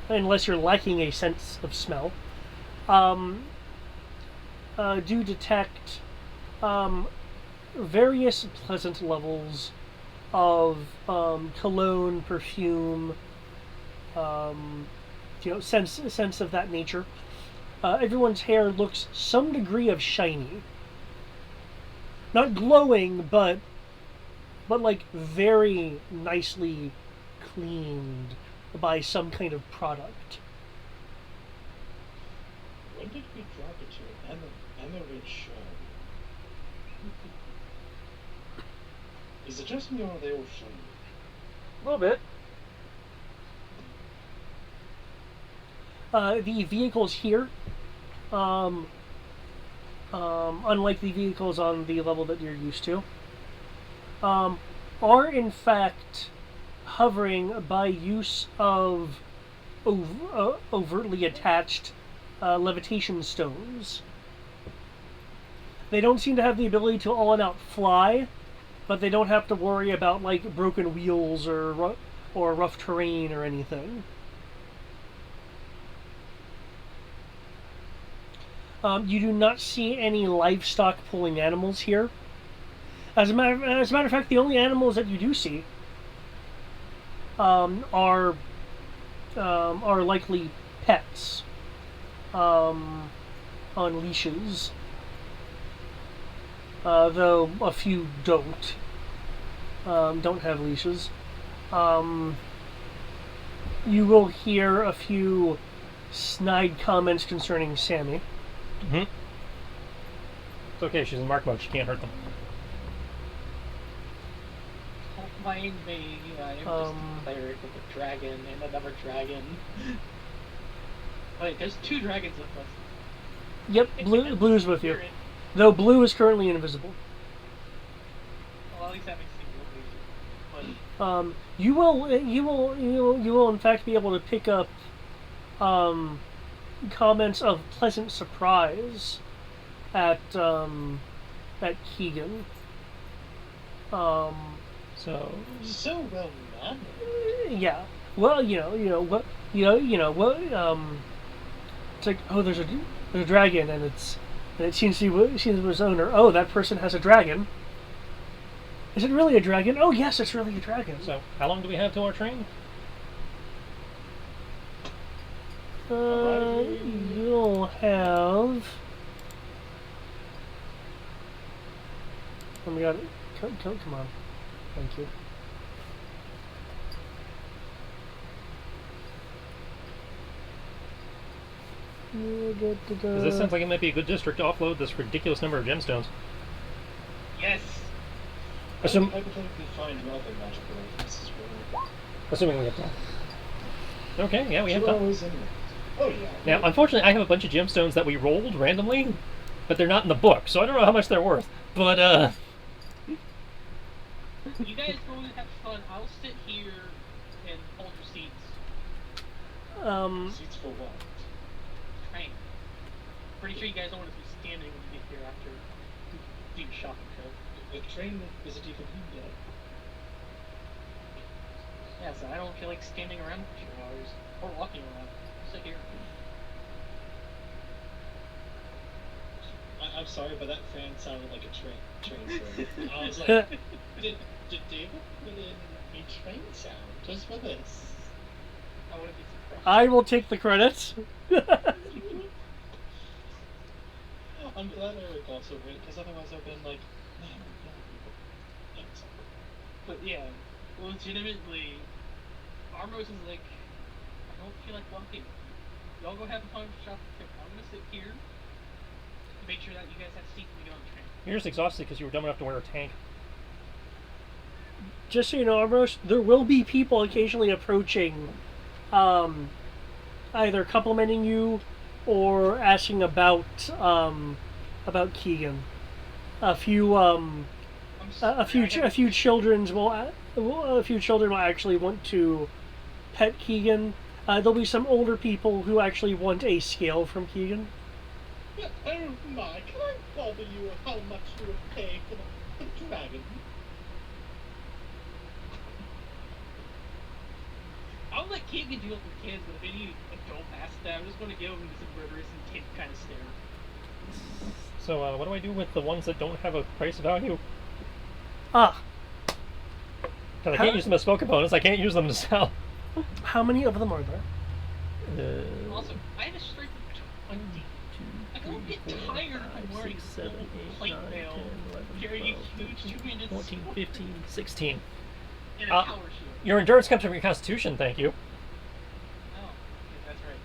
unless you're lacking a sense of smell, do detect various pleasant levels of cologne, perfume, sense of that nature. Everyone's hair looks some degree of shiny, not glowing, but like very nicely cleaned by some kind of product. When did we drop it to an Emmerich? Is it just me or are they all shiny? A little bit. The vehicles here, unlike the vehicles on the level that you're used to, are in fact hovering by use of overtly attached levitation stones. They don't seem to have the ability to all and out fly, but they don't have to worry about like broken wheels or rough terrain or anything. You do not see any livestock pulling animals here. As a matter of fact, the only animals that you do see are likely pets on leashes, though a few don't have leashes. You will hear a few snide comments concerning Sammy. Mm-hmm. It's okay, she's in mark mode, she can't hurt them. Don't mind me, I'm just a cleric with a dragon and another dragon. Wait, there's 2 dragons with us. Yep, Blue's with you. Though Blue is currently invisible. Well, at least that makes things a little easier. But You will in fact be able to pick up comments of pleasant surprise at Keegan. So So well mannered. Yeah. Well, it's like, oh, there's a dragon, and it seems to be its owner. Oh, that person has a dragon. Is it really a dragon? Oh, yes, it's really a dragon. So, how long do we have till our train? You'll have. Oh my god! Come on! Thank you. Because this sounds like it might be a good district to offload this ridiculous number of gemstones. yes, Hypothetically find relevant magical items as well. Assuming we have time. Okay, yeah, we have You're time. always in there. Oh yeah. Now, unfortunately, I have a bunch of gemstones that we rolled randomly, but they're not in the book, so I don't know how much they're worth. But, you guys go and have fun. I'll sit here and hold your seats. Seats for what? Train. Pretty sure you guys don't want to be standing when you get here after deep shopping trip. The train isn't even in yet. Yeah, so I don't feel like standing around for 2 hours or walking around. Sit here. I'm sorry, but that fan sounded like a train sound. I was like, did David put in a train sound just for this? I wouldn't be surprised. I will take the credits. I'm glad Eric also read it, because otherwise I've been like, man, yeah, people. But yeah, legitimately, Armos is like, I don't feel like walking. Y'all go have a fun shopping trip. I'm gonna sit here to make sure that you guys have seats when we get on the train. you're just exhausted because you were dumb enough to wear a tank. Just so you know, Ambrose, there will be people occasionally approaching, either complimenting you or asking about Keegan. A few children will actually want to pet Keegan. There'll be some older people who actually want a scale from Keegan. Oh my, can I bother you with how much you would pay for the dragon? I'll let Keegan deal with the kids, but if any adult asks that, I'm just gonna give them this murderous and kid kind of stare. So, what do I do with the ones that don't have a price value? Ah, Because I can't use them as spoken bonus, I can't use them to sell. how many of them are there? Also, I have a strength of 20. I don't get tired of wearing plate mail, carrying a huge 2-minute 14, 15, 16. and a power shield. Your endurance comes from your constitution, thank you. Oh, yeah, that's right.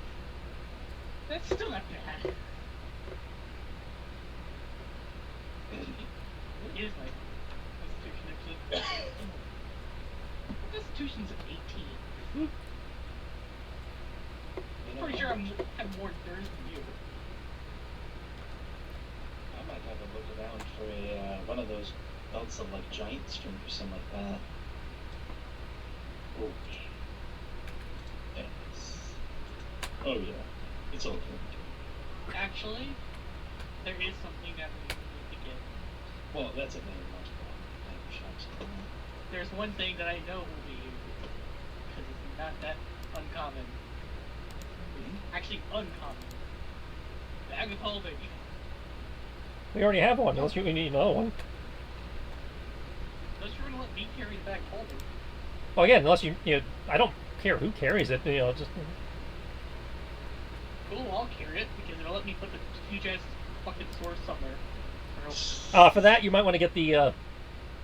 That's still not bad. What is my constitution, actually? My constitution's an 18. You know, Pretty sure I have more endurance than you. I might have a look around for one of those belts of like giant string or something like that. Oh. Yes. Oh yeah. It's all good. Actually, there is something that we need to get. Well, that's a very much shops. There's one thing that I know will be used, because it's not that uncommon. Actually, uncommon. Bag of holding. We already have one, unless you need another one. Unless you're gonna let me carry the bag of holding. Well, again, unless I don't care who carries it. Just. Cool, I'll carry it because it'll let me put the huge ass fucking sword somewhere. For that, you might want to get the.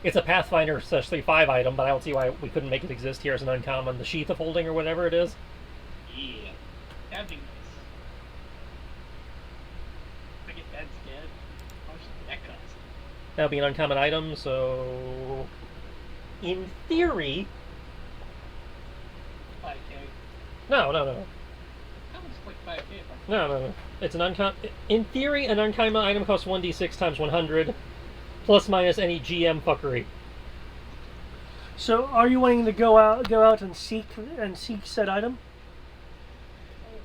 It's a Pathfinder /3.5 item, but I don't see why we couldn't make it exist here as an uncommon. The Sheath of Holding or whatever it is. Yeah, that'd be nice. I guess that's dead. How much does that cost? That'll be an uncommon item, so. In theory. 5k. No. That was like 5k if I No. It's an uncommon. In theory, an uncommon item costs 1d6 times 100, plus minus any GM fuckery. So, are you wanting to go out and seek said item?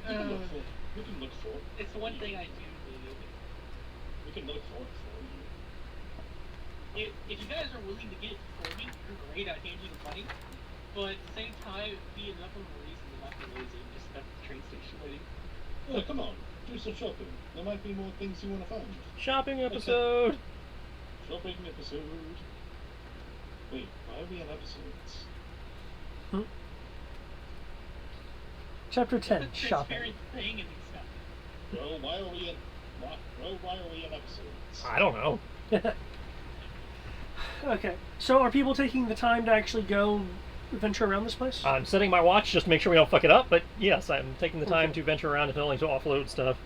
We can look for. We can look for. It's the one thing I do need. We can look for it for you. If you guys are willing to get it for me, you're great. I'd hand you the money. But at the same time, it'd be enough of a reason to not be lazy and just stuck at the train station waiting. Oh, come on. Do some shopping. There might be more things you want to find. Shopping episode! Shopping episode. Wait, why are we in episodes? Chapter 10, It's a shopping. transparent thing and stuff. Well, why are we in? Why are we in episodes? I don't know. Okay, so are people taking the time to actually go venture around this place? I'm setting my watch just to make sure we don't fuck it up, but yes, I'm taking the time Okay. to venture around and only to offload stuff.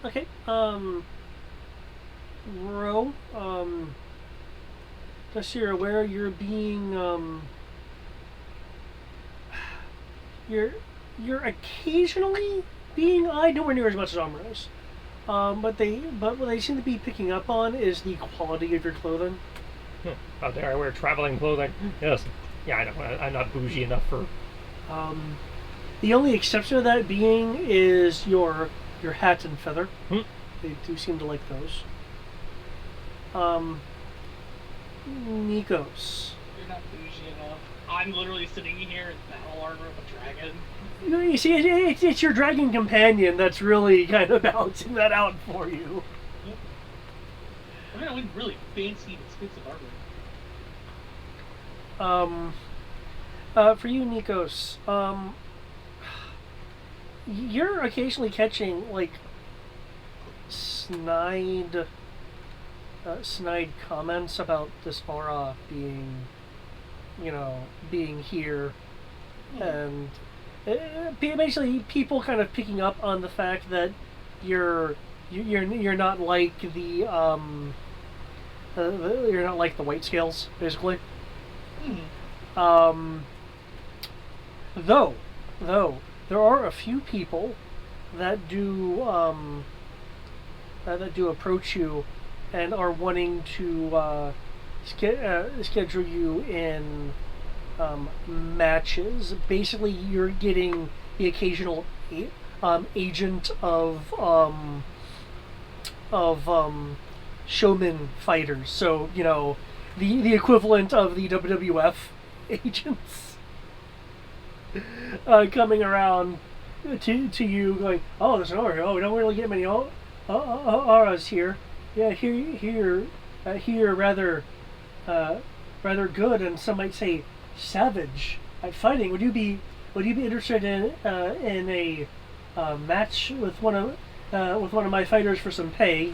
Okay, Ro, just so you're aware, you're being, you're occasionally being eyed, nowhere near as much as Armor is. But what they seem to be picking up on is the quality of your clothing. How dare I wear traveling clothing? Yes. Yeah, I know. I'm not bougie enough for... The only exception of that being is your hat and feather. They do seem to like those. Nikos. You're not bougie enough. I'm literally sitting here in battle armor of a dragon. You see, it's your dragon companion that's really kind of balancing that out for you. I mean, I wouldn't really fancy and expensive armor. For you, Nikos, you're occasionally catching like snide comments about this aura being here, and basically people kind of picking up on the fact that you're not like the you're not like the white scales, basically. Though there are a few people that do approach you and are wanting to schedule you in matches. Basically, you're getting the occasional agent of showman fighters. So the equivalent of the WWF agents coming around to you, going, "Oh, there's an aura. Oh, we don't really get many auras here. Yeah, here rather good, and some might say savage at fighting. Would you be interested in a match with one of my fighters for some pay?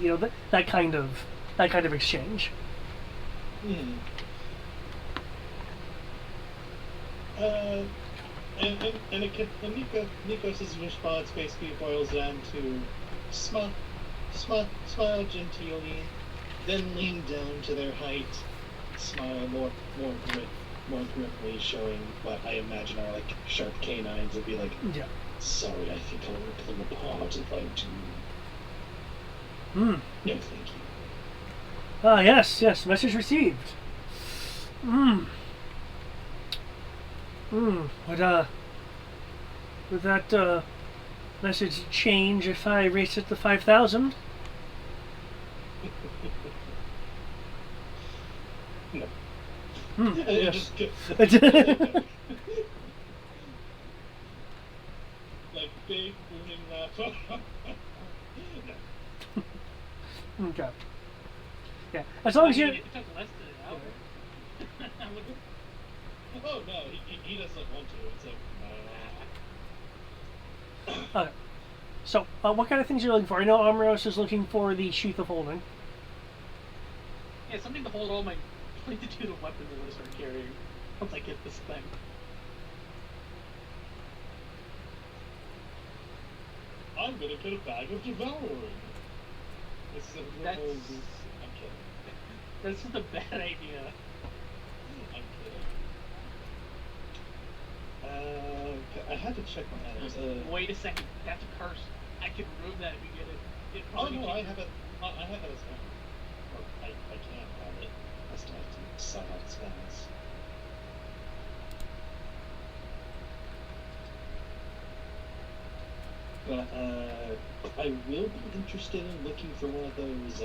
That kind of exchange." Nikos' response basically boils down to smile genteelly, then lean down to their height, smile more grimly, showing what I imagine are like sharp canines, and be like, Yeah. "Sorry, I think I'll rip them apart if I do." No, thank you. Yes, message received. Would that message change if I race it to 5,000? No. Yes. Just big booming laugh. No. Okay. Yeah. As long as you. It took less than an hour. I would- Oh no, he doesn't want to. It's like, Okay. So, what kind of things are you looking for? I know Amros is looking for the Sheath of Holding. Yeah, something to hold all my multitude of weapons I'm gonna start carrying once I get this thing. I'm gonna get a bag of devouring. This is a That's- normal. I'm kidding. This is a bad idea. I'm kidding. I had to check my items. Wait a second, that's a curse. I can remove that if we get it. It Oh probably no, I changes- have it. I have it as well. Or I can't have it. I still have to decide how to spend this. But I will be interested in looking for one of those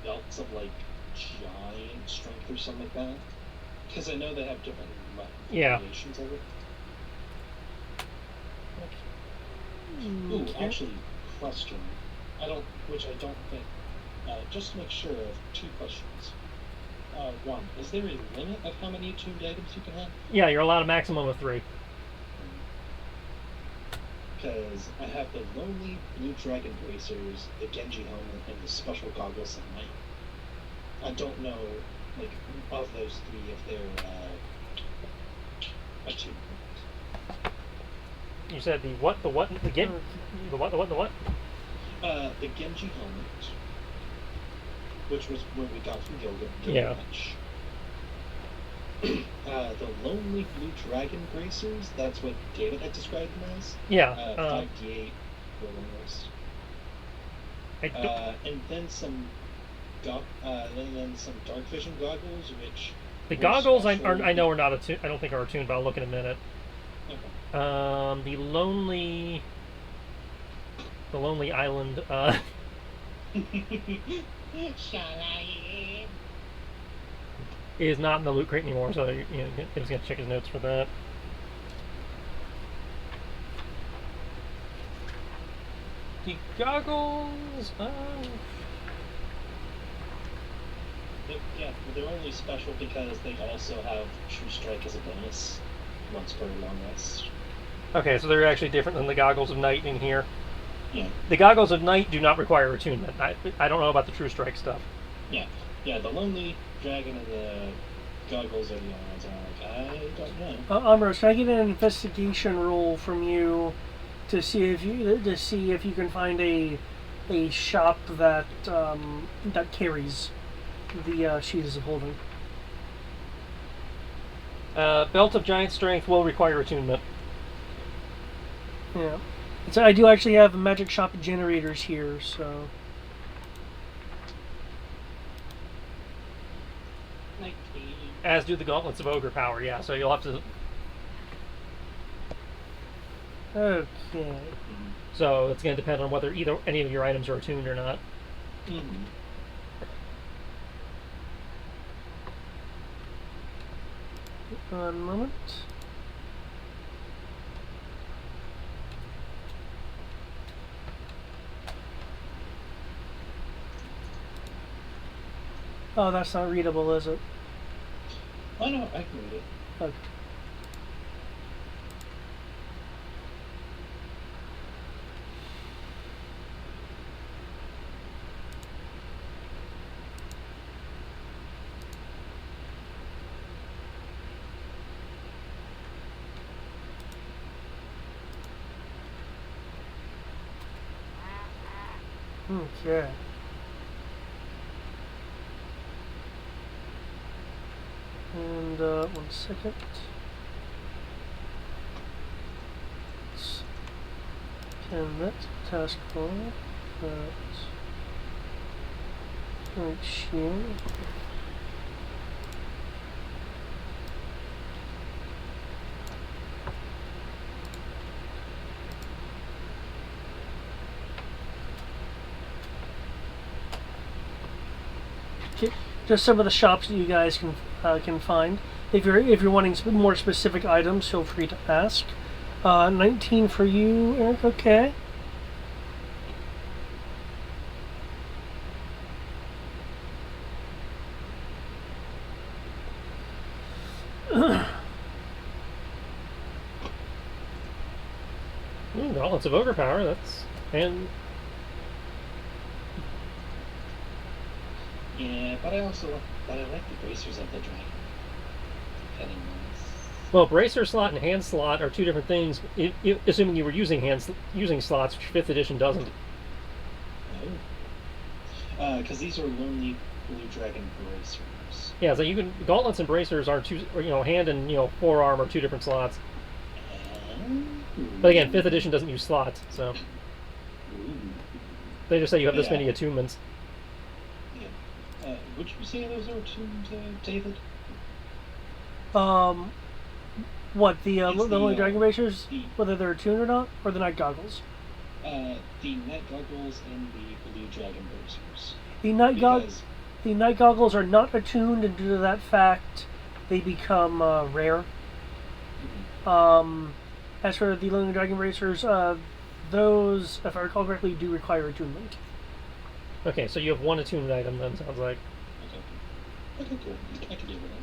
belts of like giant strength or something like that. Because I know they have different Yeah. variations of it. Ooh, Okay. actually, question. Which I don't think. Just to make sure, I have two questions. One, is there a limit of how many attuned items you can have? Yeah, you're allowed a maximum of 3. Because I have the Lonely Blue Dragon Bracers, the Genji helmet, and the special goggles at night. I don't know, like, of those 3 if they're attuned. You said the what? The what? The get? The what? The what? The what? The Genji helmet, which was what we got from Yeah. Gilgamesh. The Lonely Blue Dragon Bracers, that's what David had described them as. Yeah. 5d8 rolls. I don't, And then some dark vision goggles, which the were goggles I special- know are not attuned. I don't think are attuned, but I'll look in a minute. Okay. The lonely island. Is not in the loot crate anymore, so he's gonna check his notes for that. The goggles. Yeah, they're only special because they also have True Strike as a bonus once per long rest. Okay, so they're actually different than the goggles of night in here. Yeah, The goggles of night do not require attunement. I don't know about the True Strike stuff. yeah. The Lonely Dragon and the goggles are the only ones I'm like, I don't know. Amros, can I get an investigation roll from you to see if you can find a shop that that carries the Sheaths of Holding? Belt of Giant Strength will require attunement. Yeah. So I do actually have magic shop generators here, so 19. As do the Gauntlets of Ogre Power, yeah, so you'll have to... okay. So it's going to depend on whether any of your items are attuned or not. Mm-hmm. One moment. Oh, that's not readable, is it? Oh no, I can read it. Okay. Okay. And 1 second. Let's pin that task bar. That right here. Okay, just some of the shops that you guys can find. If you're wanting more specific items, feel free to ask. 19 for you, Eric. Okay. Gauntlets of Overpower, that's... And... Yeah, but I like the bracers of the dragon. Depending on Well, bracer slot and hand slot are two different things, assuming you were using using slots, which 5th edition doesn't. Oh. Because these are lonely blue dragon bracers. Yeah, so you can... Gauntlets and bracers are two... hand and, forearm are two different slots. But again, 5th edition doesn't use slots, so... Ooh. They just say you have this Yeah. many attunements. Yeah. Would you say those are attuned, David? What, the It's Lonely Dragon Racers? the- Whether they're attuned or not? Or the Night Goggles? The night goggles and the blue dragon bracers. The Night Because The Night Goggles are not attuned, and due to that fact, they become rare. As for the Lonely Dragon Racers, those, if I recall correctly, do require attunement. Okay, so you have one attuned item then, sounds like. okay, cool. I can deal with that.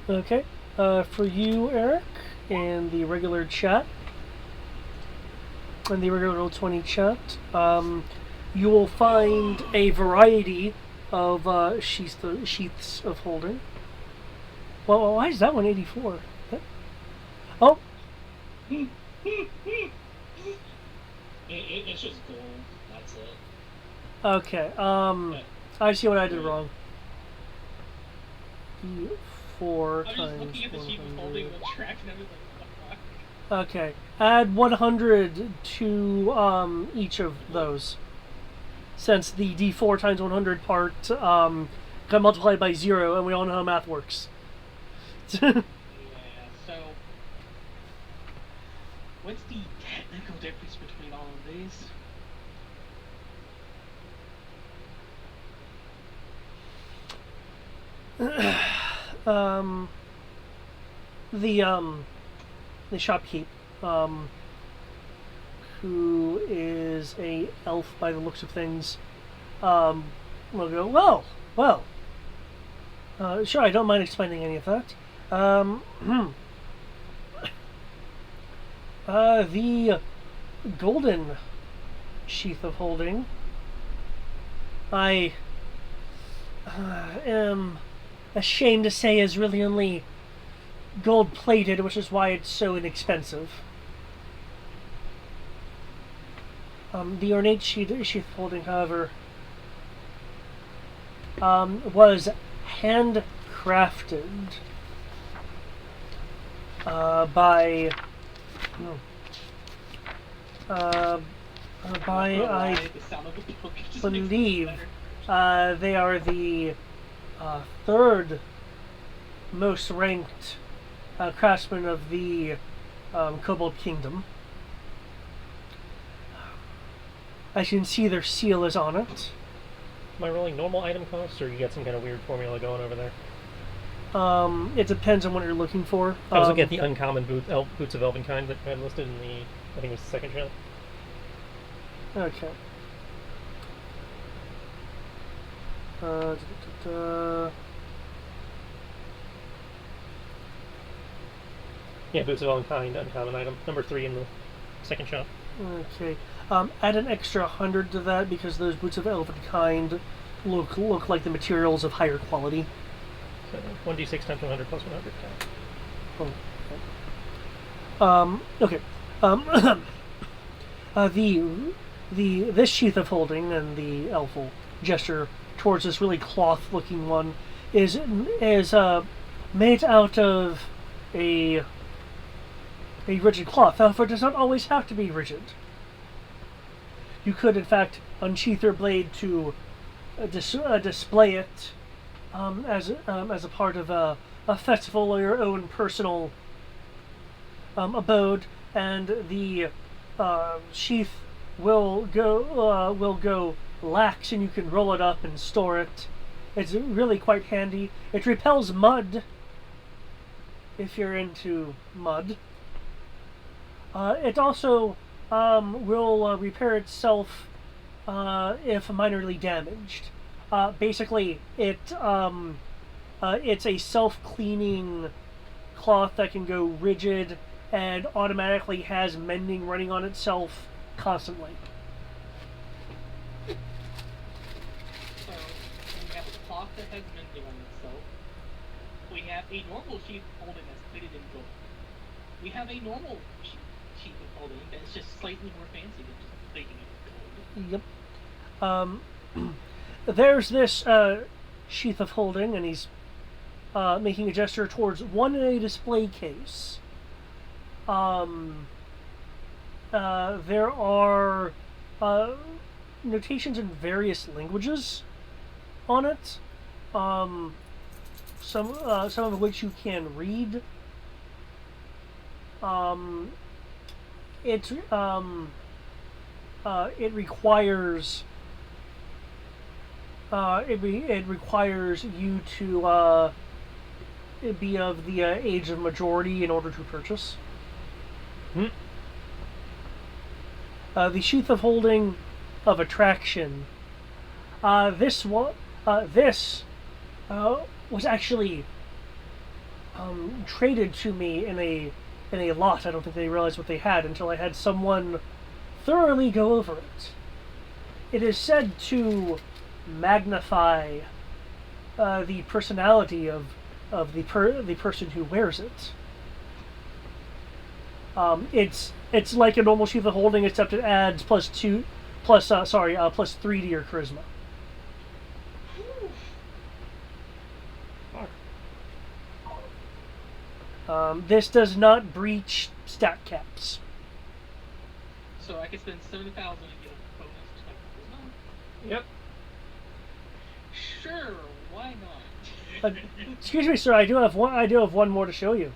Okay. For you, Eric, and the regular chat, and the regular Roll20 chat, you will find a variety of sheaths of holding. Well, why is that one 84? Oh, It's just gold. That's it. okay. I see what I did wrong. 4 I'm just times looking at the sheet of 100. holding the track and everything. What the fuck? Okay. Add 100 to each of those. Since the D4 times 100 part got multiplied by 0, and we all know how math works. Yeah, so... What's the technical difference between all of these? The shopkeep, who is a elf by the looks of things, will go, well, sure, I don't mind explaining any of that. The golden sheath of holding, I am ashamed to say is really only gold plated, which is why it's so inexpensive. The ornate sheath holding, however, was handcrafted by I The sound of the book just believe makes it better. they are the third most ranked craftsman of the Kobold Kingdom. As you can see, their seal is on it. Am I rolling normal item costs, or you got some kind of weird formula going over there? It depends on what you're looking for. I was looking at the uncommon boots of Elvenkind that I had listed in the, I think it was the second shot. Okay. Yeah, boots of Elvenkind, uncommon item. Number 3 in the second shot. Okay. Add an extra 100 to that because those boots of Elvenkind look like the materials of higher quality. So 1d6 times 100 plus 100. Okay. This sheath of holding, and the elf will gesture towards this really cloth-looking one, is made out of a rigid cloth. However, it does not always have to be rigid. You could, in fact, unsheath your blade to display it as a part of a festival or your own personal abode, and the sheath will go lax, and you can roll it up and store it. It's really quite handy. It repels mud if you're into mud. It also will repair itself if minorly damaged. Basically, it's a self-cleaning cloth that can go rigid and automatically has mending running on itself constantly. So we have a cloth that has mending on itself. We have a normal sheath holding that's plated in gold. We have a normal sheath of holding that's just slightly more fancy than just plating it with gold. Yep. There's this sheath of holding, and he's making a gesture towards one in a display case. There are notations in various languages on it. Some of which you can read. It requires it requires you to be of the age of majority in order to purchase. The sheath of holding of attraction. This was actually traded to me in a lot. I don't think they realized what they had until I had someone thoroughly go over it. It is said to magnify the personality of the person who wears it. It's like a normal sheath of holding, except it adds plus 3 to your charisma. This does not breach stat caps. So I could spend 7,000 and get a bonus to my charisma. Yep. Sure, why not? Excuse me, sir. I do have one more to show you.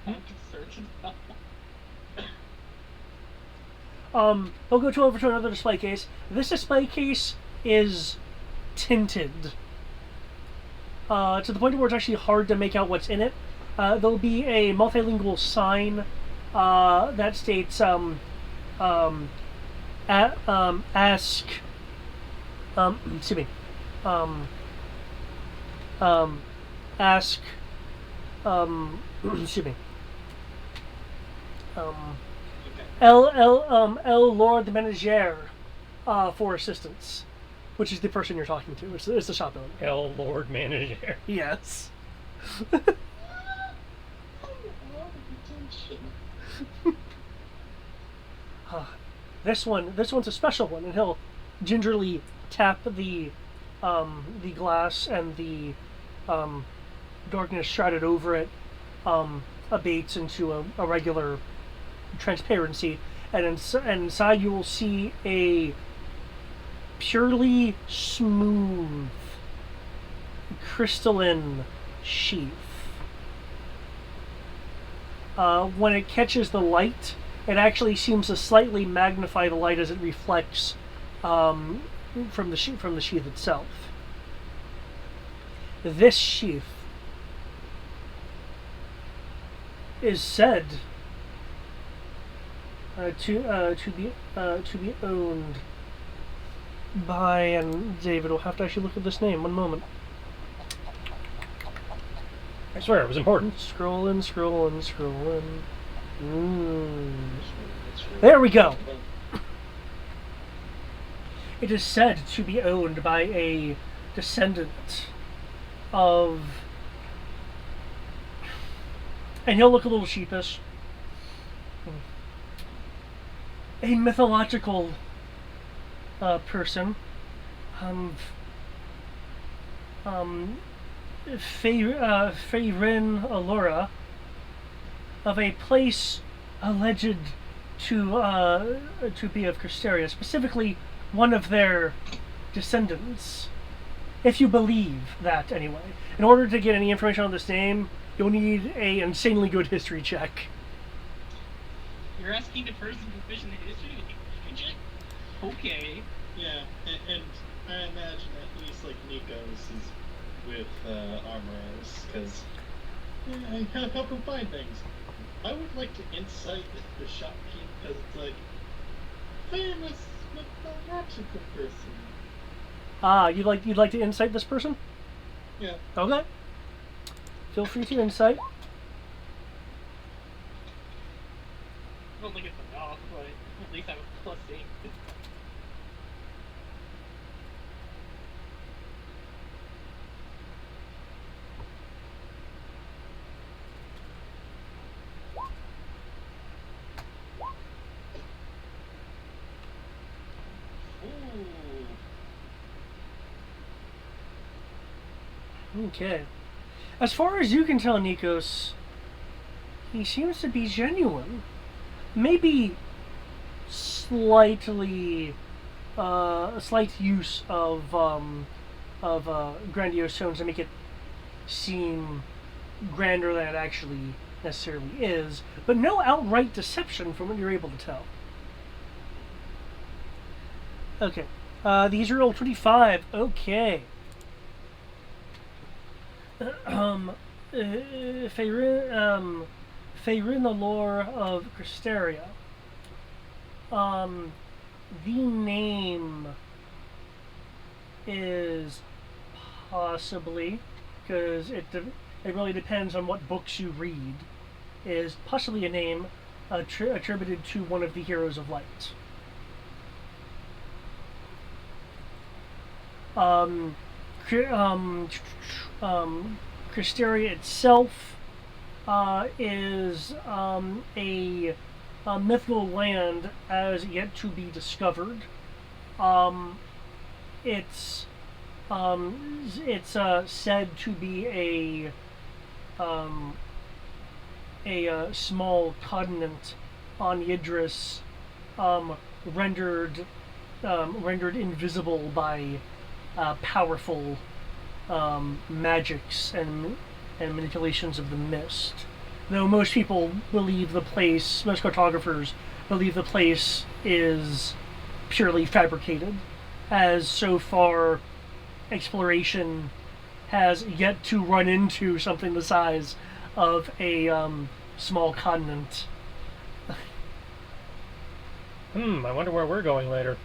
I'm concerned about We'll go over to another display case. This display case is tinted to the point where it's actually hard to make out what's in it. There'll be a multilingual sign that states ask excuse me ask excuse me L Lord the Manager for assistance, which is the person you're talking to. It's the shop owner. L Lord Manager. Yes. This one's a special one, and he'll gingerly tap the glass, and the darkness shrouded over it abates into a regular transparency, and inside you will see a purely smooth crystalline sheath. When it catches the light, it actually seems to slightly magnify the light as it reflects from the sheath itself. This sheath is said to be owned by, and David will have to actually look at this name. One moment. I swear it was important. Scrolling. There we go. It is said to be owned by a descendant of, and he'll look a little sheepish, a mythological person, Feyrin Allura, of a place alleged to be of Cristeria, specifically one of their descendants. if you believe that anyway. In order to get any information on this name, you'll need a insanely good history check. You're asking the person proficient in history to check? Okay. Yeah, and I imagine at least like Nikos is with Armoraz, because I help him find things. I would like to insight the shopkeep, because it's like famous but not a good person. You'd like to insight this person? Yeah. Okay. Feel free to insight. I don't think it's enough, but at least I have a +8. Ooh. Okay. As far as you can tell, Nikos, he seems to be genuine. Maybe slightly, a slight use of grandiose tones to make it seem grander than it actually necessarily is, but no outright deception from what you're able to tell. Okay. These are roll 25. Okay. Feyrin the lore of Cristeria. The name is possibly, because it really depends on what books you read, is possibly a name attributed to one of the heroes of light. Cristeria itself is a mythical land as yet to be discovered. It's said to be a small continent on Yidris, rendered invisible by powerful magics and manipulations of the mist. Though most people believe most cartographers believe the place is purely fabricated, as so far exploration has yet to run into something the size of a small continent. I wonder where we're going later.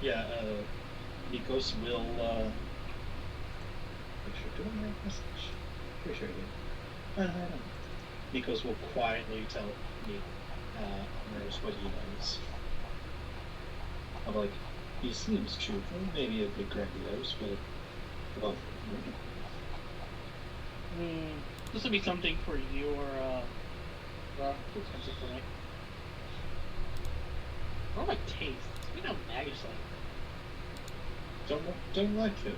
Yeah, Nikos will, make sure, do I have a message? Pretty sure I did. Nikos will quietly tell me, Armoraz what he knows. I'm like, he seems truthful, maybe a bit grandiose, but above. This would be something for you or, well, too expensive for me. What are my tastes? We know Magus like. Don't like it.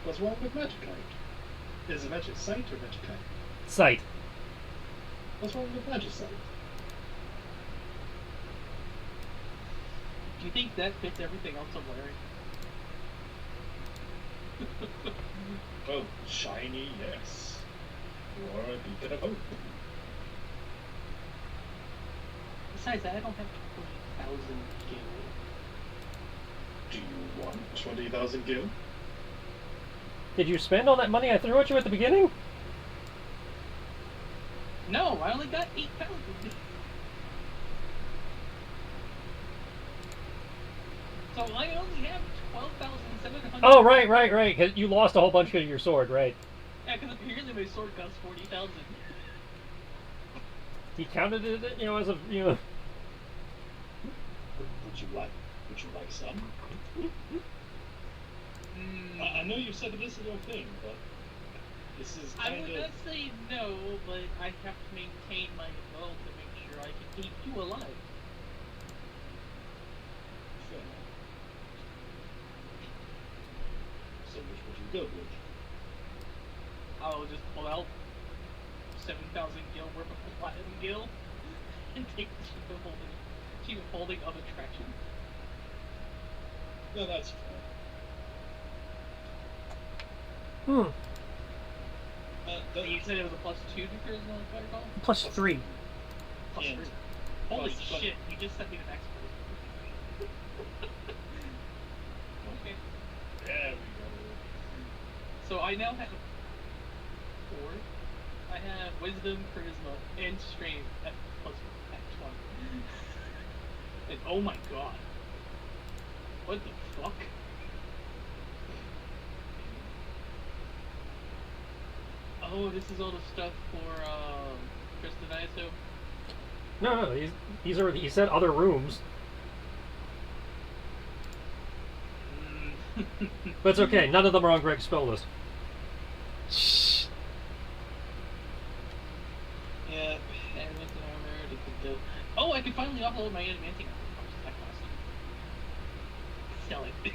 What's wrong with Magicite? Is it Magicite or Magicite? Sight. What's wrong with Magicite? Do you think that fits everything else I'm wearing? Oh, shiny, yes. Or a beacon of hope. Besides that, I don't have 20,000 gil. Do you want 20,000 gil? Did you spend all that money I threw at you at the beginning? No, I only got 8,000. So I only have 12,700. Oh, right. Because you lost a whole bunch of your sword, right? Yeah, because apparently my sword costs 40,000. He counted it, as a, Would you like some? I know you said this is your thing, but this is I kind would of... not say no, but I have to maintain my wealth to make sure I can keep you alive. Fair enough. So which would you go with? I'll just pull out 7,000 gil worth of platinum gil and take the cheap of holding. to holding of attraction. No, that's fair. Hmm. You said it was a +2 to charisma, if I recall? +3. Plus And 3. Holy plus- shit, you just sent me the next person. Okay. There we go. So I now have 4. I have wisdom, charisma, and strength at +20. And oh my god. What the fuck? Oh, this is all the stuff for Kristen ISO. No, these are he said other rooms, but it's okay. None of them are on Greg's spell list. Yeah. Adamantium armor. Oh, I can finally upload my adamantium armor. That cost. Sell it. It's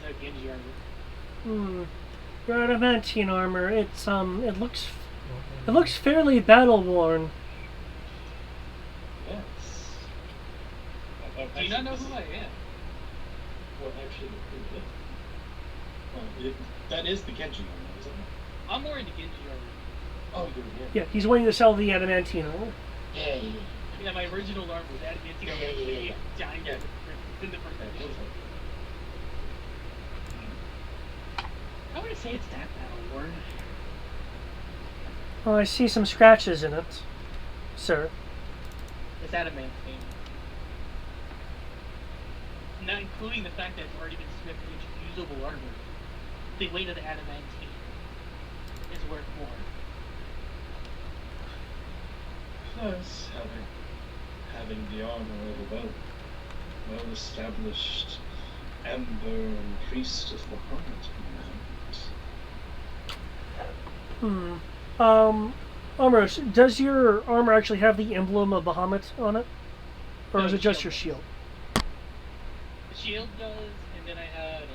a Genji armor. Your adamantine armor. It's it looks fairly battle worn. Yes. Do you not know who I am? Well, actually, that is the Genji armor, isn't it? I'm more into Genji armor. Oh, you're Yeah, he's wanting to sell the adamantine armor. Yeah. Yeah, my original armor was adamantium armor. Yeah. Giant in the first edition. I wouldn't say it's that battle worn. Oh, I see some scratches in it, sir. It's adamantine. Not including the fact that it's already been stripped into usable armor. The weight of the adamantine is worth more. Plus, having the armor of a well-established Ember and Priest of Bahamut command. Amros, does your armor actually have the emblem of Bahamut on it? Or No, is it the just shield your does. shield? The shield does, and then I had it.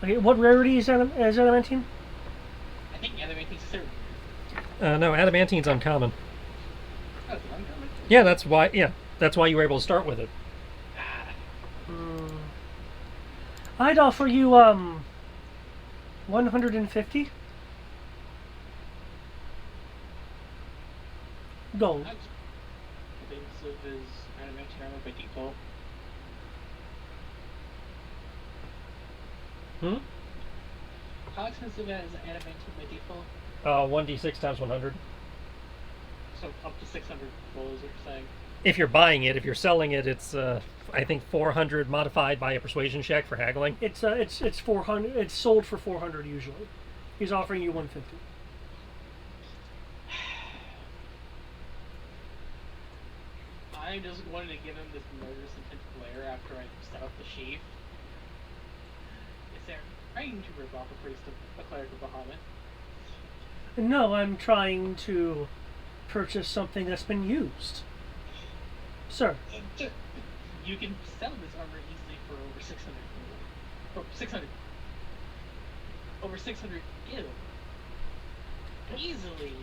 Okay, what rarity is adamantine? I think adamantine's third. No, adamantine's uncommon. Oh, it's uncommon. Yeah, that's why. Yeah, that's why you were able to start with it. I'd offer you 150 gold. How expensive is adamantine armor by default? How expensive is adamantine by default? 1d6 times 100. So up to 600 gold is what you're saying. If you're buying it, if you're selling it, it's I think 400 modified by a persuasion check for haggling. It's 400. It's sold for 400 usually. He's offering you 150. I just wanted to give him this murderous intent glare after I set up the sheath. Is there trying to rip off a priest of a cleric of Bahamut? No, I'm trying to purchase something that's been used, sir. You can sell this armor easily for over 600 gold. Oh, 600. Over 600 gil. Easily.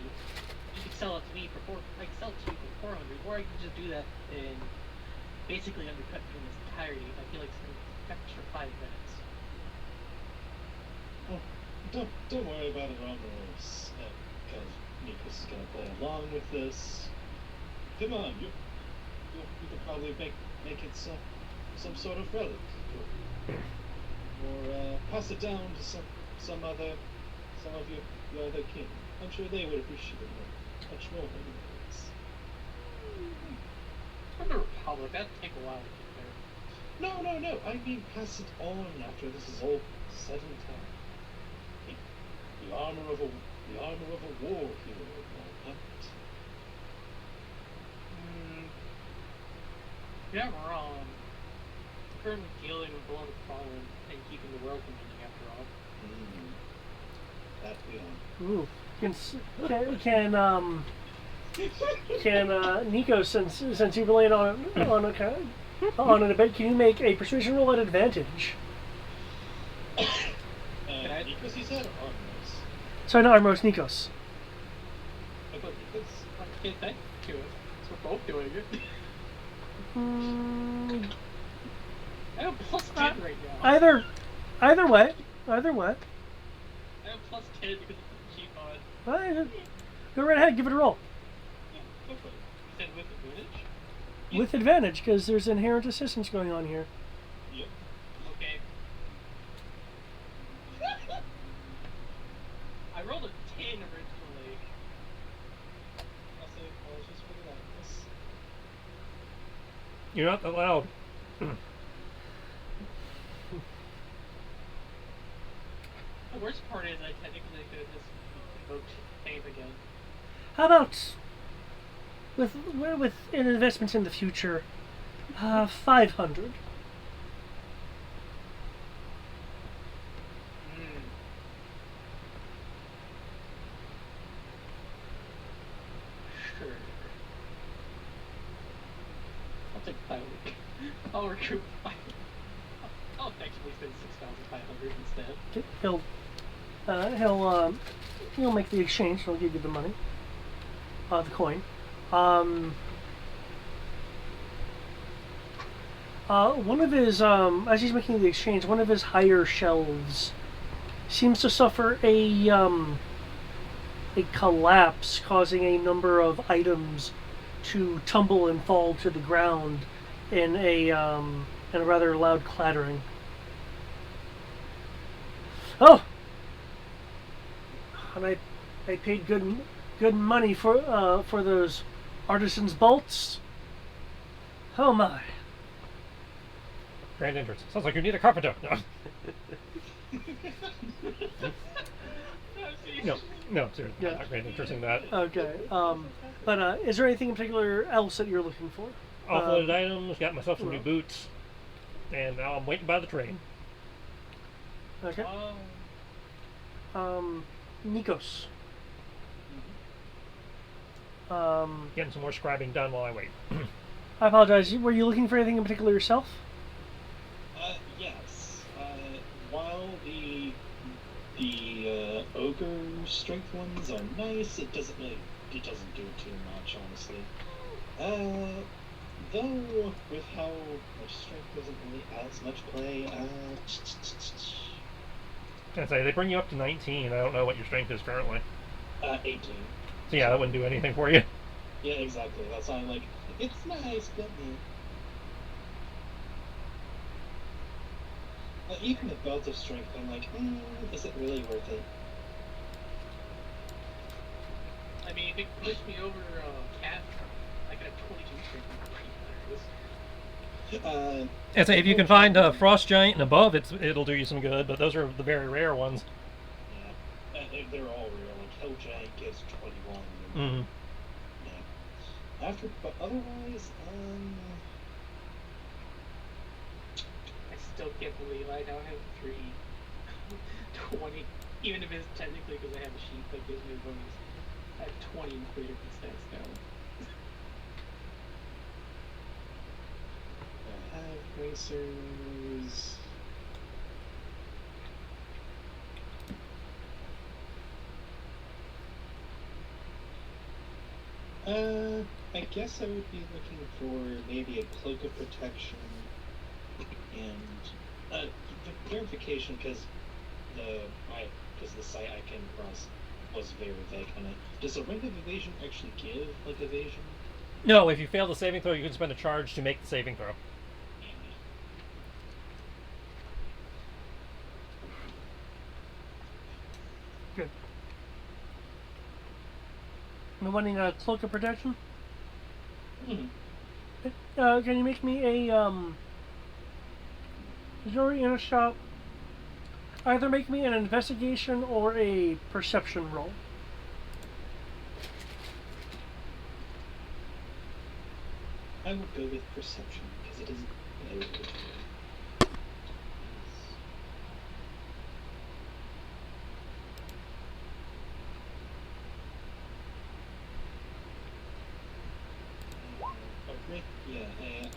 You could sell it to me for I could sell it to you for 400, or I could just do that and basically undercut you in its entirety. I feel like it's an extra 5 minutes. Oh, don't worry about it, Ambrose. Because Nikos is gonna play along with this. Come on, you could probably make it some sort of relic, or pass it down to some of your other kin. I'm sure they would appreciate it much more than you guys. From the Republic, that'd take a while to get there. No. I mean, pass it on after this is all said and done. The armor of a war hero of my planet. You're not wrong. I'm currently dealing with beloved fallen and keeping the world from ending after all. that we are. Ooh. Can Nico, since you relied on an event, can you make a persuasion roll at advantage? Nikos, you said, or Armos? Sorry, not Armos, Nikos. I thought Nikos. Okay, thank you. So we're both doing it. I have plus 10 right now. Either way. I have plus 10 because of the cheat on. Alright, go right ahead, give it a roll. Yeah, go for it. You said with advantage? With advantage, because there's inherent assistance going on here. Yep. Okay. I rolled a 10 originally. I'll say apologies for the loudness. You're not that loud. The worst part is I technically could have just invoked Fame again. How about with an investment in the future, 500. Sure. I'll take 5 week. I'll recoup 5. I'll actually spend 6,500 instead. Okay, he'll make the exchange. He'll give you the money, the coin. One of his as he's making the exchange, one of his higher shelves seems to suffer a collapse, causing a number of items to tumble and fall to the ground in a rather loud clattering. Oh, and I paid good money for those artisans' bolts. Oh my! Grand entrance. Sounds like you need a carpenter. No, seriously. Yeah. Not grand entrance in that. Okay. But is there anything in particular else that you're looking for? Offloaded items, got myself some new boots, and now I'm waiting by the train. Okay. Nikos. Getting some more scribing done while I wait. I apologize. Were you looking for anything in particular yourself? Yes. While the ogre strength ones are nice, it doesn't do too much, honestly. Though with how much strength doesn't really as much play. I'd say they bring you up to 19. I don't know what your strength is currently. 18. So yeah, that wouldn't do anything for you. Yeah, exactly. That's why I'm like, it's nice, but even with belt of strength, I'm like, is it really worth it? I mean, if it pushed me over cat, I could have 22 strength. I'd say if you can find a frost giant and above, it'll do you some good. But those are the very rare ones. Yeah, they're all rare. Like Hell Giant gives 21. Mm-hmm. Yeah. But otherwise, I still can't believe I now have 20. Even if it's technically because I have a sheath that gives me a bonus. I have 20 in creative stats now. I have racers. I guess I would be looking for maybe a Cloak of Protection and verification, because the site I came across was very vague on it. Does a ring of evasion actually give like evasion? No, if you fail the saving throw, you can spend a charge to make the saving throw. Good. You're wanting a Cloak of Protection? Mm-hmm. Can you make me a jewelry in a shop? Either make me an investigation or a perception roll. I will go with perception because it isn't.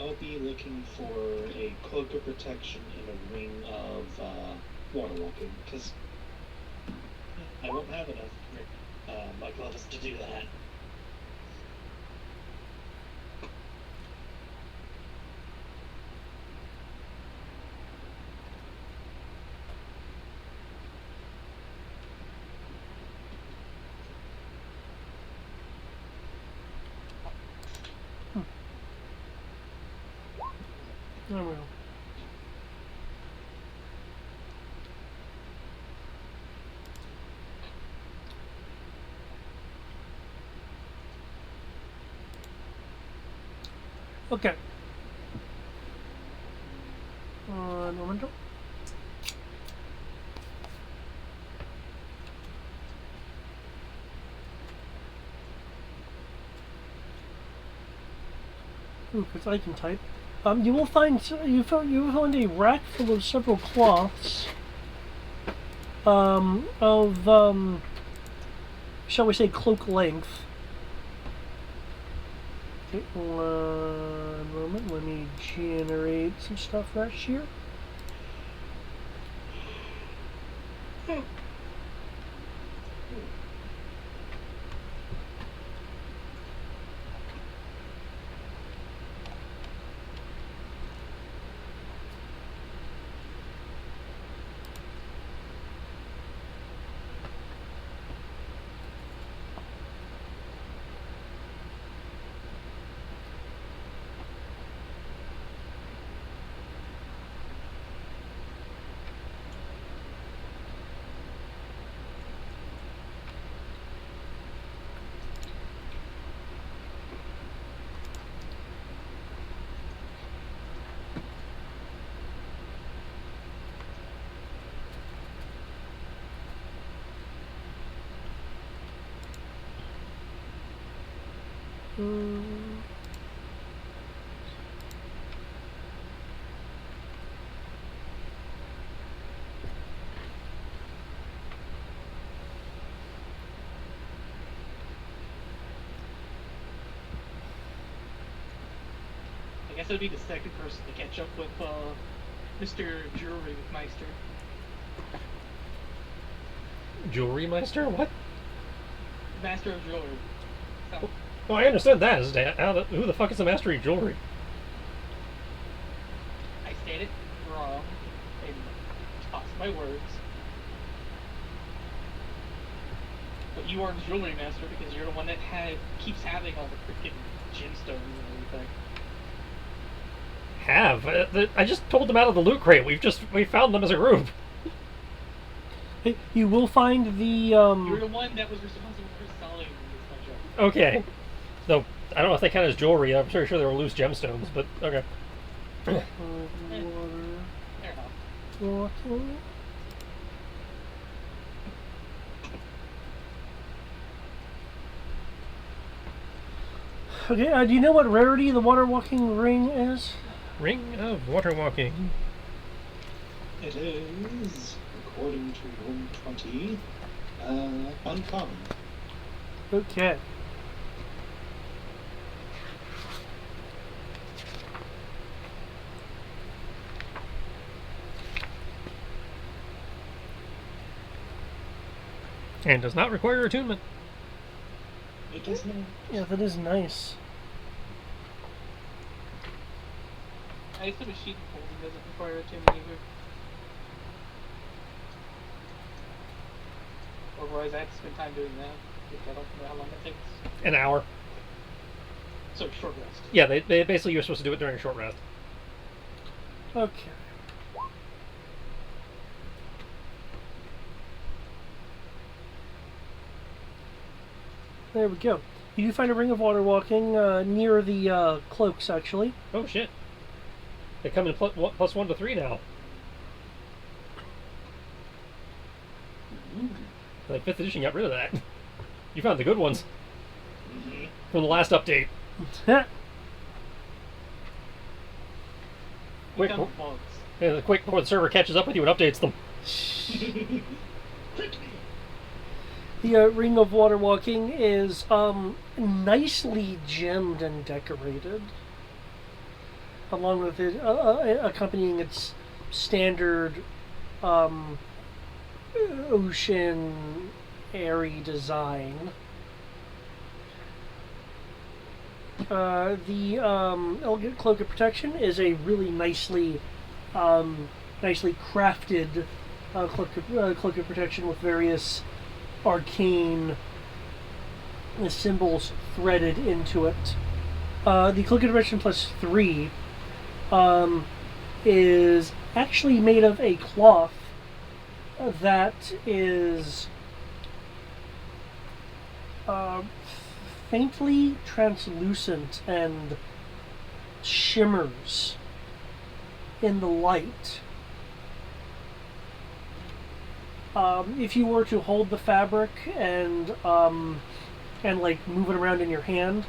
I'll be looking for a Cloak of Protection and a Ring of Water Walking, because I won't have enough my gloves to do that. There we go. Okay. Un momento. Ooh, because I can type. You will find you will find a rack full of several cloths. Of shall we say cloak length. Okay, one moment. Let me generate some stuff right here. I guess I'd be the second person to catch up with Mr. Jewelry Meister. Jewelry Meister? What? Master of Jewelry. So, Oh, I understand that. Who the fuck is the master of jewelry? I said it wrong and tossed my words. But you are the Jewelry Master because you're the one that keeps having all the freaking gemstones and everything. I just pulled them out of the loot crate. We found them as a group. Hey, you will find the You're the one that was responsible for selling this bunch of. Okay. No, I don't know if they count as jewelry. I'm pretty sure they were loose gemstones, but okay. Fair enough. water. Okay, do you know what rarity the water walking ring is? Ring of water walking. It is, according to Room 20, uncommon. Okay. And does not require attunement. It does not. Yeah, that is nice. I assume a sheet folding doesn't require a attunement either. Otherwise, I have to spend time doing that. Because I don't know how long it takes. An hour. So, short rest. Yeah, they basically you're supposed to do it during a short rest. Okay. There we go. You do find a ring of water walking near the cloaks, actually. Oh shit. They come in plus 1 to 3 now. Like 5th edition got rid of that. You found the good ones. From the last update. Quick, Become monks. yeah, quick before the server catches up with you and updates them. The ring of water walking is nicely gemmed and decorated. along with it accompanying its standard ocean airy design. The elegant Cloak of Protection is a really nicely crafted Cloak of Protection with various arcane symbols threaded into it. The Cloak of Protection plus 3 is actually made of a cloth that is faintly translucent and shimmers in the light. If you were to hold the fabric and like move it around in your hand,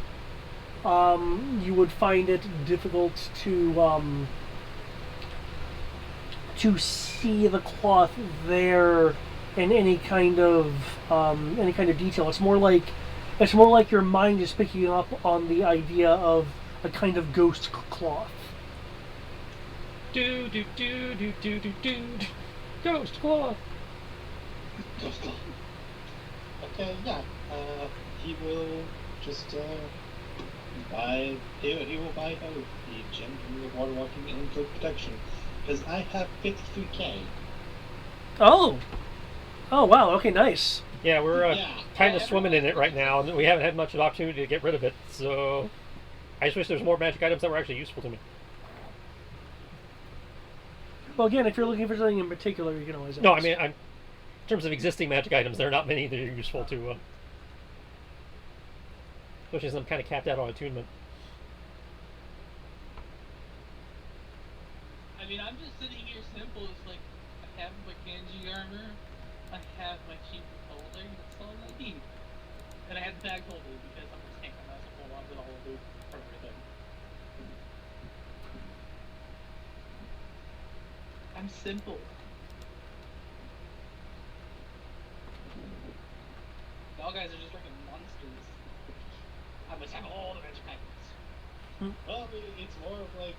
you would find it difficult to see the cloth there in any kind of detail. It's more like your mind is picking up on the idea of a kind of ghost cloth. Do do do do do do do. Ghost claw. Okay, yeah. He will just buy. He will buy both the gem from the water walking and Cloak Protection, because I have 53k. Oh wow. Okay, nice. Yeah, we're Yeah, kind of I- swimming in it right now, and we haven't had much of an opportunity to get rid of it. So I just wish there was more magic items that were actually useful to me. Well, again, if you're looking for something in particular, you can always. No, I ask. mean, in terms of existing magic items, there are not many that are useful to. Especially since I'm kind of capped out on attunement. I mean, I'm just sitting here simple. It's like, I have my Kanji armor, I have my Sheath holder, that's all I need. And I have the bag holder because I'm a tank, I'm not supposed to hold on to the whole loop for everything. I'm simple. Y'all guys are just freaking monsters. I must have all the magic items. Well, I mean, it's more of like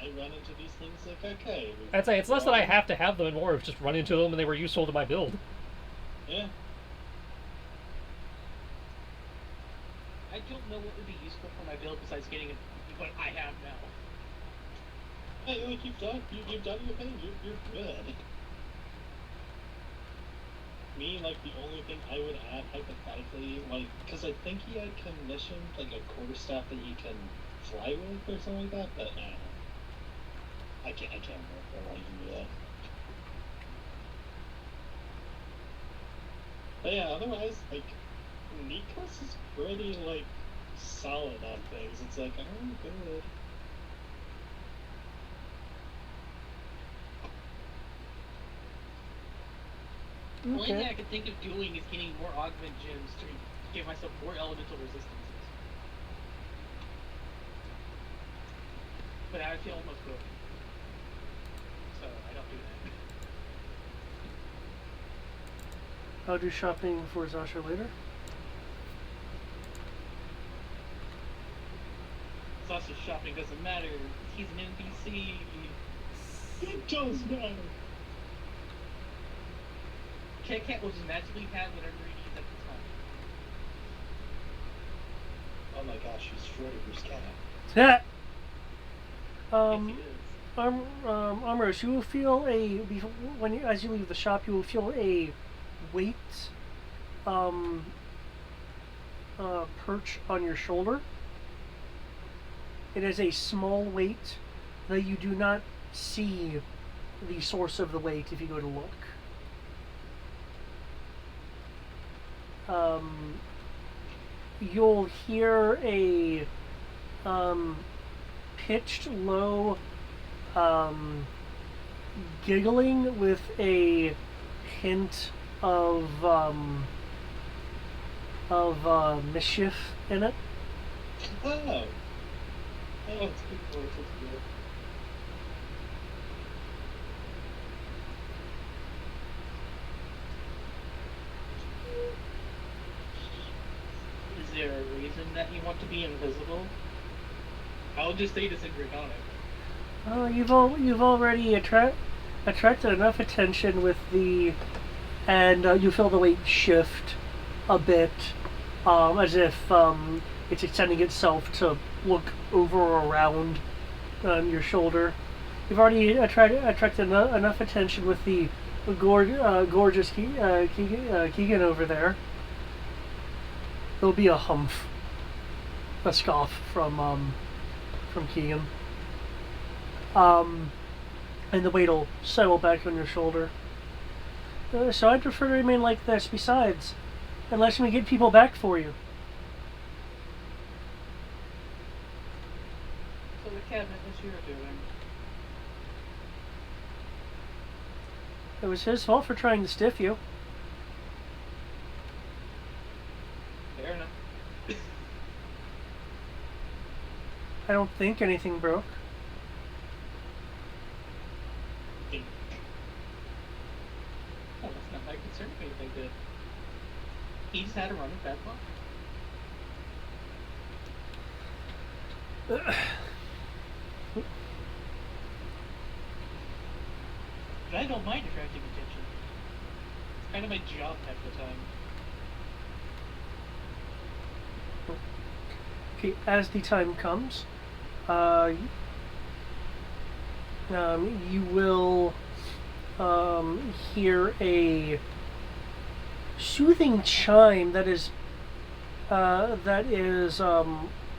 I run into these things like, okay. I'd say it's less that I have to have them and more of just run into them and they were useful to my build. Yeah. I don't know what would be useful for my build besides getting what I have now. Hey, look, you've done your thing. You're good. Me, like, the only thing I would add hypothetically, like, because I think he had commissioned like a quarterstaff that he can fly with or something like that, but I can't remember if I want to do that. But yeah, otherwise, like, Nikos is pretty, like, solid on things. It's like, oh, good. The only thing I Okay. can think of doing is getting more augment gems to give myself more elemental resistances. But I feel almost broken. So I don't do that. I'll do shopping for Zasha later. Sasha's shopping doesn't matter. He's an NPC. It does matter. Cat will just magically have whatever he needs at the time. Oh my gosh, he's Schrodinger's cat. Yeah. Yes, he is. Amros, you will feel as you leave the shop, you will feel a weight, perch on your shoulder. It is a small weight that you do not see the source of the weight if you go to look. You'll hear a pitched low giggling with a hint of mischief in it. Oh. Oh, it's good voice, it's good. Is there a reason that you want to be invisible? I'll just say disintegrate on it. You've already attracted enough attention with the, and you feel the weight shift a bit, as if it's extending itself to look over or around your shoulder. You've already attracted enough attention with the gorgeous Keegan over there. There'll be a humph, a scoff from Keegan. And the weight will settle back on your shoulder. So I'd prefer to remain like this. Besides, unless we get people back for you. So the cabinet was you're doing. It was his fault for trying to stiff you. Fair enough. I don't think anything broke. Oh, that's not my concern if anything did. He just had a run of bad luck. But I don't mind attracting attention. It's kind of my job half the time. Okay, as the time comes, you will hear a soothing chime that is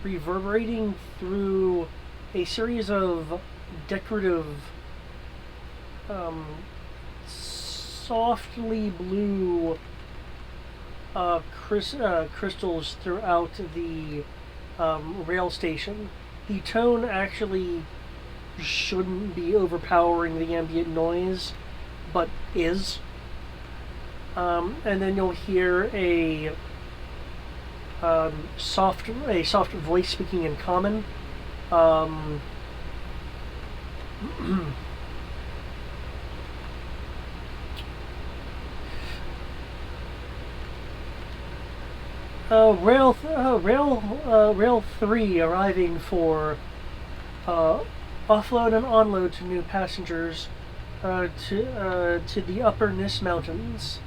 reverberating through a series of decorative, softly blue crystals throughout the rail station. The tone actually shouldn't be overpowering the ambient noise, but is. And then you'll hear a soft voice speaking in common. Rail 3 arriving for offload and onload to new passengers to the Upper Nis Mountains.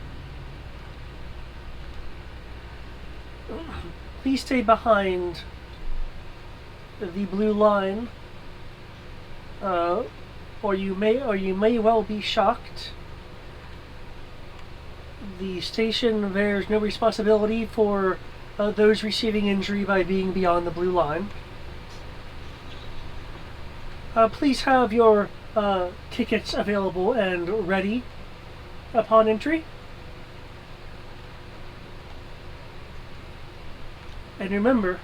Please stay behind the blue line, or you may well be shocked. The station bears no responsibility for those receiving injury by being beyond the blue line. Please have your tickets available and ready upon entry. And remember,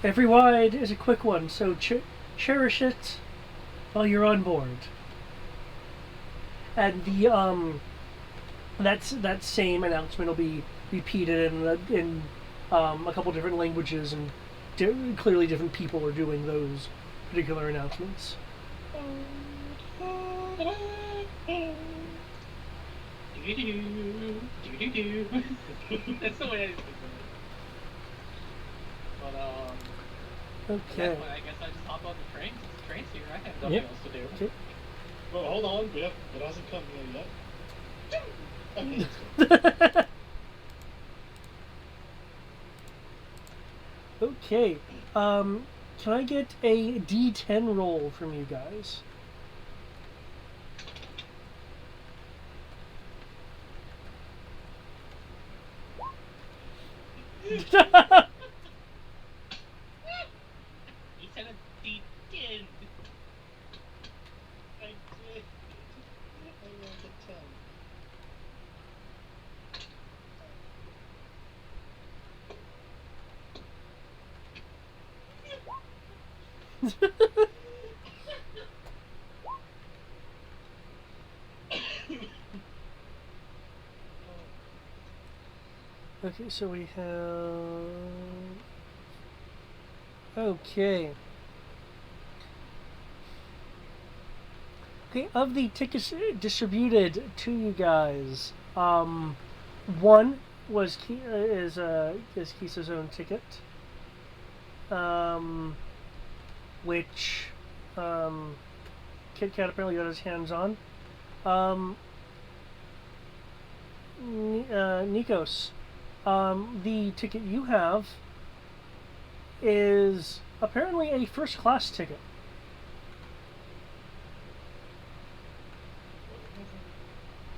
every ride is a quick one, so cherish it while you're on board. And the that same announcement will be repeated in a couple different languages, and clearly different people are doing those particular announcements. That's the way I think of it. But Okay. yeah, I guess I just hop on the train. Since the train's here, I have nothing else to do. Okay. Well, hold on. It hasn't come here yet. Okay, let's go. Okay. Can I get a D10 roll from you guys? You said a D10. I did. I rolled a 10. Okay, so we have... Okay. Okay, of the tickets distributed to you guys, one was Kisa's own ticket. which Kit Kat apparently got his hands on. Nikos, the ticket you have is apparently a first class ticket.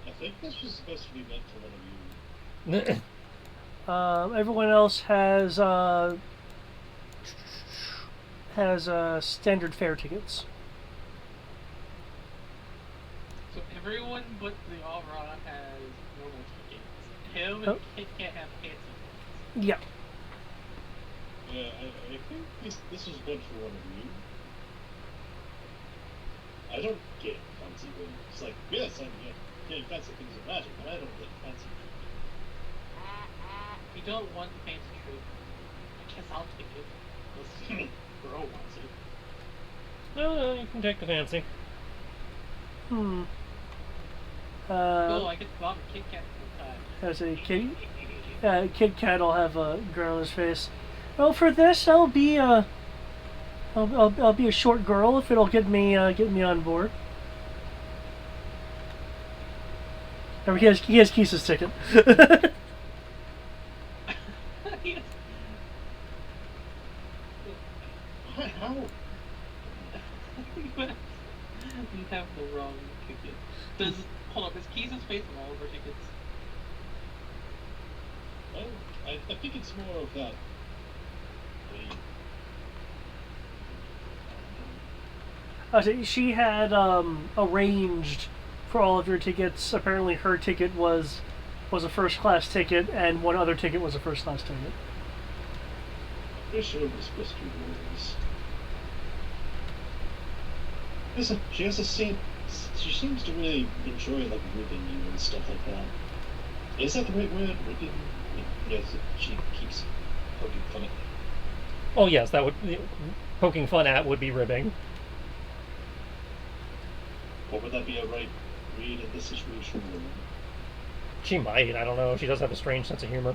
I think this was supposed to be meant for one of you. Everyone else has standard fare tickets. So everyone but the Aura has normal tickets. Him Oh. and Kit Kat have fancy tickets. Yeah. Yeah, I think this was meant for one of you. I don't get fancy when it's like, yes, I'm getting fancy things of magic, but I don't get fancy treatment. If you don't want the fancy treatment, I guess I'll take it. Unless Bro wants it. No, you can take the fancy. Hmm. Oh, I get to go out and Kit Kat for the time. As a Kit Kat will have a grin on his face. Well, for this, I'll be a short girl if it'll get me on board. Or he has Keith's ticket. How? You have the wrong ticket. Hold up, is Keys' face on all of our tickets? Well, I think it's more of that. She had arranged for all of your tickets. Apparently, her ticket was a first class ticket, and one other ticket was a first class ticket. I'm pretty sure it was supposed to be yours. Listen, she has a scene. She seems to really enjoy like ribbing you and stuff like that. Is that the right word? Ribbing? Yes, she keeps poking fun at me. Oh yes, that would poking fun at would be ribbing. Or would that be a right read in this situation? She might. I don't know. She does have a strange sense of humor.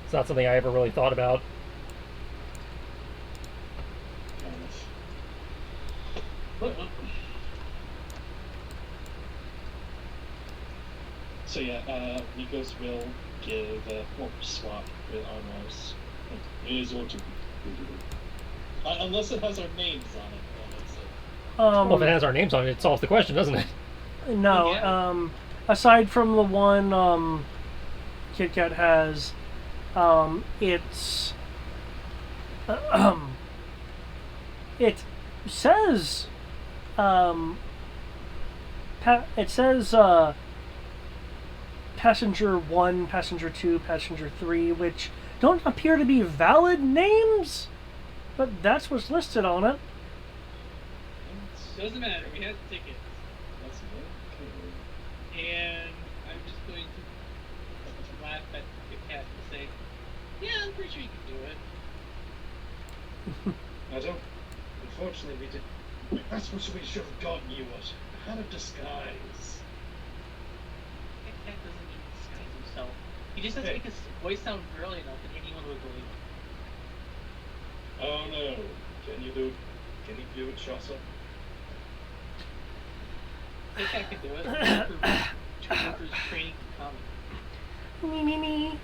It's not something I ever really thought about. So yeah, Nikos will give swap with Armos. It is or to unless it has our names on it, then it's Well, if it has our names on it, it solves the question, doesn't it? No. Yeah. Aside from the one Kit Kat has, it's it says it says passenger 1, passenger 2, passenger 3, which don't appear to be valid names, but that's what's listed on it. Doesn't matter, we had tickets. that's okay. And I'm just going to laugh at Kit Kat and say, yeah, I'm pretty sure you can do it. I don't. Unfortunately, we did. That's what we should have gotten you was how to disguise. Kit Kat doesn't need to disguise himself. He just has to make his voice sound girly enough that anyone would believe him. Oh no! Can you do it, Chaucer? Kit Kat can do it. Two workers training for comedy. Me.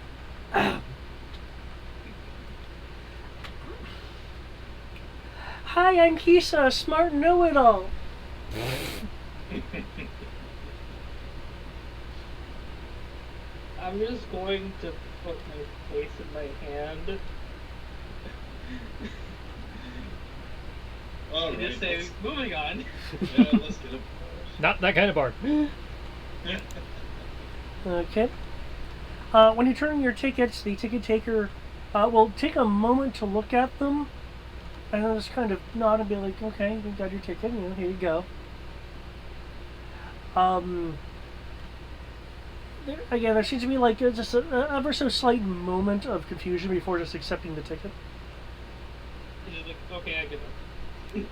Hi, I'm Kisa, smart know-it-all. I'm just going to put my face in my hand All and right, just say, moving on. yeah, let's get a Not that kind of bar. Okay. When you turn in your tickets, the ticket taker will take a moment to look at them, and then just kind of nod and be like, "Okay, you got your ticket. You know, here you go." There seems to be like just an ever so slight moment of confusion before just accepting the ticket. He's just like, okay, I get it. It's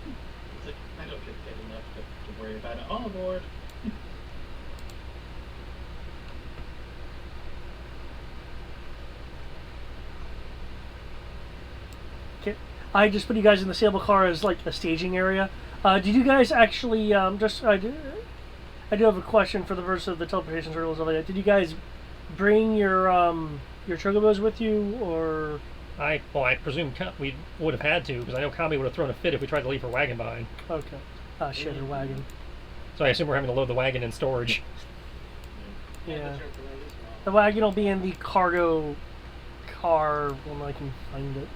like, I don't get paid enough to worry about it. Oh, Lord. Okay. I just put you guys in the stable car as like a staging area. Did you guys actually I do have a question for the verse of the teleportation circles and all that. Did you guys bring your chocobos with you, or? I presume we would have had to, because I know Kami would have thrown a fit if we tried to leave her wagon behind. Okay. Shit, her wagon. So I assume we're having to load the wagon in storage. And Yeah. the choker as well. The wagon will be in the cargo car when I can find it.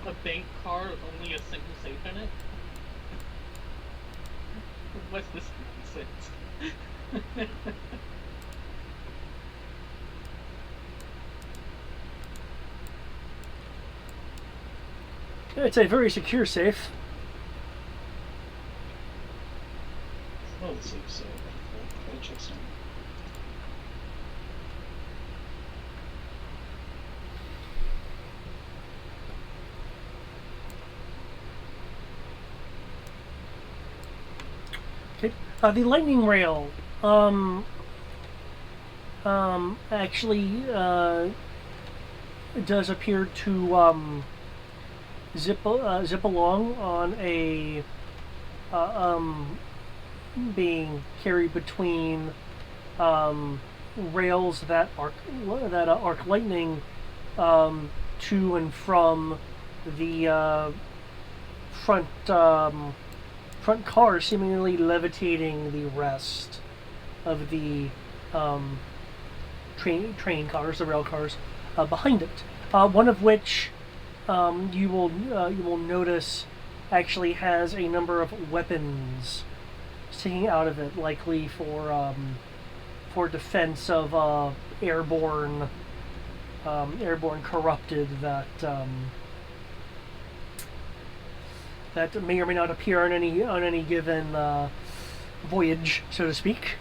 A bank car with only a single safe in it? What's this nonsense? It's a very secure safe. Oh, let's see. So, that checks out. Okay. The lightning rail actually does appear to zip along on a being carried between rails that arc lightning to and from the front car, seemingly levitating the rest of the train cars, the rail cars behind it. One of which you will notice actually has a number of weapons sticking out of it, likely for defense of airborne corrupted that may or may not appear on any given voyage, so to speak.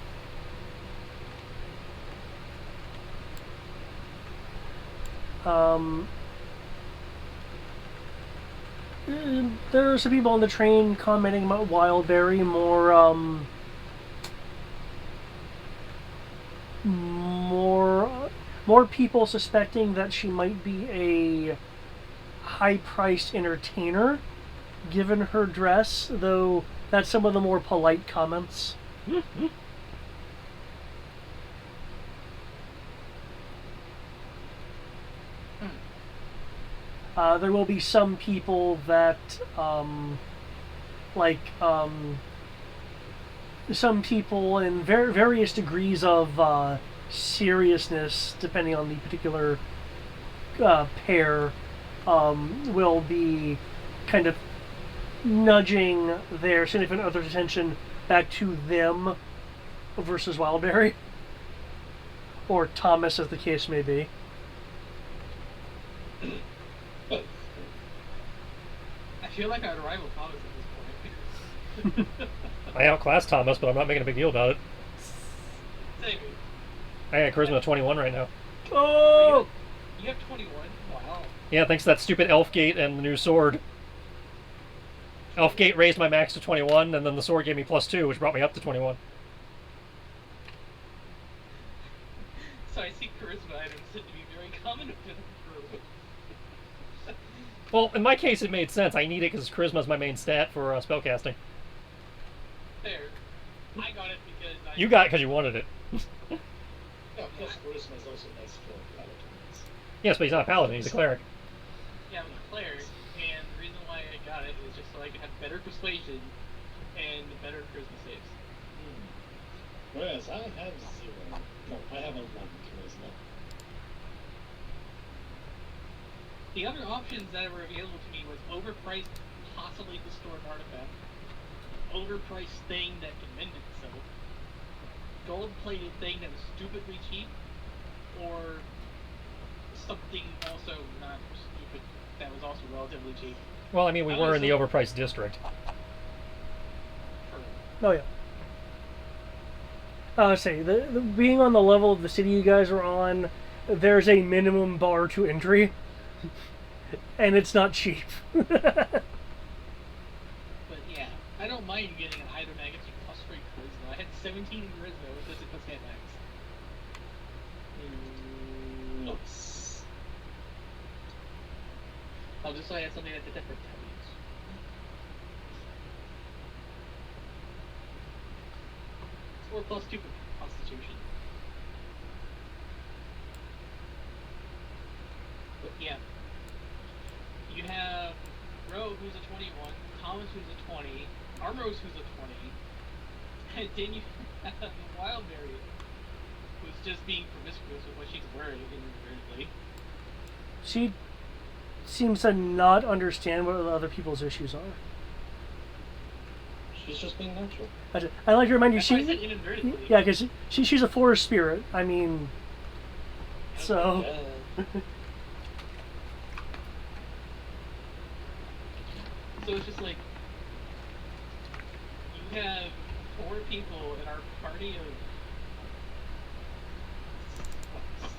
There are some people on the train commenting about Wildberry, more people suspecting that she might be a high-priced entertainer, given her dress, though that's some of the more polite comments. There will be some people that, some people in various degrees of seriousness, depending on the particular pair, will be kind of nudging their significant other's attention back to them versus Wildberry. Or Thomas, as the case may be. I feel like I'd rival Thomas at this point. I outclassed Thomas, but I'm not making a big deal about it. Same. I got charisma 21 right now. Oh! You have 21? Wow. Yeah, thanks to that stupid elf gate and the new sword. Elf gate raised my max to 21, and then the sword gave me +2, which brought me up to 21. So I see charisma items tend to be very common within the group. Well, in my case, it made sense. I need it because charisma is my main stat for spellcasting. There. I got it because I... You got it because you wanted it. Yeah, plus charisma is also nice for paladins. Yes, but he's not a paladin. He's a cleric. Yeah, I'm a cleric, and the reason why I got it is just so I could have better persuasion and better charisma saves. Whereas I have 0. No, I have a 1 charisma. The other options that were available to me was overpriced, possibly distorted artifact, overpriced thing that can mend itself, gold-plated thing that was stupidly cheap, or something also not stupid that was also relatively cheap. Well, I mean, we were in the overpriced district. Oh yeah. Say the being on the level of the city you guys are on, there's a minimum bar to entry, and it's not cheap. But yeah, mind getting an item that gets you plus 3 charisma. I had 17 in charisma with this at max. Nice. I'll just say I had something that did that for 10 weeks. Or plus 2 for Constitution. But yeah. You have Rogue, who's a 21, Thomas, who's a 20, Armrose, who's a 20, and then you have Wildberry, who's just being promiscuous with what she's wearing, weirdly. She seems to not understand what other people's issues are. She's just being natural. I like to remind you, That's why I said inadvertently. yeah, because she's a forest spirit. I mean, so. Yeah. So it's just like, you have 4 people in our party of what, 6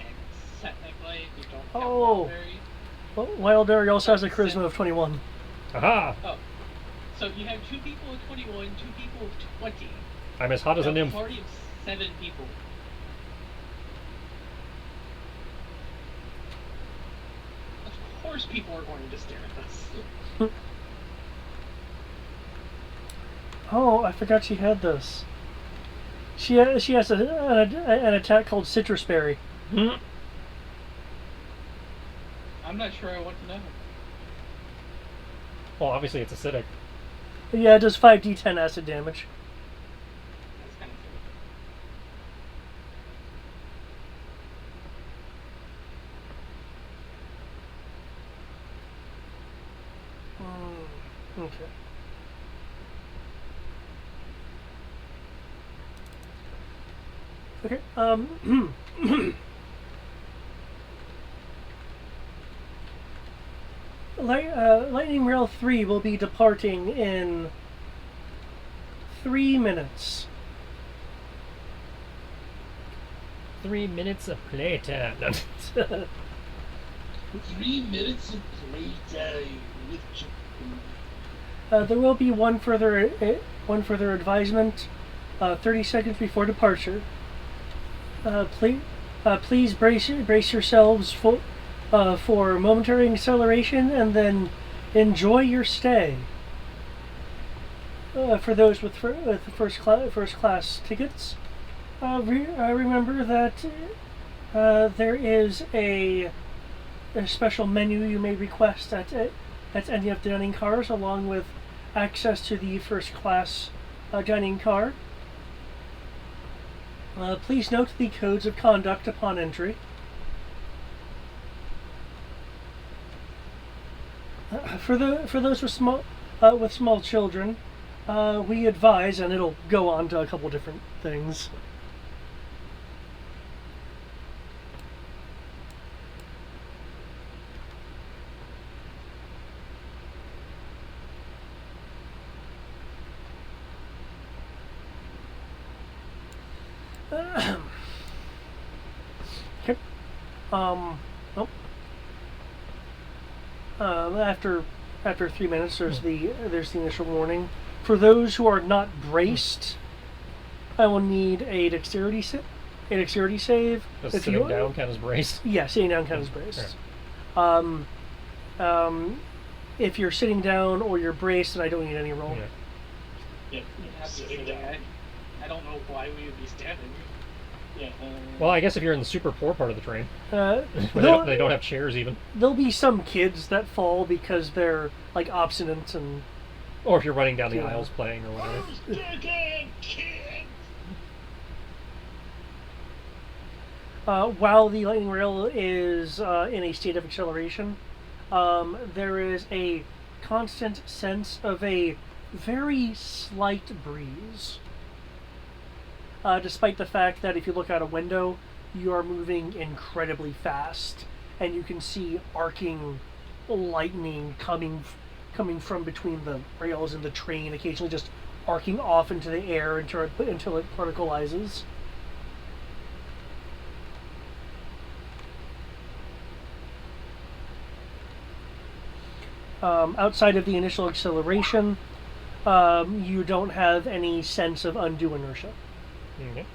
technically, if you don't count Oh. Wildberry. Well, Wildberry also has a charisma of 21. Aha! Oh. So you have 2 people of 21, 2 people of 20. I'm as hot as a You have nymph. party of 7 people. Of course people are going to stare at us. Oh, I forgot she had this. She has an attack called Citrus Berry. Hmm. I'm not sure I want to know. Well, obviously it's acidic. Yeah, it does 5d10 acid damage. That's kind of Okay. Okay. Lightning Rail 3 will be departing in 3 minutes. 3 minutes of playtime. 3 minutes of playtime with Jakku. There will be one further advisement. 30 seconds before departure. Please brace yourselves for momentary acceleration, and then enjoy your stay. For those with first class tickets, remember that there is a special menu you may request at any of the dining cars, along with access to the first class dining car. Please note the codes of conduct upon entry. For those with small children, we advise, and it'll go on to a couple different things. Okay. Oh. After 3 minutes, there's the initial warning. For those who are not braced, I will need a dexterity save. Does sitting down count as brace? Yeah, sitting down counts as braced. If you're sitting down or you're braced, then I don't need any roll. Yeah. Yeah, You'd have to sitting say down. I don't know why we would be standing. Yeah. Well, I guess if you're in the super poor part of the train, Uh, where they don't have chairs even. There'll be some kids that fall because they're like obstinate and. Or if you're running down the Yeah. aisles playing or whatever. While the lightning rail is in a state of acceleration, there is a constant sense of a very slight breeze. Despite the fact that if you look out a window, you are moving incredibly fast, and you can see arcing lightning coming from between the rails and the train, occasionally just arcing off into the air until it particleizes. Outside of the initial acceleration, you don't have any sense of undue inertia. Okay.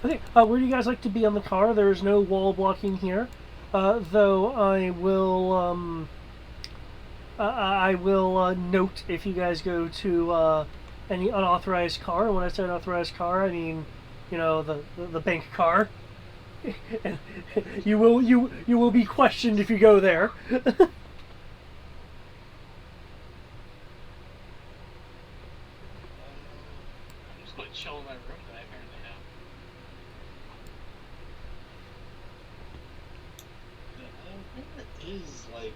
Okay, where do you guys like to be on the car? There's no wall blocking here, though I will note if you guys go to any unauthorized car. And when I say unauthorized car, I mean, you know, the bank car. And you will be questioned if you go there. I'm just going to chill in my room that I apparently have. Where is, like,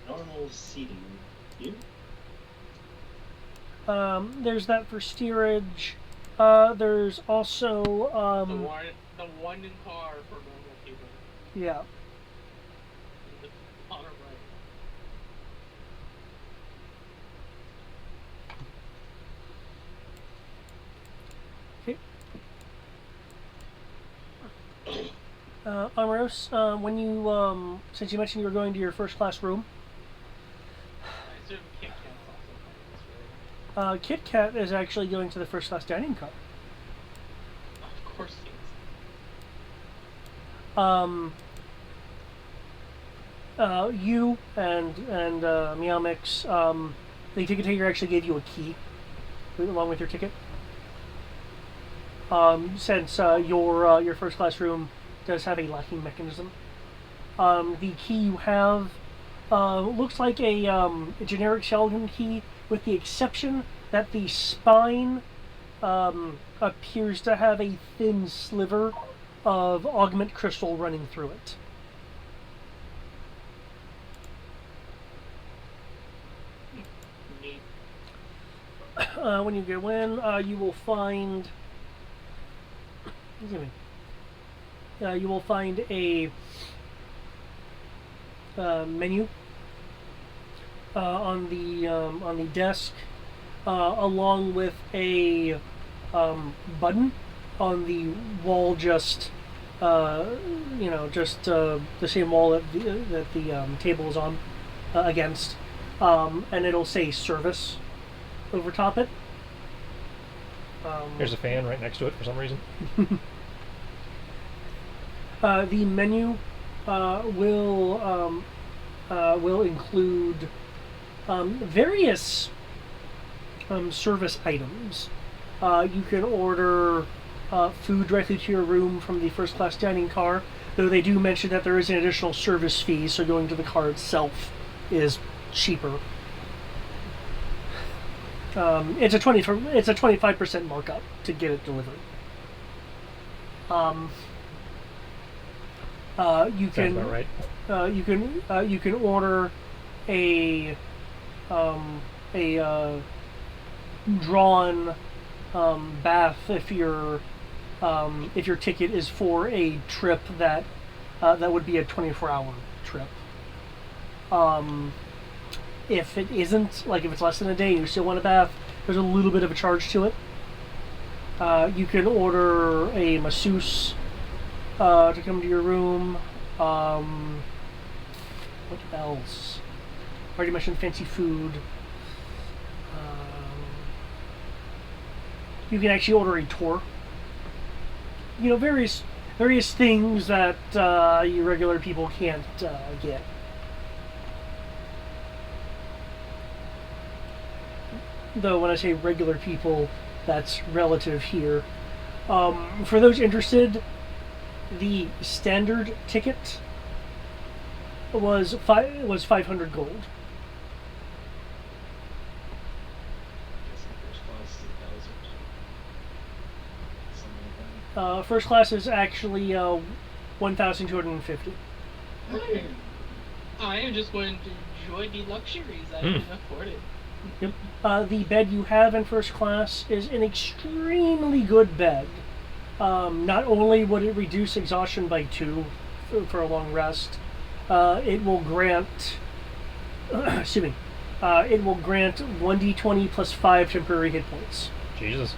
normal seating here? There's that for steerage. There's also The one in car for normal people. yeah. On our right. Okay. Amaros, when you since you mentioned you were going to your first class room, I assume Kit Kat's also part of this, right? Kit Kat is actually going to the first class dining car. Of course he is. You and Meow Mix, the ticket taker actually gave you a key along with your ticket. Since your first class room does have a locking mechanism. The key you have looks like a generic Sheldon key, with the exception that the spine appears to have a thin sliver of augment crystal running through it. Neat. When you go in, you will find. Excuse me. You will find a menu on the desk, along with a button on the wall, just the same wall that the table is on against, and it'll say service over top it. There's a fan right next to it for some reason. The menu will include various service items. You can order food directly to your room from the first class dining car, though they do mention that there is an additional service fee, so going to the car itself is cheaper. It's a 25% markup to get it delivered. You Sounds about right. you can order a drawn bath if your ticket is for a trip that would be a 24-hour trip. If it isn't, like if it's less than a day and you still want a bath, there's a little bit of a charge to it. You can order a masseuse to come to your room. What else? Already mentioned fancy food. You can actually order a tour. You know, various things that you regular people can't get. Though when I say regular people, that's relative here. For those interested, the standard ticket was 500 gold. First class is actually 1,250. I am just going to enjoy the luxuries. I can afford it. Yep. The bed you have in first class is an extremely good bed. Not only would it reduce exhaustion by 2 for a long rest, it will grant excuse me, it will grant 1d20 plus 5 temporary hit points. Jesus.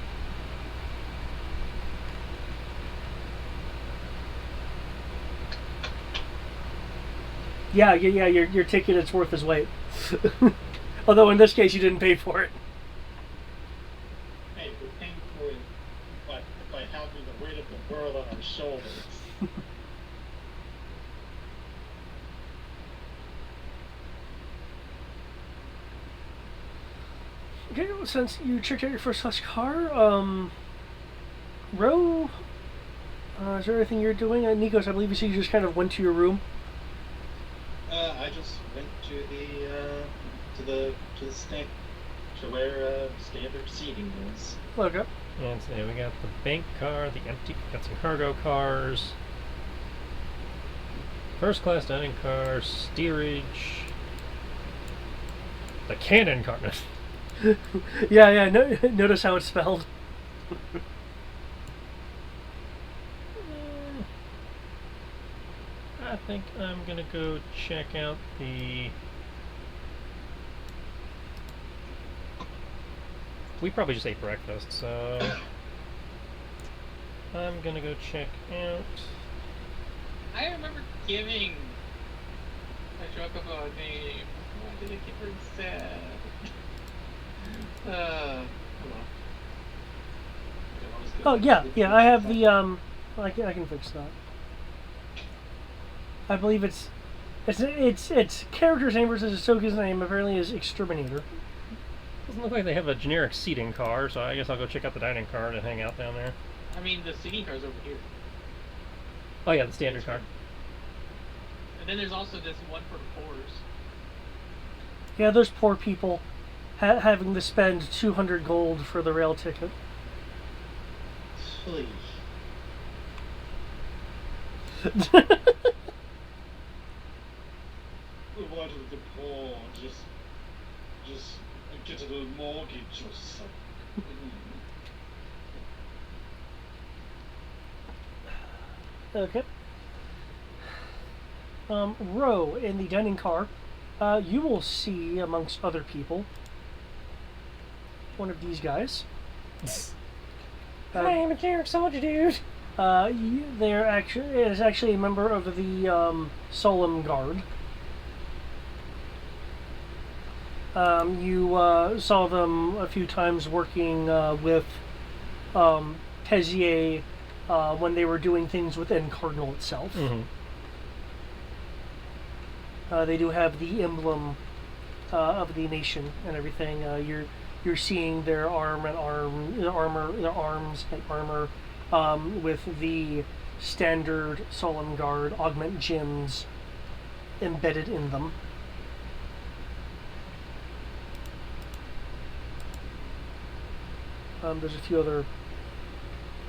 Yeah, your ticket is worth its weight. Although in this case you didn't pay for it. Hey, we're paying for it by having the weight of the world on our shoulders. Okay, well, since you checked out your first class car, Ro, is there anything you're doing? Nikos, I believe you said you just kind of went to your room. I just went to the stand to where standard seating is. Okay. And so we got the bank car, the empty, got some cargo cars, first class dining car, steerage, the cannon car. Yeah. Notice how it's spelled. I think I'm gonna go check out the. We probably just ate breakfast, so I'm gonna go check out. I remember giving a joke about a name. Why did it get very sad? Hold on. Oh yeah. I have the I can fix that. I believe it's character's name versus Ahsoka's name. Apparently is Exterminator. Doesn't look like they have a generic seating car, so I guess I'll go check out the dining car to hang out down there. I mean, the seating car's over here. Oh yeah, the standard car. And then there's also this one for the poors. Yeah, those poor people having to spend 200 gold for the rail ticket. Please. Why do the poor just get a little mortgage or something? Okay. Ro, in the dining car, you will see amongst other people one of these guys. I'm a generic soldier, dude. It is actually a member of the Solemn Guard. You saw them a few times working with Tezier when they were doing things within Cardinal itself. Mm-hmm. They do have the emblem of the nation and everything. You're seeing their arms and armor with the standard Solemn Guard augment gems embedded in them. There's a few other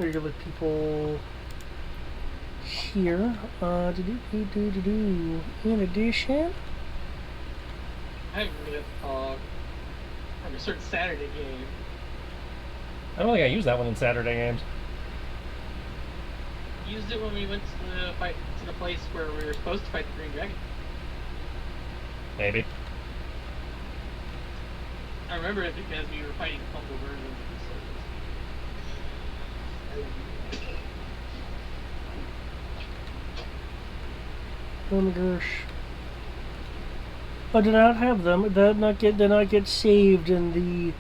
regular people here. In addition, I haven't really from a certain Saturday game. I don't think I used that one in Saturday games. Used it when we went to the place where we were supposed to fight the Green Dragon. Maybe. I remember it because we were fighting humble versions of the oh my gosh. I did not have them. Did not get saved in the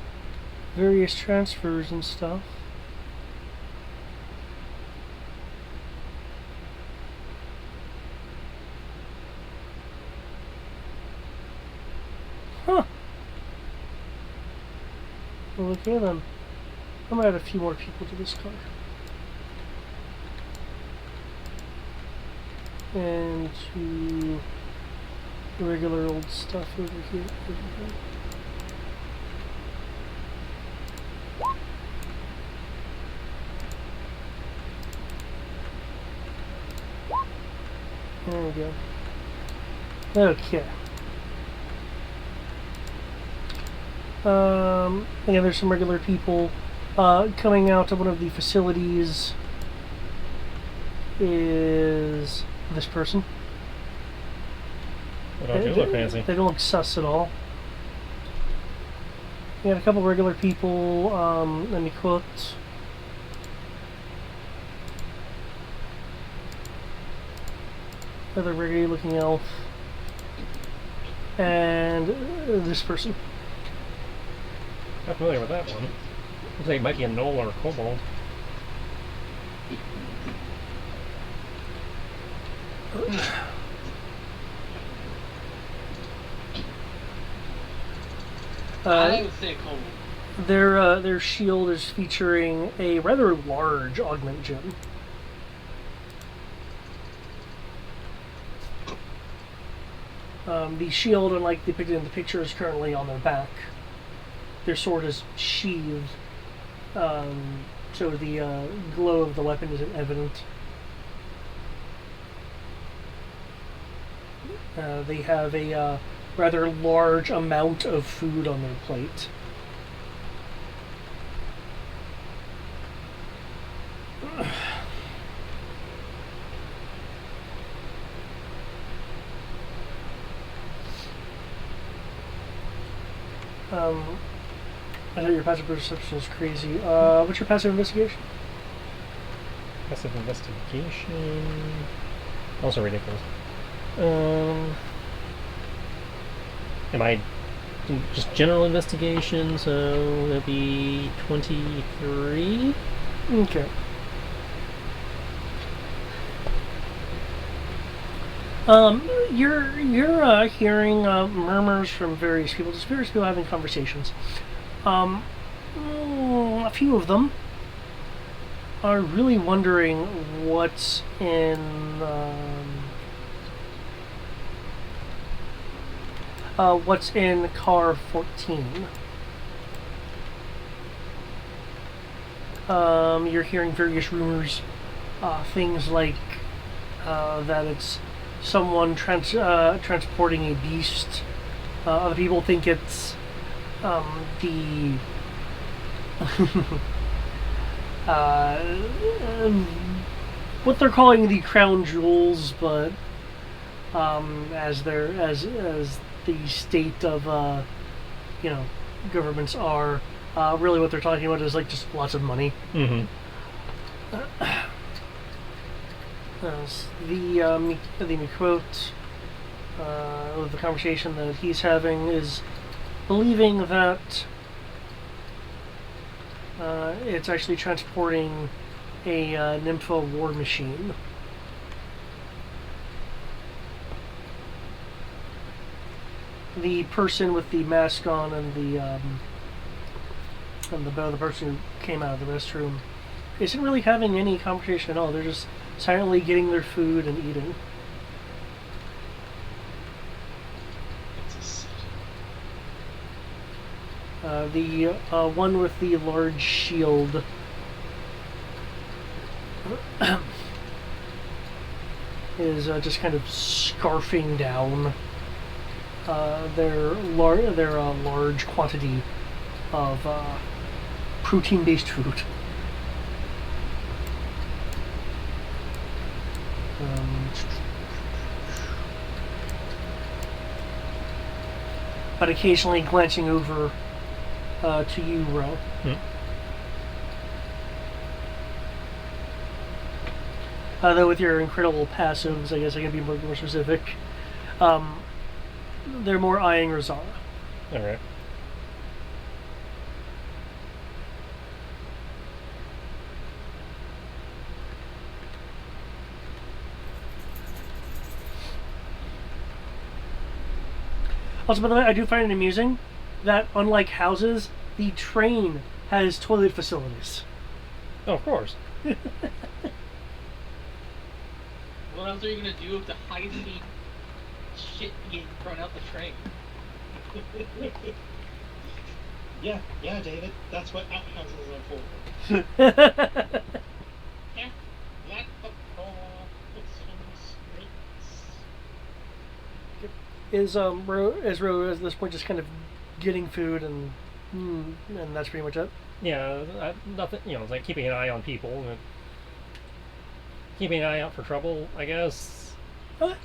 various transfers and stuff. Huh. Well, okay then. I'm gonna add a few more people to this car. And to the regular old stuff over here. There we go. Okay. Again, there's some regular people coming out of one of the facilities. Is this person? They don't do look fancy. They don't look sus at all. We got a couple regular people. Let me quote. Another regular looking elf. and this person. Not familiar with that one. Looks like it might be a gnoll or a kobold. I would say cold. Their shield is featuring a rather large augment gem. The shield, unlike depicted in the picture, is currently on their back. Their sword is sheathed, so the glow of the weapon isn't evident. They have a rather large amount of food on their plate. I know your passive perception is crazy. What's your passive investigation? Passive investigation. Also ridiculous. Am I just general investigation? So that'd be 23. Okay. You're hearing murmurs from various people, just various people having conversations. A few of them are really wondering what's in car 14. You're hearing various rumors, things like that it's someone transporting a beast. Other people think it's the what they're calling the crown jewels, but as the state of governments are, really what they're talking about is like just lots of money. Mm-hmm. The quote of the conversation that he's having is believing that it's actually transporting a Nympha war machine. The person with the mask on and the person who came out of the restroom isn't really having any conversation at all. They're just silently getting their food and eating. The one with the large shield is just kind of scarfing down their large quantity of protein-based food. But occasionally glancing over to you, Ro. Though with your incredible passives, I guess I can be more specific. They're more eyeing Rosara. Alright. Also, by the way, I do find it amusing that, unlike houses, the train has toilet facilities. Oh, of course. What else are you gonna do if the high-speed shit getting thrown out the train? Yeah, David. That's what outhouses are for. Yeah, like the core, it's in the streets. Is Ro at this point just kind of getting food and that's pretty much it? Yeah, nothing. It's like keeping an eye on people, and keeping an eye out for trouble, I guess. Okay.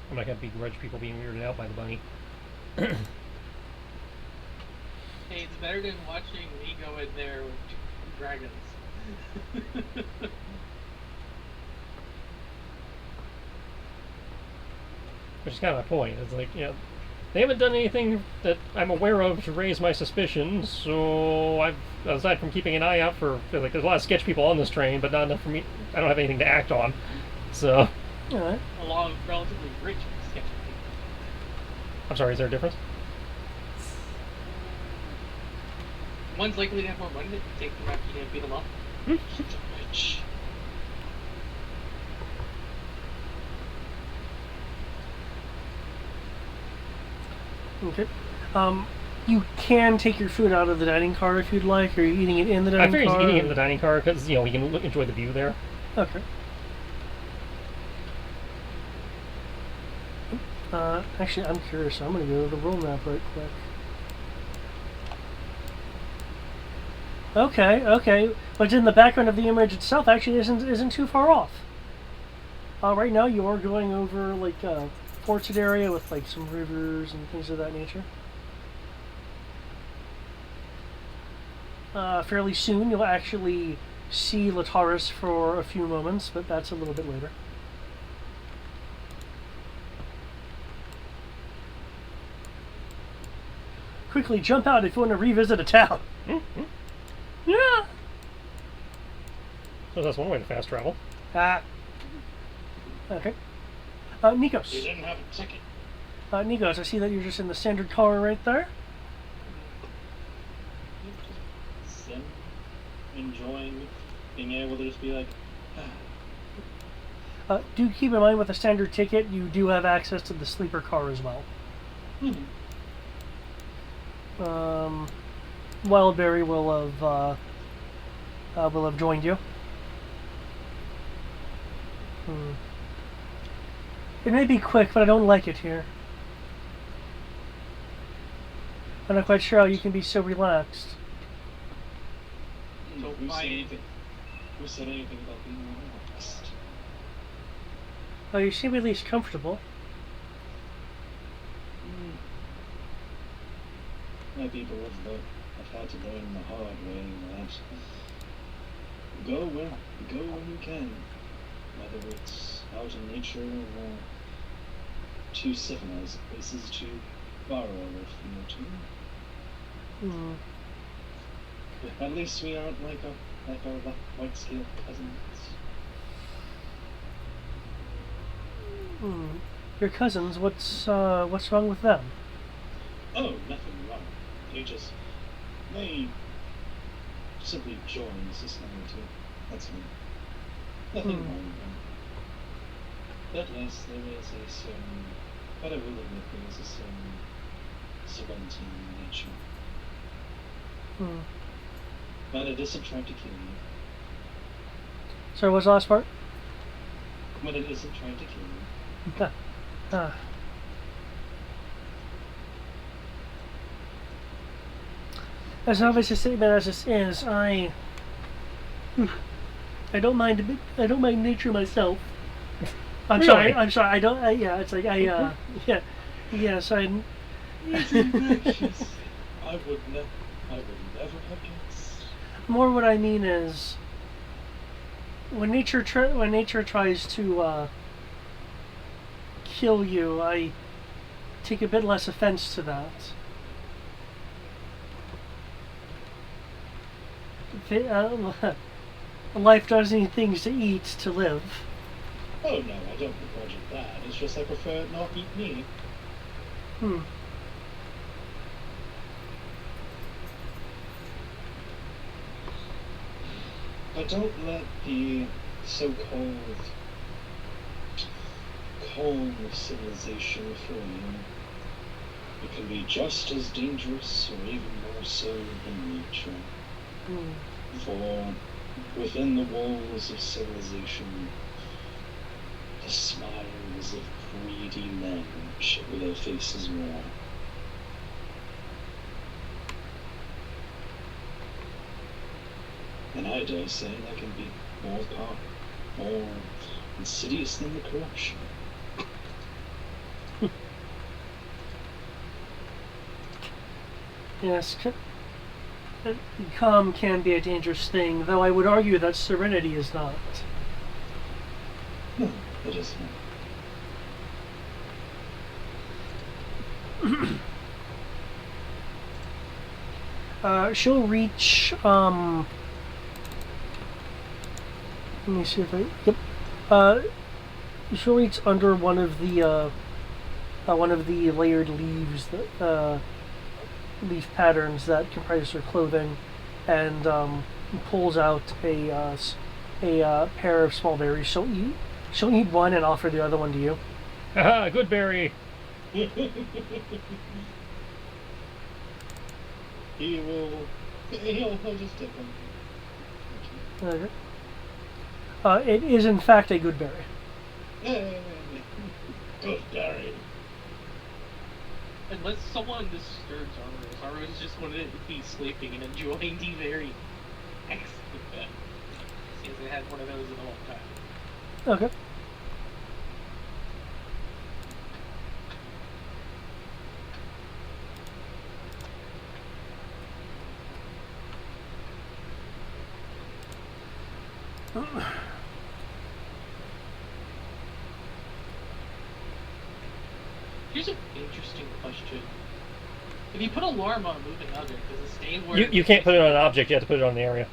I'm not gonna begrudge people being weirded out by the bunny. Hey, it's better than watching me go in there with dragons. Which is kind of my point. It's like, they haven't done anything that I'm aware of to raise my suspicions, so I've, aside from keeping an eye out for, like, there's a lot of sketch people on this train, but not enough for me, I don't have anything to act on, so... Alright. Along with relatively rich sketchy people. I'm sorry, is there a difference? One's likely to have more money to take them after you beat them up. The rich. Okay. You can take your food out of the dining car if you'd like, or you're eating it in the I dining figure car. he's eating it in the dining car, because, we can enjoy the view there. Okay. Actually, I'm curious, so I'm going to go to the roll map right quick. Okay. But in the background of the image itself, actually isn't too far off. Right now, you are going over like a forested area with like some rivers and things of that nature. Fairly soon, you'll actually see Lataris for a few moments, but that's a little bit later. Quickly jump out if you want to revisit a town. Yeah. So that's one way to fast travel. Okay. You Nikos. didn't have a ticket. Nikos, I see that you're just in the standard car right there. Sim, enjoying being able to just be like, Do keep in mind with a standard ticket, you do have access to the sleeper car as well. Wildberry will have joined you. It may be quick, but I don't like it here. I'm not quite sure how you can be so relaxed. So who my- said anything? Who said anything about being relaxed? Oh, you seem at least comfortable. My people have had to learn the hard way that go when you can, whether it's out in nature or to civilized places to borrow if you want to. At least we aren't like our white-scaled cousins. Your cousins, what's wrong with them? Oh, nothing wrong. They simply join society. That's all. Nothing wrong with them. But yes, there is a certain, but I will admit there is a certain serenity in nature. But it isn't trying to kill you. Sorry, what's the last part? But it isn't trying to kill you. As obvious a statement as this is, I don't mind nature myself. I'm Really? sorry. I don't. Yeah, it's like yeah. Yes, I. Precious. I would never have guessed. More what I mean is when nature tries to kill you, I take a bit less offense to that. Life does need things to eat to live. Oh no, I don't begrudge it that. It's just I prefer it not eat me. But don't let the so-called calm of civilization fool you. It can be just as dangerous or even more so than nature. For within the walls of civilization, the smiles of greedy men show their faces more. And I dare say that can be more insidious than the corruption. Yes, calm can be a dangerous thing, though I would argue that serenity is not. No, it isn't. She'll reach, let me see if I, yep. She'll reach under one of the layered leaves, that, leaf patterns that comprise her clothing, and pulls out a pair of small berries. She'll eat one and offer the other one to you. Haha, good berry. He'll just dip them. Okay. It is in fact a good berry. Good berry. Unless someone disturbs Arrows just wanted to be sleeping and enjoying the very excellent bed. He hasn't had one of those in a long time. Okay. Here's an interesting question. If you put an alarm on a moving object, does it stay where... You can't put it on an object, you have to put it on the area.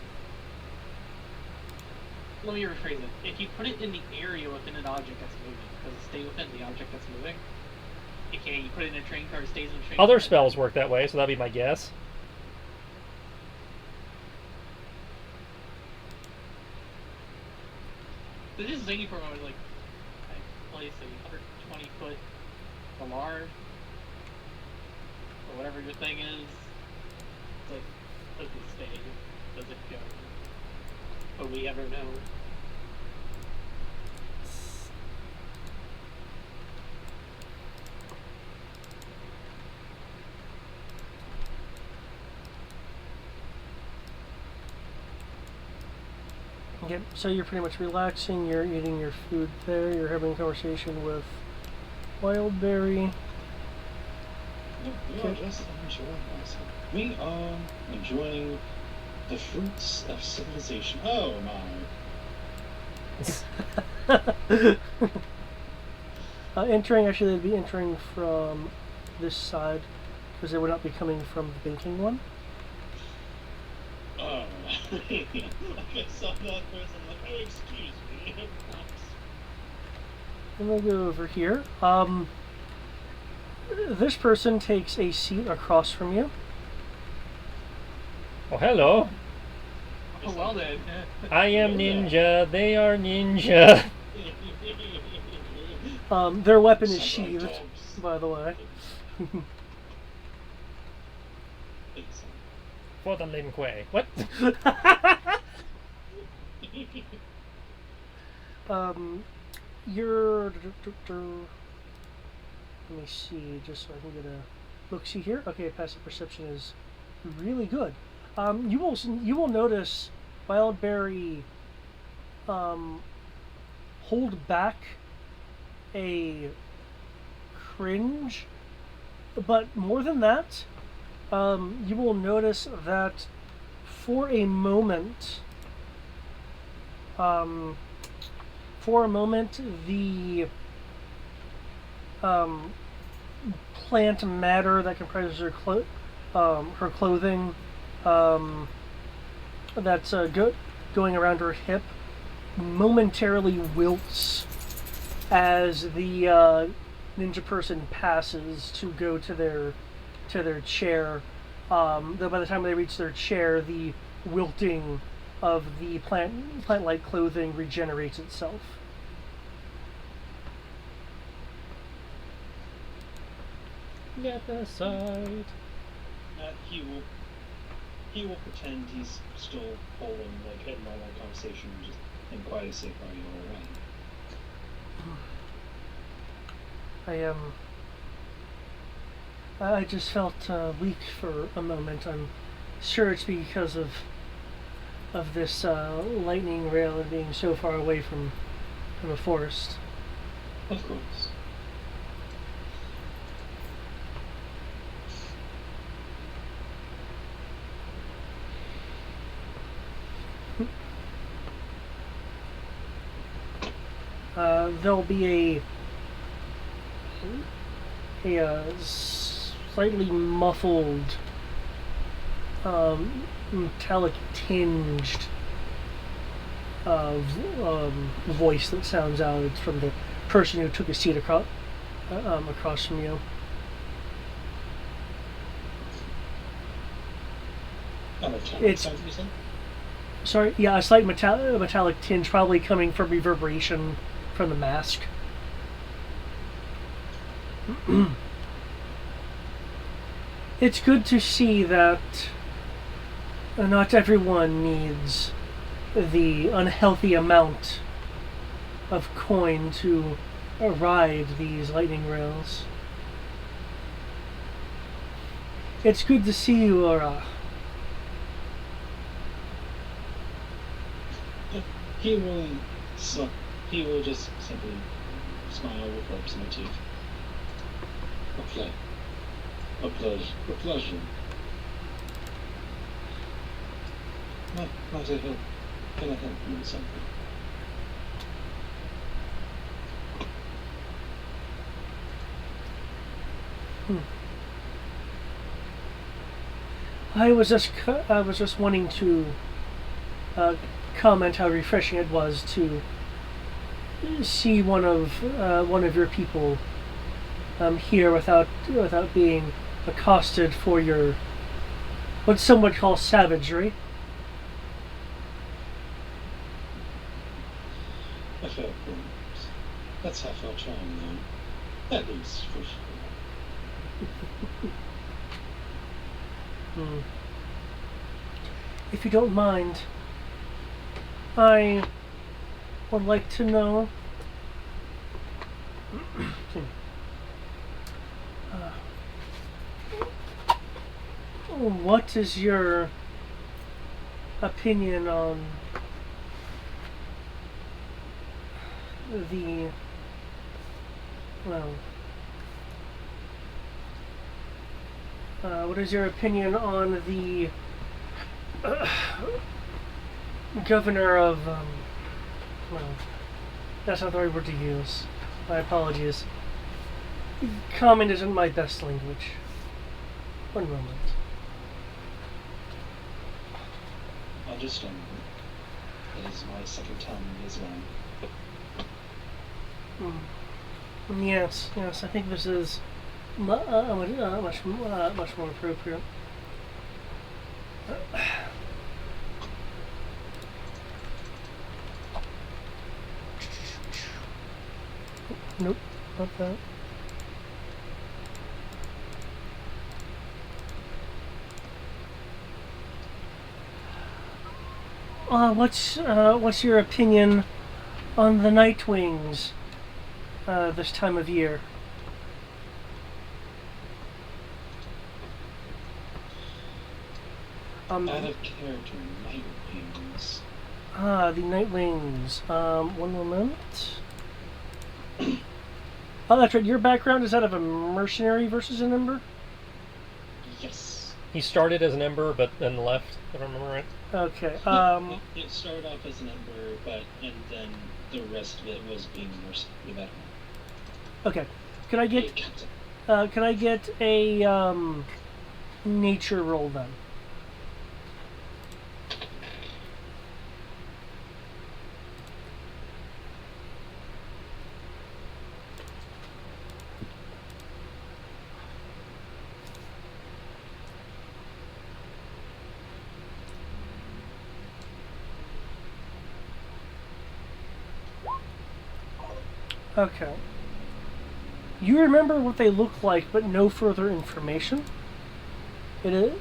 Let me rephrase it. If you put it in the area within an object that's moving, does it stay within the object that's moving? Okay, you put it in a train car, it stays in a train car. Other spells work that way, so that'd be my guess. So just thinking for a moment, like, I place a 120-foot alarm, or whatever your thing is. It's like, does it stay? Does it go? Will we ever know? Okay, so you're pretty much relaxing, you're eating your food there, you're having a conversation with Wildberry. We are just enjoying ourselves. We are enjoying the fruits of civilization. Oh my. Entering, actually they'd be entering from this side, because they would not be coming from the banking one. Oh. Like I saw that person like, oh, excuse me. I'm gonna go over here. This person takes a seat across from you. Oh, hello. Oh, well then. I am ninja, they are ninja. Their weapon is sheathed, by the way. For the Lin Kuei. What? You're... Let me see, just so I can get a look-see here. Okay, passive perception is really good. You will notice Wildberry hold back a cringe, but more than that, you will notice that for a moment, the plant matter that comprises her clothing, that's going around her hip, momentarily wilts as the ninja person passes to go to their chair. Though by the time they reach their chair, the wilting of the plant-like clothing regenerates itself. Get aside. He will pretend he's still holding like a normal conversation, just in quite a safe running all around. I just felt weak for a moment. I'm sure it's because of this lightning rail and being so far away from a forest. Of course. there'll be a slightly muffled, metallic tinged voice that sounds out. It's from the person who took a seat across from you. It's- Sound you said? Sorry, yeah, a slight metallic tinge, probably coming from reverberation from the mask. It's good to see that not everyone needs the unhealthy amount of coin to ride these lightning rails. It's good to see you are He will just simply smile with ropes in her teeth. A pleasure. Might I help? Can I help you with something? I was just wanting to comment how refreshing it was to see one of your people here without being accosted for your what some would call savagery. A fair point. That's half our charm, though. At least, for sure. If you don't mind, I would like to know what is your opinion on the what is your opinion on the governor of that's not the right word to use. My apologies. Common isn't my best language. One moment. Understandable. That is my second tongue as well. Yes, I think this is much more appropriate. Nope, not that. What's your opinion on the Nightwings this time of year? Out of character, Nightwings. The Nightwings. One moment. Oh, that's right. Your background is that of a mercenary versus an ember? Yes. He started as an ember, but then left. If I remember right. Okay. It started off as an ember, and then the rest of it was being mercenary background. Okay. Can I get Captain. can I get a nature roll then? Okay. You remember what they look like, but no further information? It is,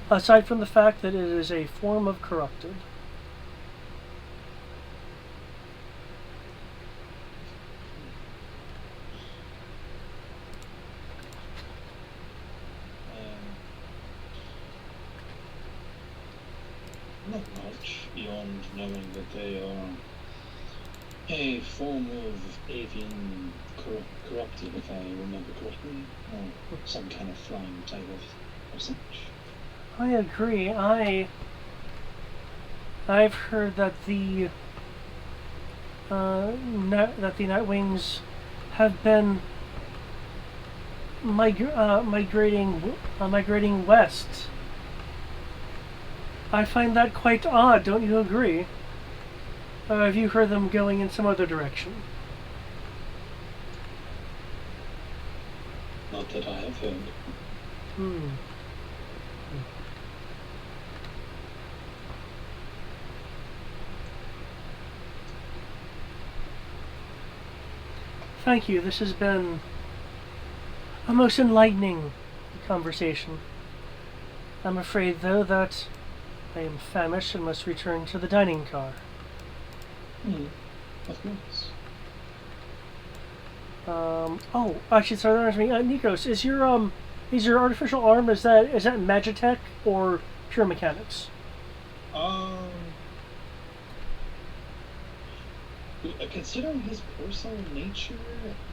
aside from the fact that it is a form of corrupted. Not much beyond knowing that they are a form of avian corrupted, if I remember correctly, or some kind of flying type of such. I agree. I've heard that the that the Nightwings have been migrating west. I find that quite odd, don't you agree? Have you heard them going in some other direction? Not that I have heard. Thank you. This has been a most enlightening conversation. I'm afraid, though, that I am famished and must return to the dining car. Of course. Oh, actually, sorry, that reminds me. Nikos, is your artificial arm, is that Magitech or pure mechanics? Considering his personal nature,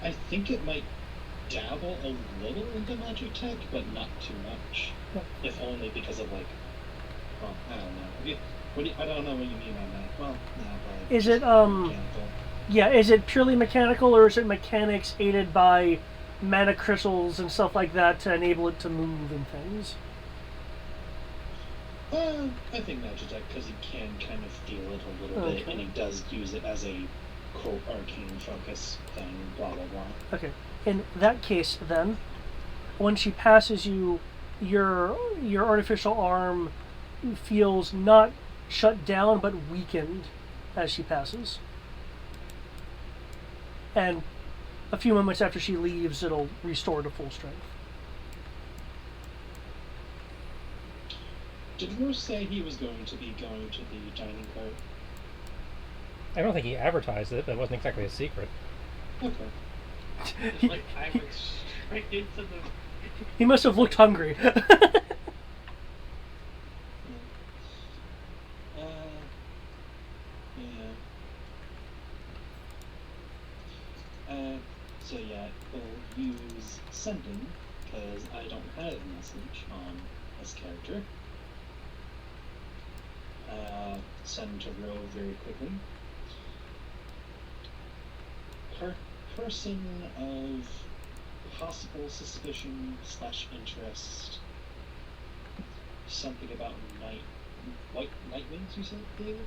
I think it might dabble a little into magic tech, but not too much. If only because of, like, well, I don't know. I don't know what you mean by that. Well, no, but Is it, mechanical. Yeah, is it purely mechanical, or is it mechanics aided by mana crystals and stuff like that to enable it to move and things? I think Magitech, because he can kind of feel it a little bit, and he does use it as a quote arcane focus thing, blah blah blah. Okay. In that case, then, when she passes you, your artificial arm feels not shut down but weakened as she passes. And a few moments after she leaves, it'll restore to full strength. Did Roos say he was going to be going to the dining car? I don't think he advertised it, but it wasn't exactly a secret. Okay. It's like I went straight into the. He must have looked hungry. So yeah, we'll use sending, because I don't have a message on this character. Send to row very quickly. Person of possible suspicion / interest. Something about Nightwings, you said, David?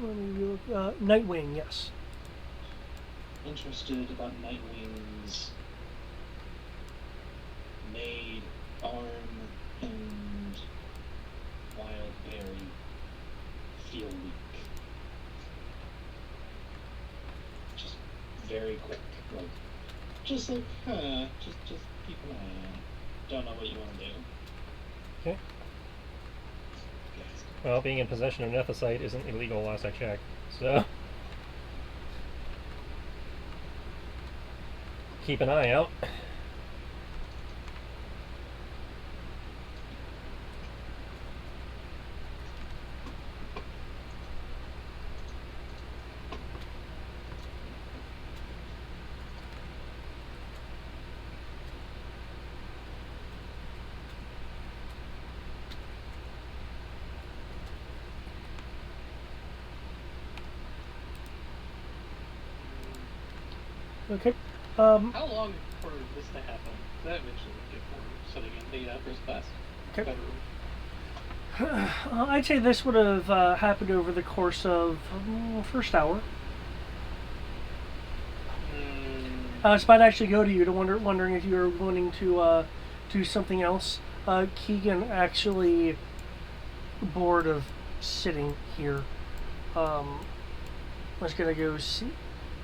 Let me look. Nightwing, yes. Interested about Nightwing's made arm and wild berry feel weak. Just very quick, like just keep an eye on. Don't know what you want to do. Okay. Well, being in possession of nethicite isn't illegal last I checked, so keep an eye out. Okay. How long for this to happen? That eventually would get more setting in the first class. Okay. Better. I'd say this would have happened over the course of first hour. So I'd actually go to you to wondering if you were wanting to do something else. Keegan actually bored of sitting here. Was gonna go see.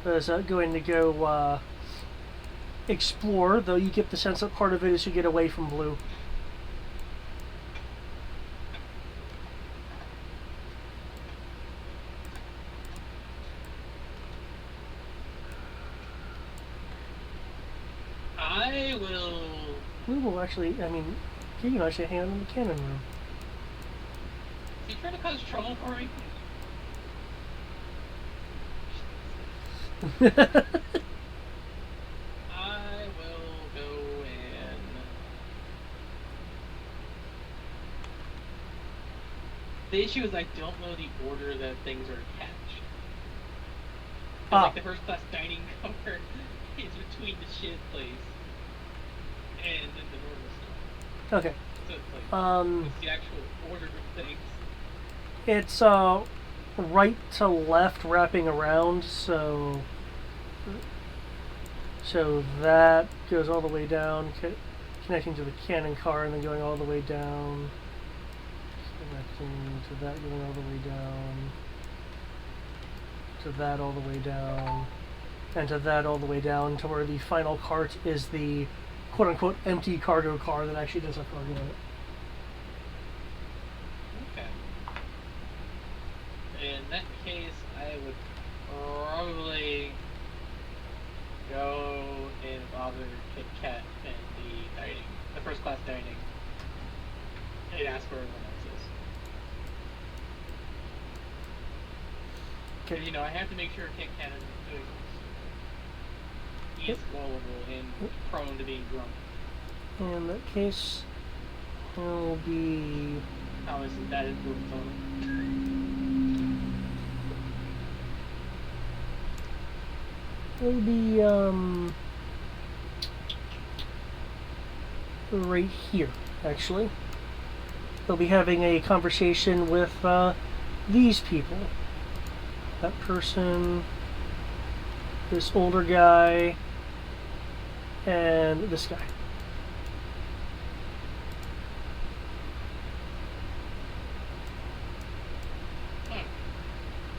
Was going to go explore, though you get the sense that part of it is to get away from Blue. I will. We will actually, Keegan will actually hang out in the cannon room. You trying to cause trouble for me? I will go and the issue is I don't know the order that things are attached. like the first class dining car is between the shit place and then the normal stuff. Okay. So it's like it's the actual order of things. It's right to left wrapping around, so that goes all the way down, connecting to the cannon car, and then going all the way down, connecting to that, going all the way down, to that all the way down, and to that all the way down to where the final cart is the quote-unquote empty cargo car that actually does have cargo in it. In that case, I would probably go and bother Kit Kat and the first class dining, and ask where everyone else is. Okay. You know, I have to make sure Kit Kat isn't doing this. He is gullible and prone to being drunk. In that case, it will be... How isn't that influence on him? It'll be right here, actually. They'll be having a conversation with these people. That person, this older guy, and this guy.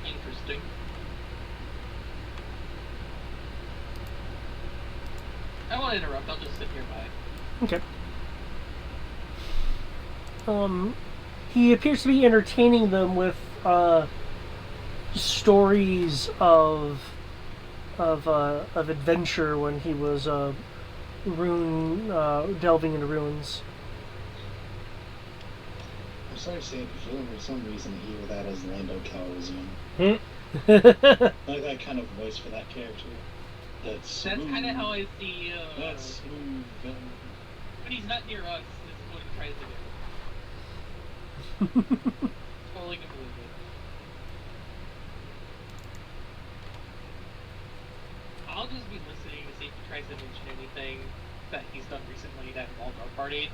Interesting. I won't interrupt, I'll just sit nearby. Okay. He appears to be entertaining them with stories of adventure when he was delving into ruins. I'm sorry to say it, but for some reason he hear that as Lando Calrissian. Like that kind of voice for that character. That's smooth. kind of how I see. That's smooth. When he's not near us, this is what he tries to do. Totally can believe it. I'll just be listening to see if he tries to mention anything that he's done recently that involved our party.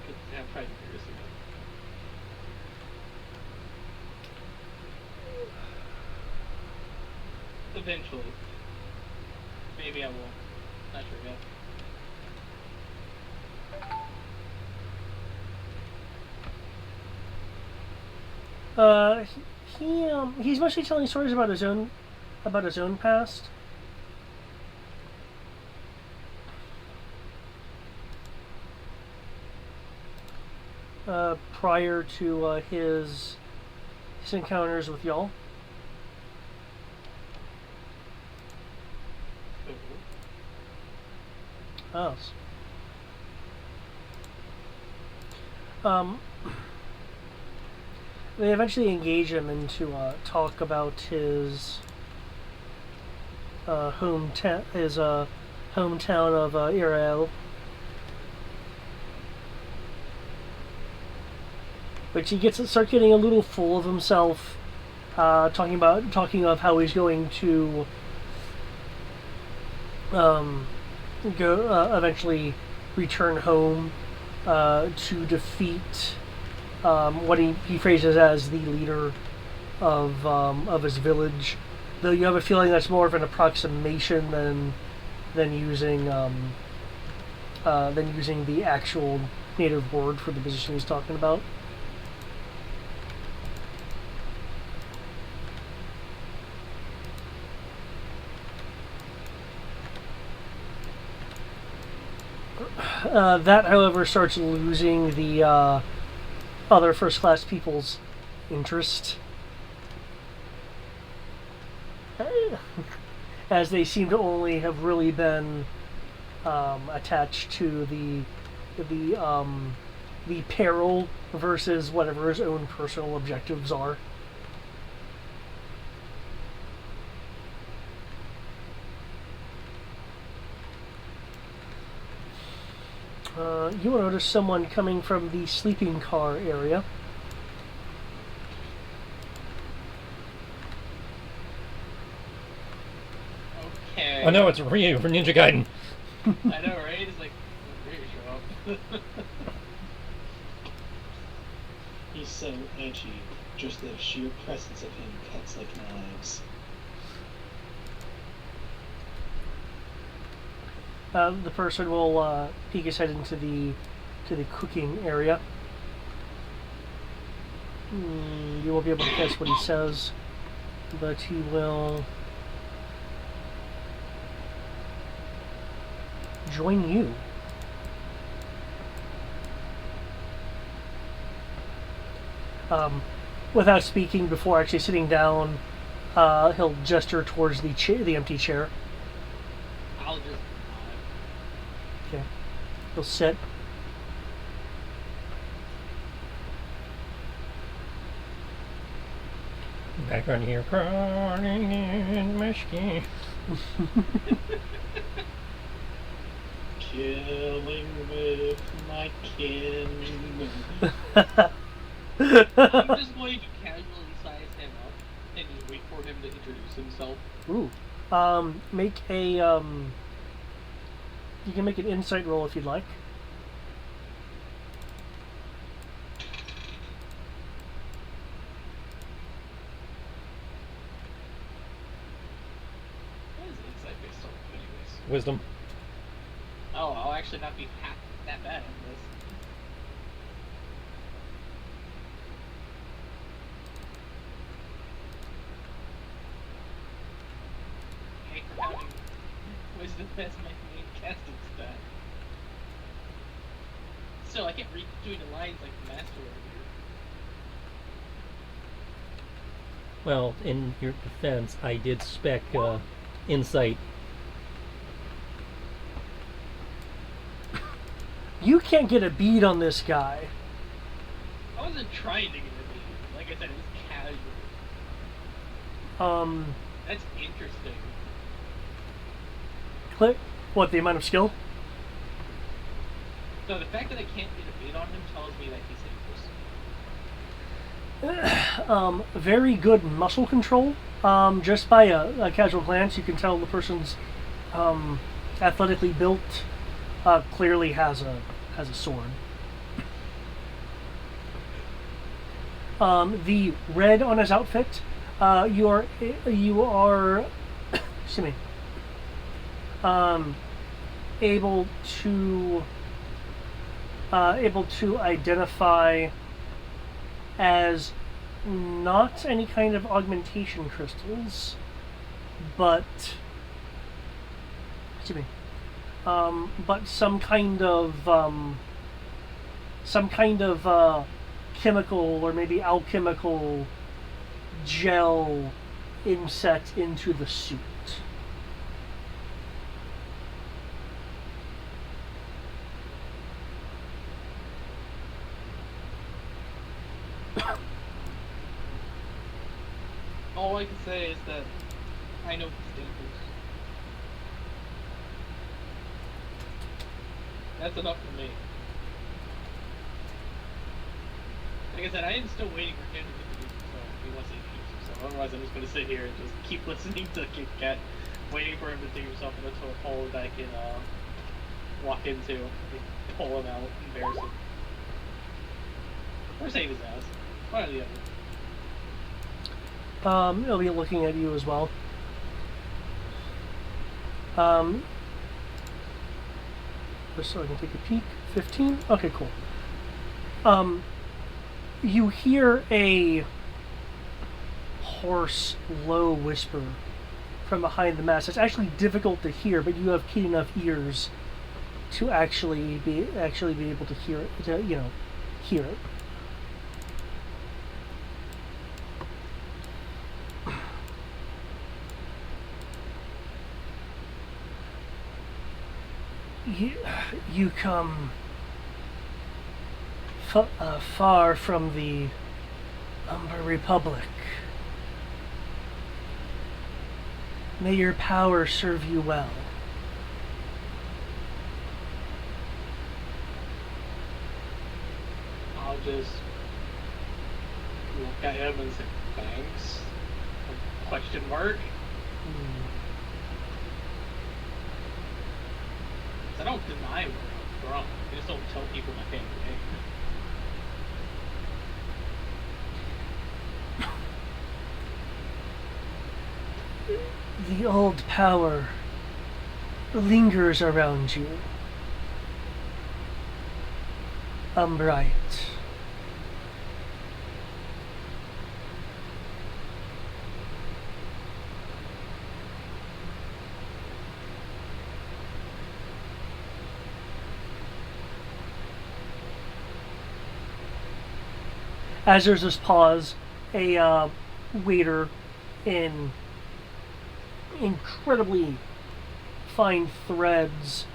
Because I'm trying to be curious about. Eventually. Maybe I will. Not sure yet. He's mostly telling stories about his own past. Prior to his encounters with y'all. Oh. They eventually engage him into talk about his hometown of Irael, which he start getting a little full of himself, talking of how he's going to eventually return home to defeat what he phrases as the leader of his village. Though you have a feeling that's more of an approximation than using the actual native word for the position he's talking about. That, however, starts losing the other first-class people's interest, as they seem to only have really been attached to the peril versus whatever his own personal objectives are. You will notice someone coming from the sleeping car area. say. Oh no, it's Ryu from Ninja Gaiden. I know, right? It's like, Ryu show up. He's so edgy. Just the sheer presence of him cuts like knives. The person will peek his head into the cooking area. You won't be able to guess what he says, but he will join you. Without speaking, before actually sitting down, he'll gesture towards the empty chair. I'll just. Okay. He'll sit. Background here, crawling in my skin. Killing with my kin. I'm just going to casually size him up and just wait for him to introduce himself. Ooh. Make a you can make an insight roll if you'd like. What is insight based on, anyways? Wisdom. Oh, I'll actually not be half that bad at this. I hate for having wisdom as my main casting stat. Still, I can't read between the lines like the master over here. Well, in your defense, I did spec insight. You can't get a bead on this guy. I wasn't trying to get a beat. Like I said, it was casual. That's interesting. Click. What, the amount of skill? So the fact that I can't get a beat on him tells me that he's dangerous. Very good muscle control. Just by a casual glance, you can tell the person's athletically built. Clearly has a sword. The red on his outfit, you are excuse me, able to identify as not any kind of augmentation crystals, but excuse me. But some kind of chemical or maybe alchemical gel inset into the suit. All I can say is that I know he's dangerous. That's enough for me. Like I said, I am still waiting for him to introduce himself if he wants to introduce himself. Otherwise, I'm just going to sit here and just keep listening to Kit Kat, waiting for him to introduce himself into a hole that I can walk into, and pull him out, embarrass him. Or save his ass. One or the other. He'll be looking at you as well. Just so I can take a peek. 15? Okay, cool. You hear a hoarse, low whisper from behind the mask. It's actually difficult to hear, but you have keen enough ears to actually be able to hear it. To, hear it. You come far from the Umber Republic. May your power serve you well. I'll just look at him and say, thanks? Question mark? I don't deny where I'm from. I just don't tell people my family name. The old power lingers around you. Umbright. As there's this pause, a waiter in incredibly fine threads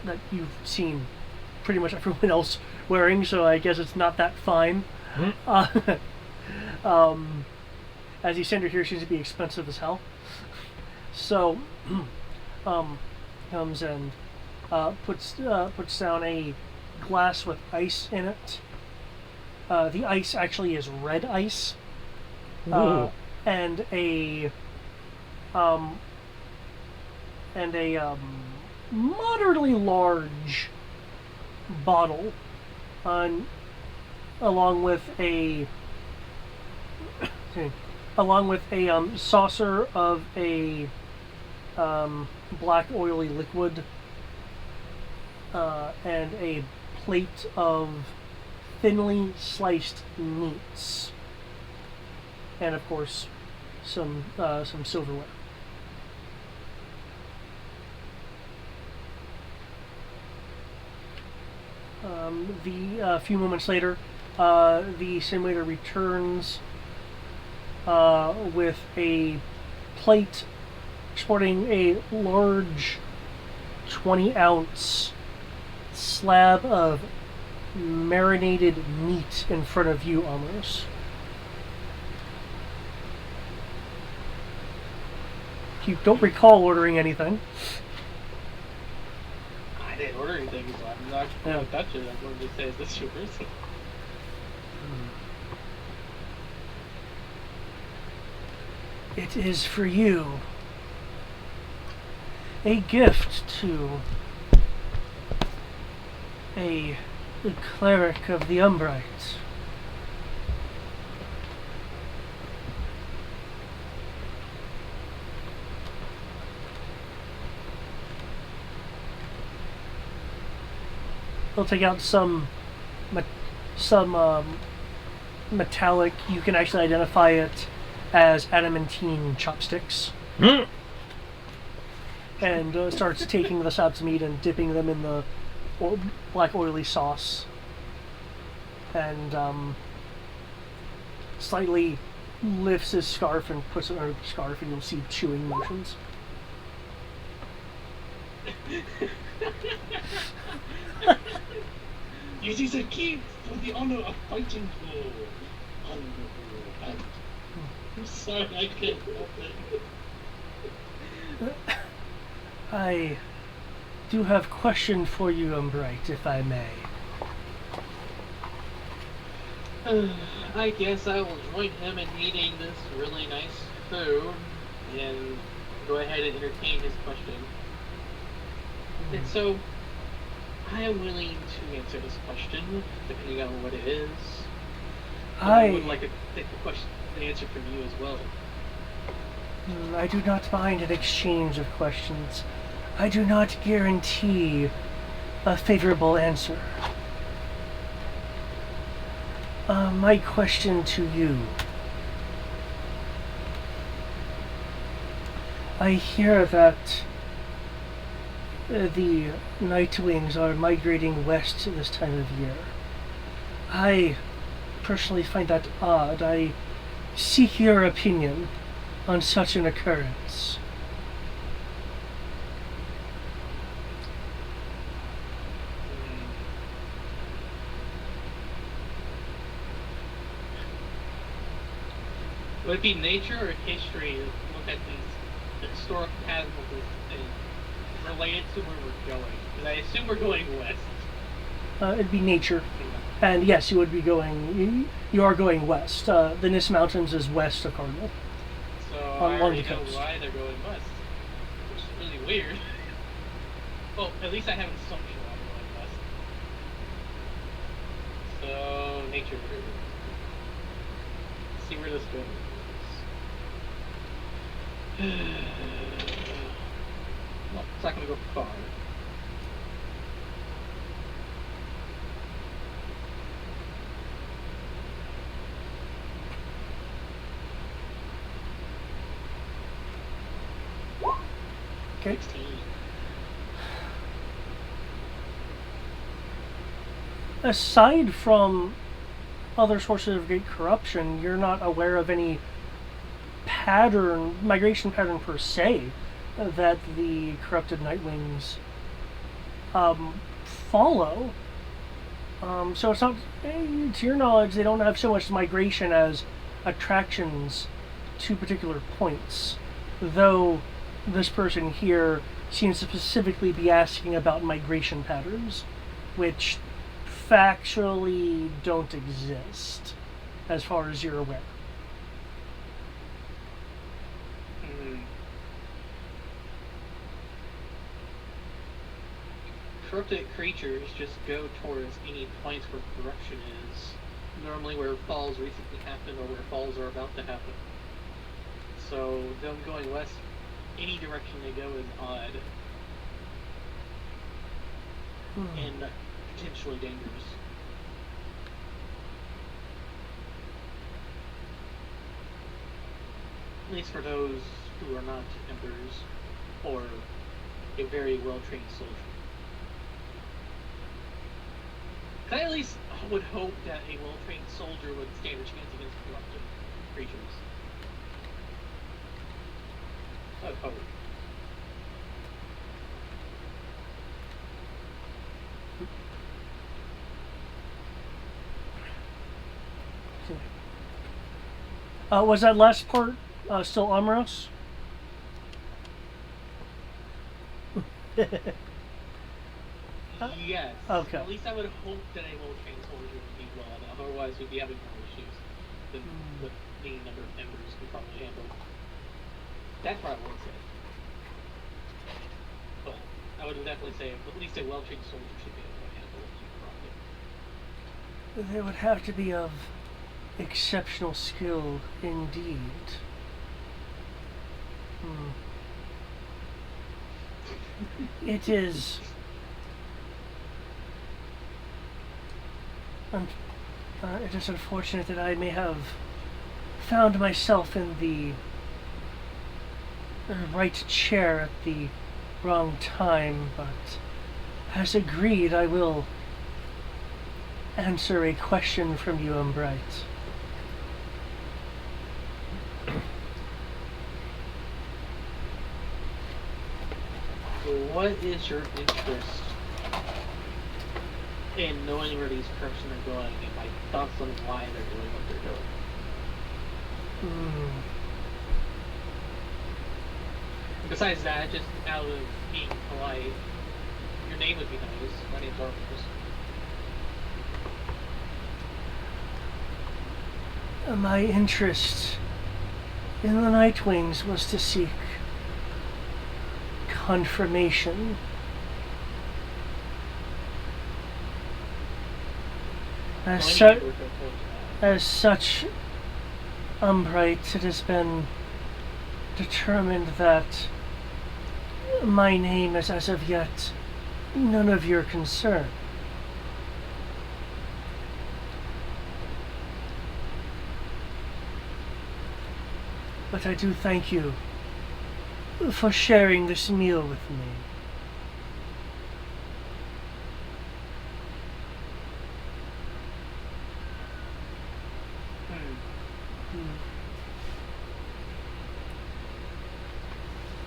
that you've seen pretty much everyone else wearing, so I guess it's not that fine. As the standard here seems to be expensive as hell. So, comes and puts down a glass with ice in it. The ice actually is red ice, and a moderately large bottle, along with a saucer of a black oily liquid, and a plate of thinly sliced meats, and of course some silverware. A few moments later, the simulator returns with a plate sporting a large 20-ounce slab of marinated meat in front of you, Amos. You don't recall ordering anything. I didn't order anything, so I'm not going to touch it. I'm going to say, is this yours? It is for you. A gift to a cleric of the Umbright. He'll take out some metallic. You can actually identify it as adamantine chopsticks. And starts taking the slabs of meat and dipping them in the black oily sauce, and slightly lifts his scarf and puts it under the scarf, and you'll see chewing motions. It is a gift for the honor of fighting for honorable and I'm sorry, I can't help it. I do have question for you, Umbright, if I may. I guess I will join him in eating this really nice food and go ahead and entertain his question. And so, I am willing to answer this question, depending on what it is. I would like to take the answer from you as well. I do not mind an exchange of questions. I do not guarantee a favorable answer. My question to you. I hear that the Nightwings are migrating west this time of year. I personally find that odd. I seek your opinion on such an occurrence. Would it be nature or history to look at the historical patterns of this thing related to where we're going? Because I assume we're going west. It'd be nature. And yes, you would be going, you are going west. The Nis Mountains is west of Cardinal. So I already know why they're going west. Which is really weird. Well, at least I have an assumption I'm going west. So, nature. See where this goes. Well, it's not going to go far. Okay. 16. Aside from other sources of great corruption, you're not aware of any migration pattern per se, that the corrupted Nightwings follow. So it's not, to your knowledge, they don't have so much migration as attractions to particular points. Though this person here seems to specifically be asking about migration patterns, which factually don't exist, as far as you're aware. Corrupted creatures just go towards any points where corruption is. Normally where falls recently happened or where falls are about to happen. So them going west, any direction they go is odd. And potentially dangerous. At least for those who are not embers or a very well-trained soldier. I at least would hope that a well-trained soldier would stand a chance against corrupted creatures. I'd hope. Was that last part still Amros? Yes. Okay. At least I would hope that a well-trained soldier would be well enough. Otherwise, we'd be having more issues than the number of members we probably handle. That's what I would say. But I would definitely say at least a well-trained soldier should be able to handle it properly. They would have to be of exceptional skill indeed. It is. It is unfortunate that I may have found myself in the right chair at the wrong time, but as agreed, I will answer a question from you, Umbright. What is your interest in knowing where these corruption are going and my thoughts on why they're doing what they're doing? Besides that, just out of being polite, your name would be nice. My name's Arthur. My interest in the Nightwings was to seek confirmation. As such, Umbright, it has been determined that my name is as of yet none of your concern. But I do thank you for sharing this meal with me.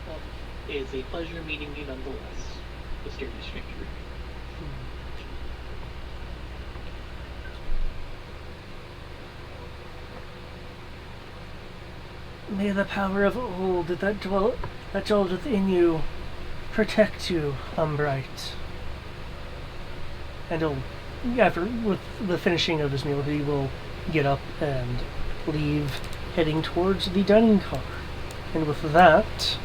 Well, it is a pleasure meeting you nonetheless, mysterious stranger. May the power of old that dwelt within you protect you, Umbright. And with the finishing of his meal, he will get up and leave, heading towards the dining car. And with that,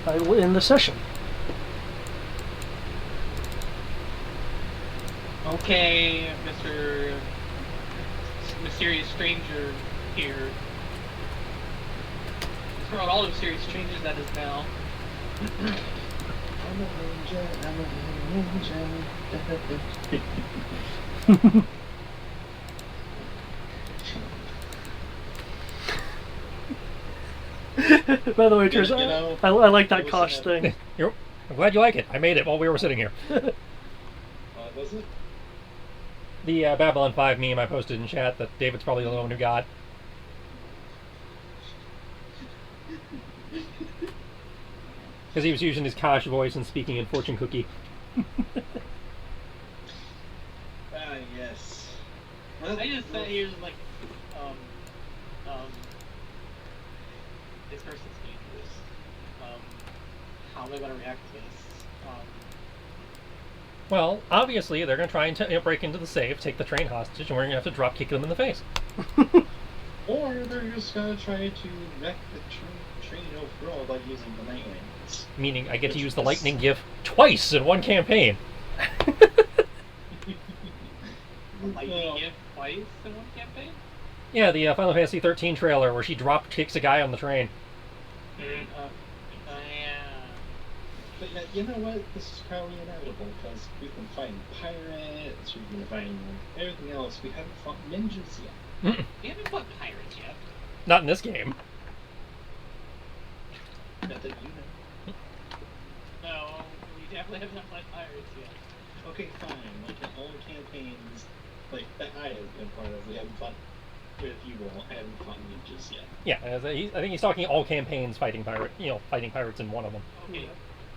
I will end the session. Okay, Mr. Mysterious Stranger here. Throughout all the mysterious strangers that is now. I'm a ninja, I'm a ninja. By the way, Trish, You know, I like that it was, Kosh thing. I'm glad you like it. I made it while we were sitting here. Was it? The Babylon 5 meme I posted in chat that David's probably the one who got. Because he was using his Kosh voice and speaking in fortune cookie. Yes. Well, I just sat here like, this person's dangerous. How am I gonna react to this? Well, obviously they're going to try and break into the safe, take the train hostage, and we're going to have to drop kick them in the face. Or they're just gonna try to wreck the train overall by using the night wings. Meaning I get to use the lightning gift twice in one campaign. Lightning gift twice in one campaign? Yeah, the Final Fantasy 13 trailer where she drop kicks a guy on the train. Yeah. But you know what? This is probably inevitable because we've been fighting pirates, we've been fighting everything else. We haven't fought ninjas yet. We haven't fought pirates yet. Not in this game. Not that you know. No, we definitely haven't fought pirates yet. Okay, fine. Like in all campaigns, like that I have been part of, we haven't fought. With you all, I haven't fought ninjas yet. Yeah, I think he's talking all campaigns fighting fighting pirates in one of them. Okay,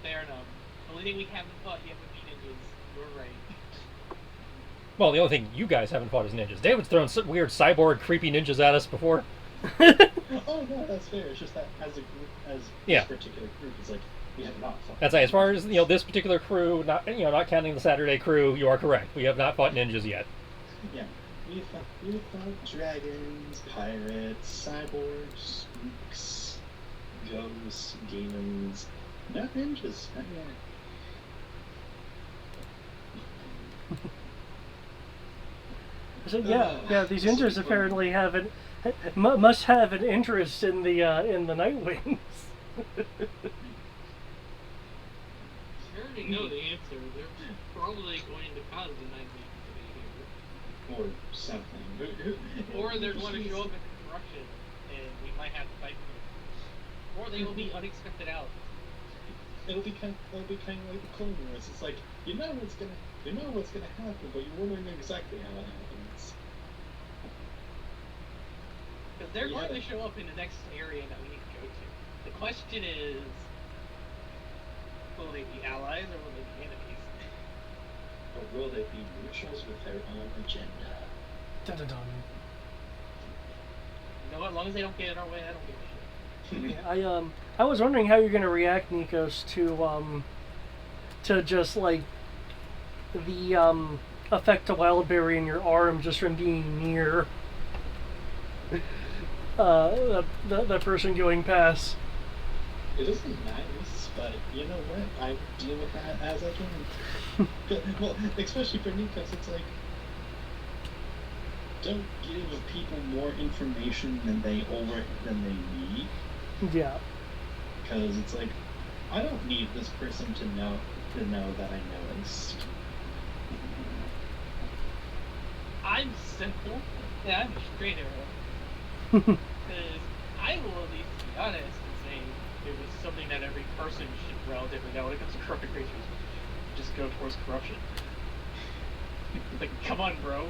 fair enough. The only thing we haven't fought yet would be ninjas. You're right. Well, the only thing you guys haven't fought is ninjas. David's thrown weird cyborg creepy ninjas at us before. Oh no, that's fair. It's just that as a group, as Yeah. this particular group, it's like we have not fought. That's as far as this particular crew, not counting the Saturday crew, you are correct. We have not fought ninjas yet. Yeah. We fought dragons, pirates, cyborgs, spooks, ghosts, demons, not ninjas. Not yet. So, yeah. These ninjas apparently must have an interest in the Nightwings. You already know the answer. They're probably going to cause the Nightwing to be here. Or something. Or they're going to show up in corruption, and we might have to fight them. Or they will be unexpected out. It'll be kind of like the Clone Wars. It's like you know what's gonna happen, but you're wondering exactly how it happens. Because they're going to show up in the next area that we need to go to. The question is, will they be allies or will they be enemies? Or will they be neutrals with their own agenda? Dun dun dun. You know what? As long as they don't get in our way, I don't give a shit. I was wondering how you're gonna react, Nikos, to just like the effect of wildberry in your arm just from being near that person going past. It isn't nice, but you know what? I deal with that as I can. Well, especially for Nikos, it's like don't give people more information than they need. Yeah. Because it's like I don't need this person to know that I know this. I'm simple. Yeah, I'm a straight arrow. Because I will at least be honest and say it was something that every person should relatively know when it comes to corrupted creatures. Just go towards corruption. Like, come on, bro.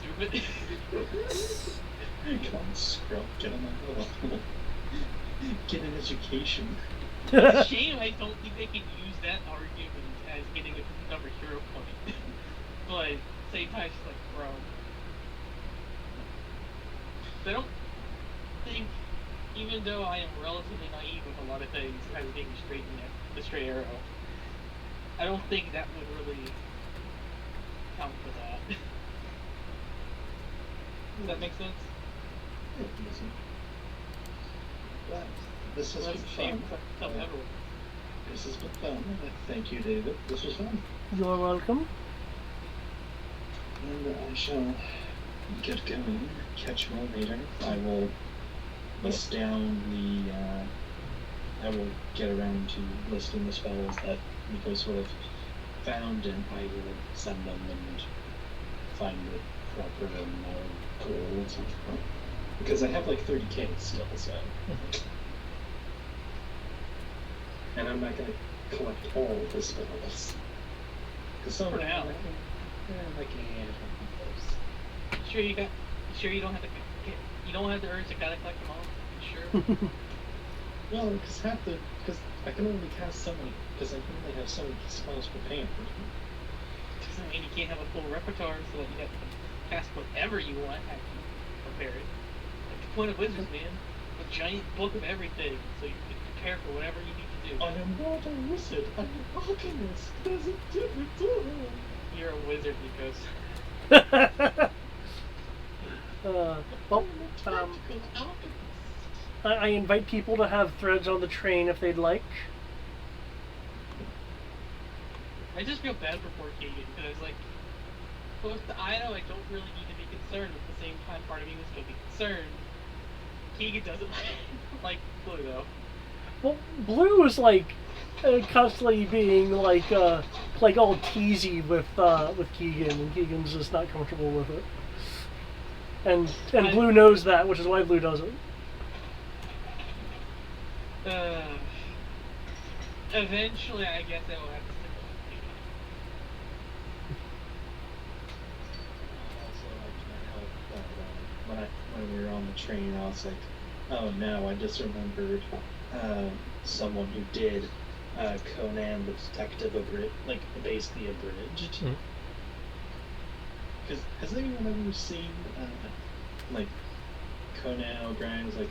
Stupid. Come on, scrub, get on that level. Get an education. It's a shame I don't think they can use that argument as getting a number hero point. But at the same time, it's like, bro. I don't think, even though I am relatively naive with a lot of things as being the straight arrow, I don't think that would really count for that. Does that make sense? But this has Well, been that's a shame. fun. Tell everyone. This has been fun. Thank you, David. This was fun. You're welcome. And I shall get going. Catch you all later. I will list down the. I will get around to listing the spells that Nico sort of found, and I will send them and find the proper gold. Because I have like 30k still, so. And I'm not gonna collect all the spells. Because some For now. like Sure you don't have to you don't have the urge to gotta collect them all? You sure? well, because I can only cast so many, because I can only have so many spells prepared. Because I mean you can't have a full repertoire so that you have to cast whatever you want actually prepared. Like the point of wizards, man. A giant book of everything so you can prepare for whatever you need to do. I am not a wizard, I'm an alchemist. There's a difference. You're a wizard, Nikos. Well, Practical alchemist. I invite people to have threads on the train if they'd like. I just feel bad for poor Keegan because, like, close to Ido, I don't really need to be concerned. At the same time, part of me was going to be concerned. Keegan doesn't like Blue, though. Well, Blue is like constantly being like all teasy with Keegan, and Keegan's just not comfortable with it. And Blue knows that, which is why Blue doesn't. Eventually, I guess I will have to stick with Keegan. Also, I can't help that when we were on the train, I was like, oh no, I just remembered someone who did Conan the Detective basically abridged. Mm-hmm. Because has anyone ever seen Conan O'Brien's like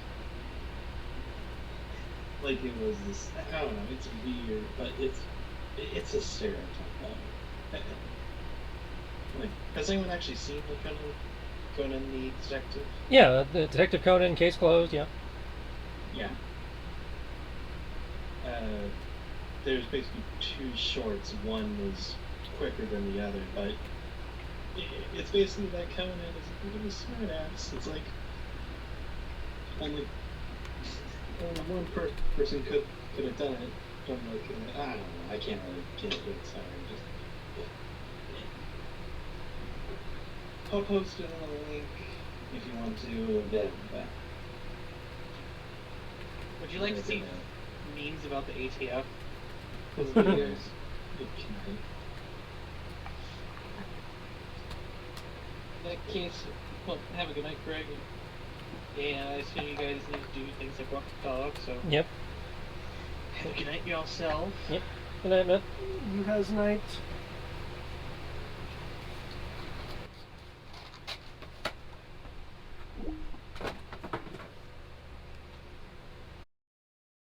it was this? I don't know. It's weird, but it's a stereotype. Has anyone actually seen the Conan the Detective? Yeah, the Detective Conan, case closed. Yeah. Yeah. There's basically two shorts. One was quicker than the other, but it's basically that Conan is a bit of a smart ass. It's like only one person could have done it. From I don't know. I can't really get it. Sorry. I'll post it on a link if you want to. But Would you like to see memes about the ATF? because the videos, it can In that case, well, have a good night, Greg. And I assume you guys need to do things like walk the dog, so Yep. have a good night yourself. Yep. Good night, man. You guys night.